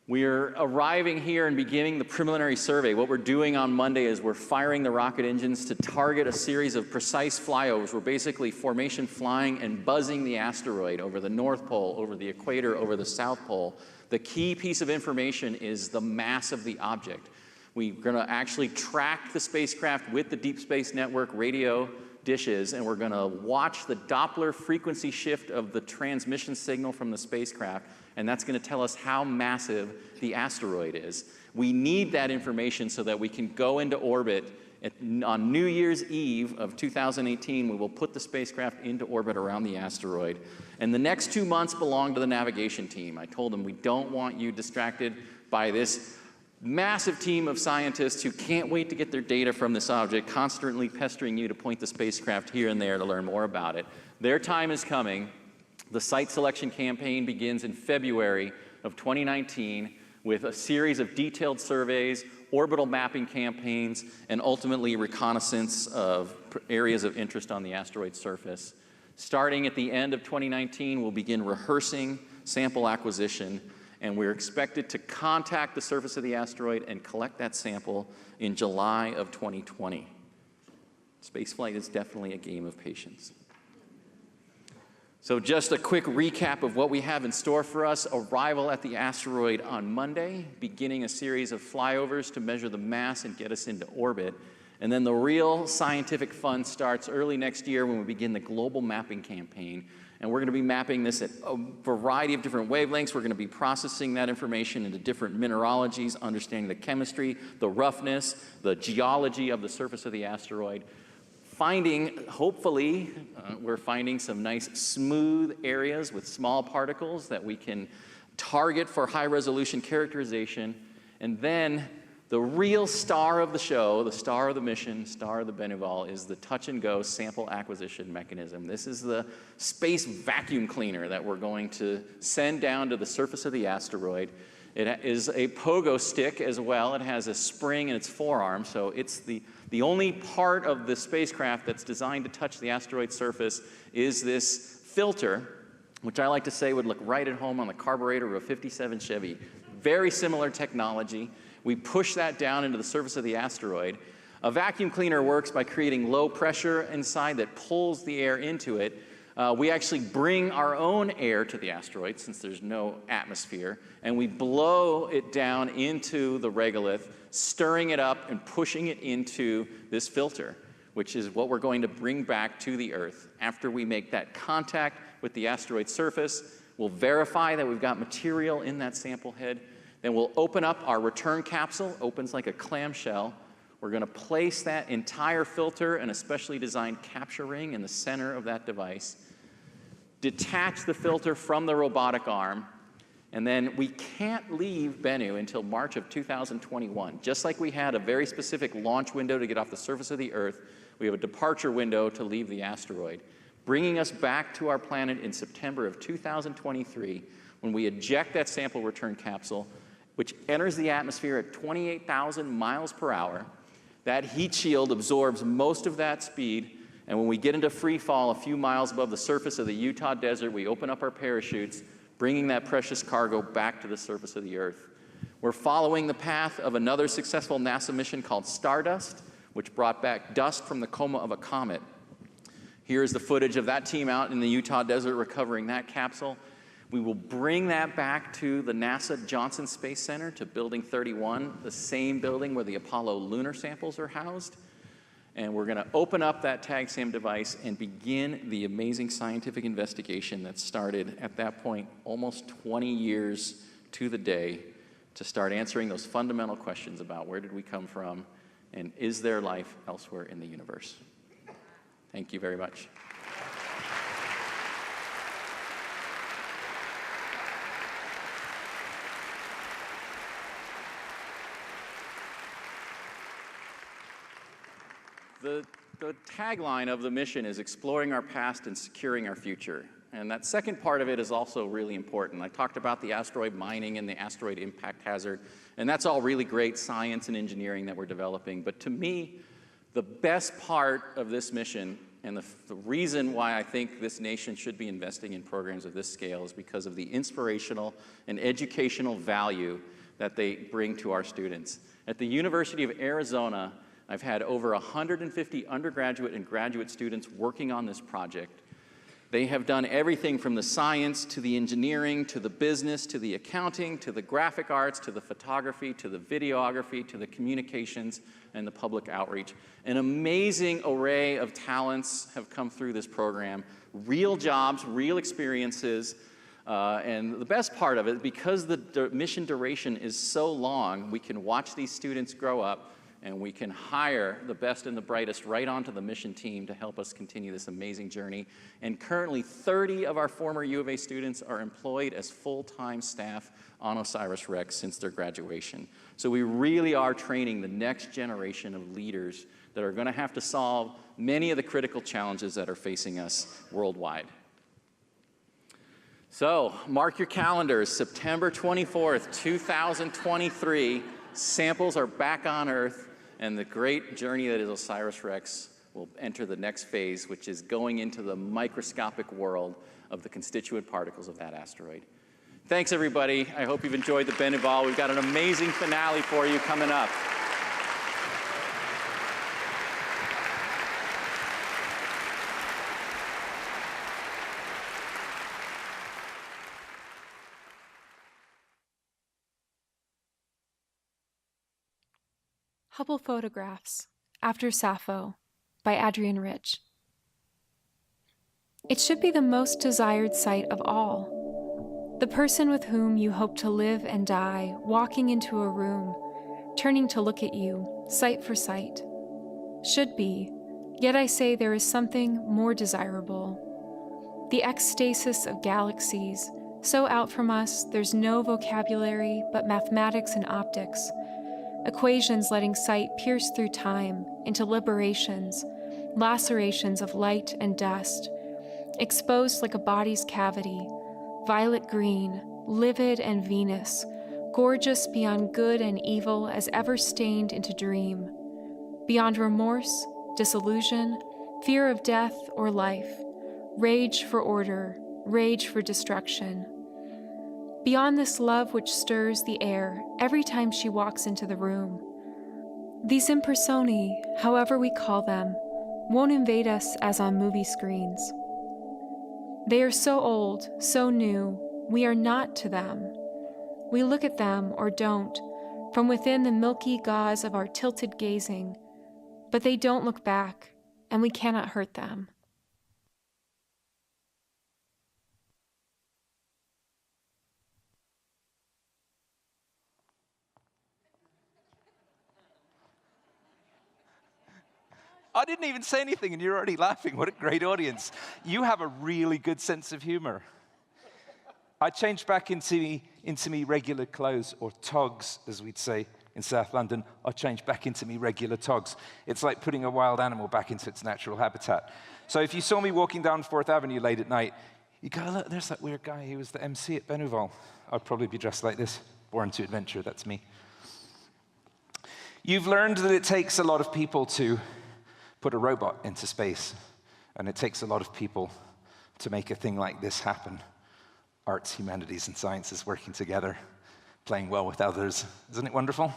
H: We're arriving here and beginning the preliminary survey. What we're doing on Monday is we're firing the rocket engines to target a series of precise flyovers. We're basically formation flying and buzzing the asteroid over the North Pole, over the equator, over the South Pole. The key piece of information is the mass of the object. We're going to actually track the spacecraft with the Deep Space Network radio dishes, and we're going to watch the Doppler frequency shift of the transmission signal from the spacecraft, and that's going to tell us how massive the asteroid is. We need that information so that we can go into orbit. On New Year's Eve of 2018, we will put the spacecraft into orbit around the asteroid. And the next 2 months belong to the navigation team. I told them we don't want you distracted by this massive team of scientists who can't wait to get their data from this object, constantly pestering you to point the spacecraft here and there to learn more about it. Their time is coming. The site selection campaign begins in February of 2019 with a series of detailed surveys, orbital mapping campaigns, and ultimately reconnaissance of areas of interest on the asteroid's surface. Starting at the end of 2019, we'll begin rehearsing sample acquisition, and we're expected to contact the surface of the asteroid and collect that sample in July of 2020. Spaceflight is definitely a game of patience. So just a quick recap of what we have in store for us. Arrival at the asteroid on Monday, beginning a series of flyovers to measure the mass and get us into orbit. And then the real scientific fun starts early next year when we begin the global mapping campaign. And we're going to be mapping this at a variety of different wavelengths. We're going to be processing that information into different mineralogies, understanding the chemistry, the roughness, the geology of the surface of the asteroid. Hopefully, we're finding some nice smooth areas with small particles that we can target for high-resolution characterization. And then The real star of the show, the star of the mission, star of the Bennuval, is the touch-and-go sample acquisition mechanism. This is the space vacuum cleaner that we're going to send down to the surface of the asteroid. It is a pogo stick as well. It has a spring in its forearm, so it's the only part of the spacecraft that's designed to touch the asteroid surface is this filter, which I like to say would look right at home on the carburetor of a 57 Chevy. Very similar technology. We push that down into the surface of the asteroid. A vacuum cleaner works by creating low pressure inside that pulls the air into it. We actually bring our own air to the asteroid since there's no atmosphere, and we blow it down into the regolith, stirring it up and pushing it into this filter, which is what we're going to bring back to the Earth. After we make that contact with the asteroid surface, we'll verify that we've got material in that sample head. Then we'll open up our return capsule, opens like a clamshell. We're going to place that entire filter and a specially designed capture ring in the center of that device, detach the filter from the robotic arm, and then we can't leave Bennu until March of 2021. Just like we had a very specific launch window to get off the surface of the Earth, we have a departure window to leave the asteroid, bringing us back to our planet in September of 2023 when we eject that sample return capsule, which enters the atmosphere at 28,000 miles per hour. That heat shield absorbs most of that speed, and when we get into free fall a few miles above the surface of the Utah desert, we open up our parachutes, bringing that precious cargo back to the surface of the Earth. We're following the path of another successful NASA mission called Stardust, which brought back dust from the coma of a comet. Here's the footage of that team out in the Utah desert recovering that capsule. We will bring that back to the NASA Johnson Space Center, to Building 31, the same building where the Apollo lunar samples are housed. And we're going to open up that TAGSAM device and begin the amazing scientific investigation that started at that point almost 20 years to the day to start answering those fundamental questions about where did we come from and is there life elsewhere in the universe. Thank you very much. The tagline of the mission is exploring our past and securing our future. And that second part of it is also really important. I talked about the asteroid mining and the asteroid impact hazard, and that's all really great science and engineering that we're developing. But to me, the best part of this mission and the reason why I think this nation should be investing in programs of this scale is because of the inspirational and educational value that they bring to our students. At the University of Arizona, I've had over 150 undergraduate and graduate students working on this project. They have done everything from the science to the engineering to the business to the accounting to the graphic arts to the photography to the videography to the communications and the public outreach. An amazing array of talents have come through this program. Real jobs, real experiences, and the best part of it, because the mission duration is so long, we can watch these students grow up and we can hire the best and the brightest right onto the mission team to help us continue this amazing journey. And currently, 30 of our former U of A students are employed as full-time staff on OSIRIS-REx since their graduation. So we really are training the next generation of leaders that are going to have to solve many of the critical challenges that are facing us worldwide. So mark your calendars, September 24th, 2023, samples are back on Earth. And the great journey that is OSIRIS-REx will enter the next phase, which is going into the microscopic world of the constituent particles of that asteroid. Thanks, everybody. I hope you've enjoyed the Bennuval. We've got an amazing finale for you coming up.
J: Hubble Photographs, After Sappho, by Adrienne Rich. It should be the most desired sight of all. The person with whom you hope to live and die, walking into a room, turning to look at you, sight for sight. Should be, yet I say there is something more desirable. The ecstasis of galaxies, so out from us there's no vocabulary but mathematics and optics, equations letting sight pierce through time into liberations, lacerations of light and dust, exposed like a body's cavity, violet green, livid and Venus, gorgeous beyond good and evil as ever stained into dream, beyond remorse, disillusion, fear of death or life, rage for order, rage for destruction. Beyond this love which stirs the air every time she walks into the room. These impersonae, however we call them, won't invade us as on movie screens. They are so old, so new, we are not to them. We look at them, or don't, from within the milky gauze of our tilted gazing, but they don't look back, and we cannot hurt them.
A: I didn't even say anything and you're already laughing. What a great audience. You have a really good sense of humor. I changed back into me regular clothes, or togs, as we'd say in South London. I changed back into me regular togs. It's like putting a wild animal back into its natural habitat. So if you saw me walking down 4th Avenue late at night, you go, look, there's that weird guy who was the MC at Bennuval. I'd probably be dressed like this. Born to adventure, that's me. You've learned that it takes a lot of people to put a robot into space, and it takes a lot of people to make a thing like this happen. Arts, humanities, and sciences working together, playing well with others. Isn't it wonderful?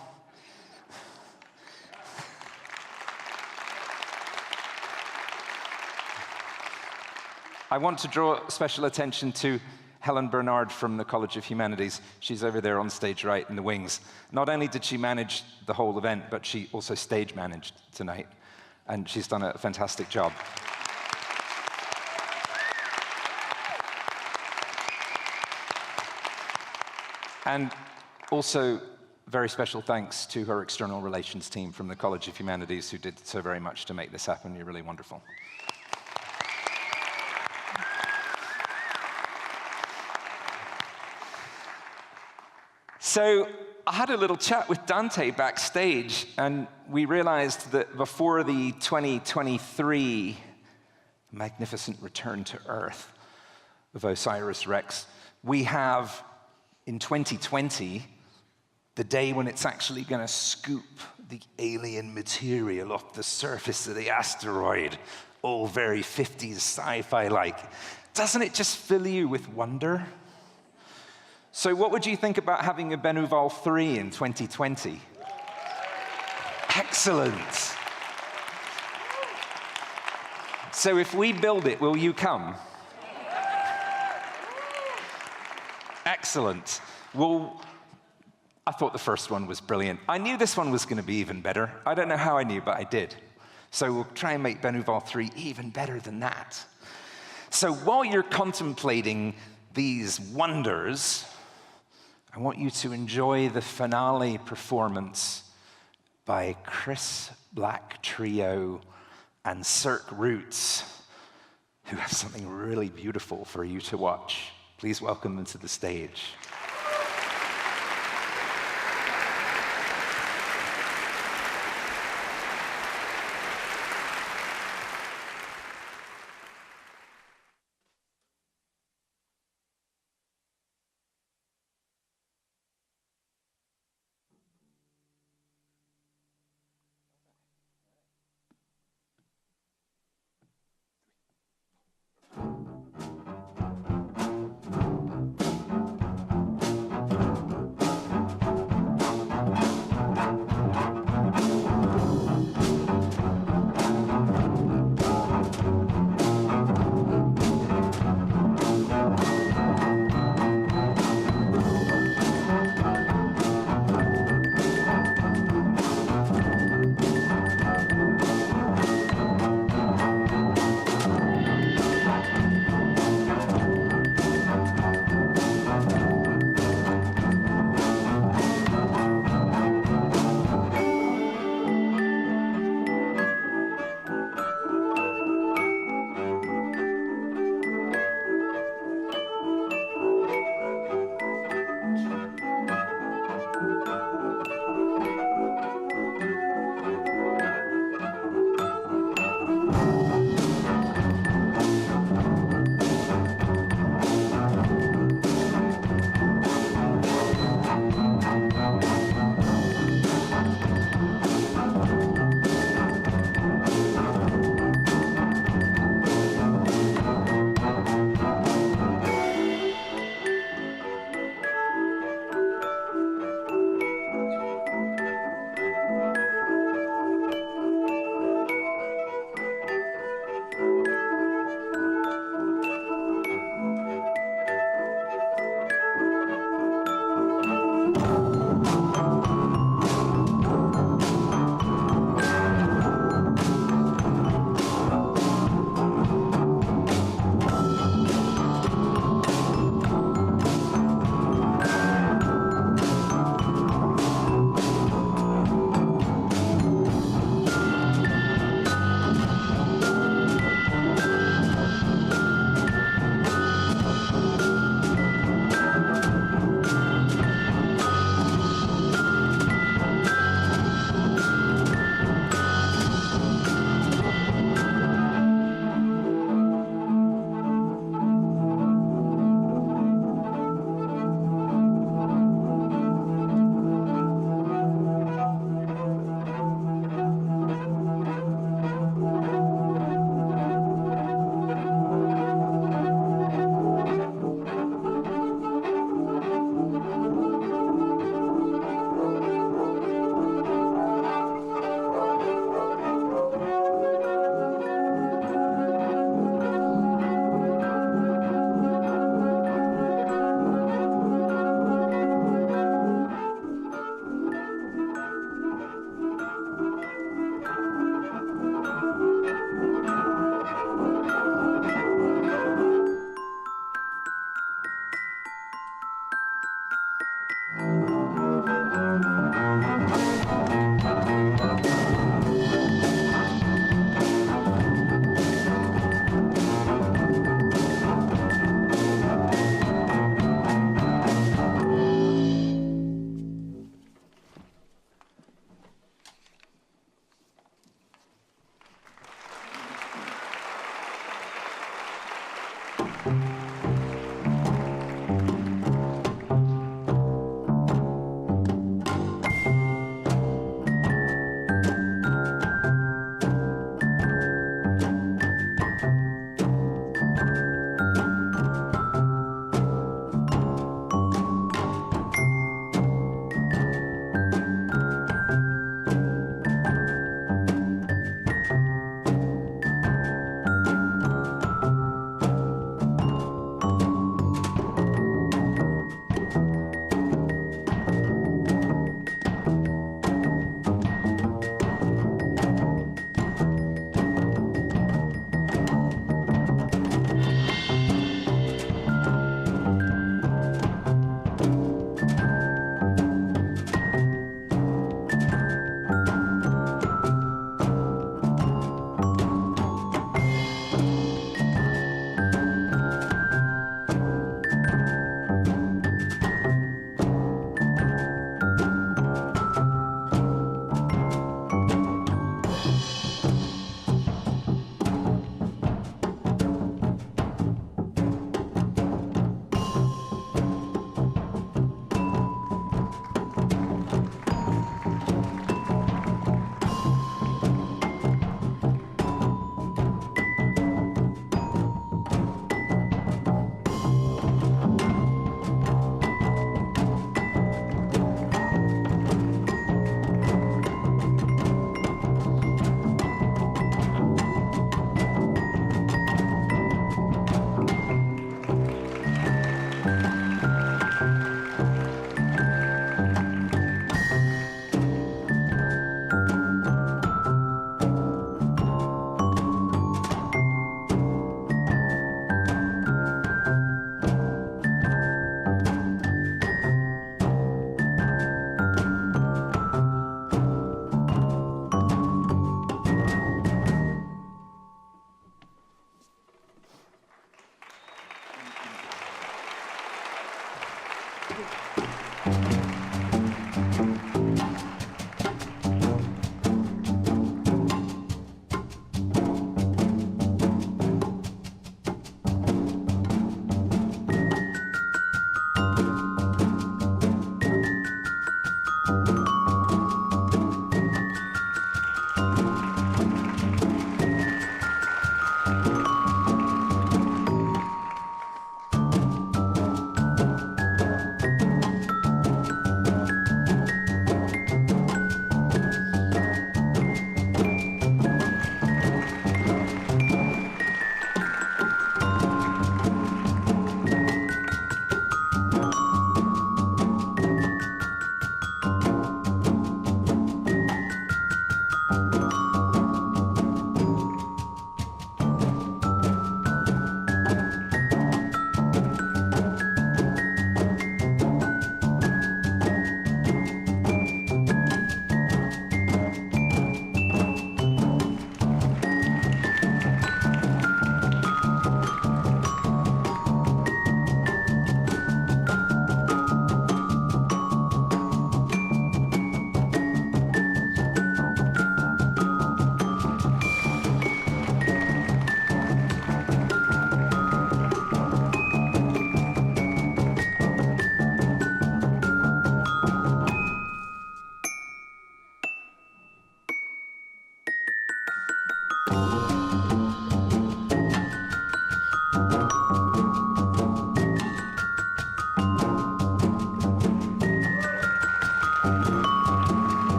A: I want to draw special attention to Helen Bernard from the College of Humanities. She's over there on stage right in the wings. Not only did she manage the whole event, but she also stage managed tonight. And she's done a fantastic job. And also, very special thanks to her external relations team from the College of Humanities who did so very much to make this happen. You're really wonderful. So I had a little chat with Dante backstage, and we realized that before the 2023 magnificent return to Earth of OSIRIS-REx, we have, in 2020, the day when it's actually going to scoop the alien material off the surface of the asteroid, all very 50s sci-fi-like. Doesn't it just fill you with wonder? So what would you think about having a Bennuval 3 in 2020? Excellent. So if we build it, will you come? Excellent. Well, I thought the first one was brilliant. I knew this one was going to be even better. I don't know how I knew, but I did. So we'll try and make Bennuval 3 even better than that. So while you're contemplating these wonders, I want you to enjoy the finale performance by Chris Black Trio and Cirque Roots, who have something really beautiful for you to watch. Please welcome them to the stage.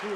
N: 3,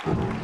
N: 4.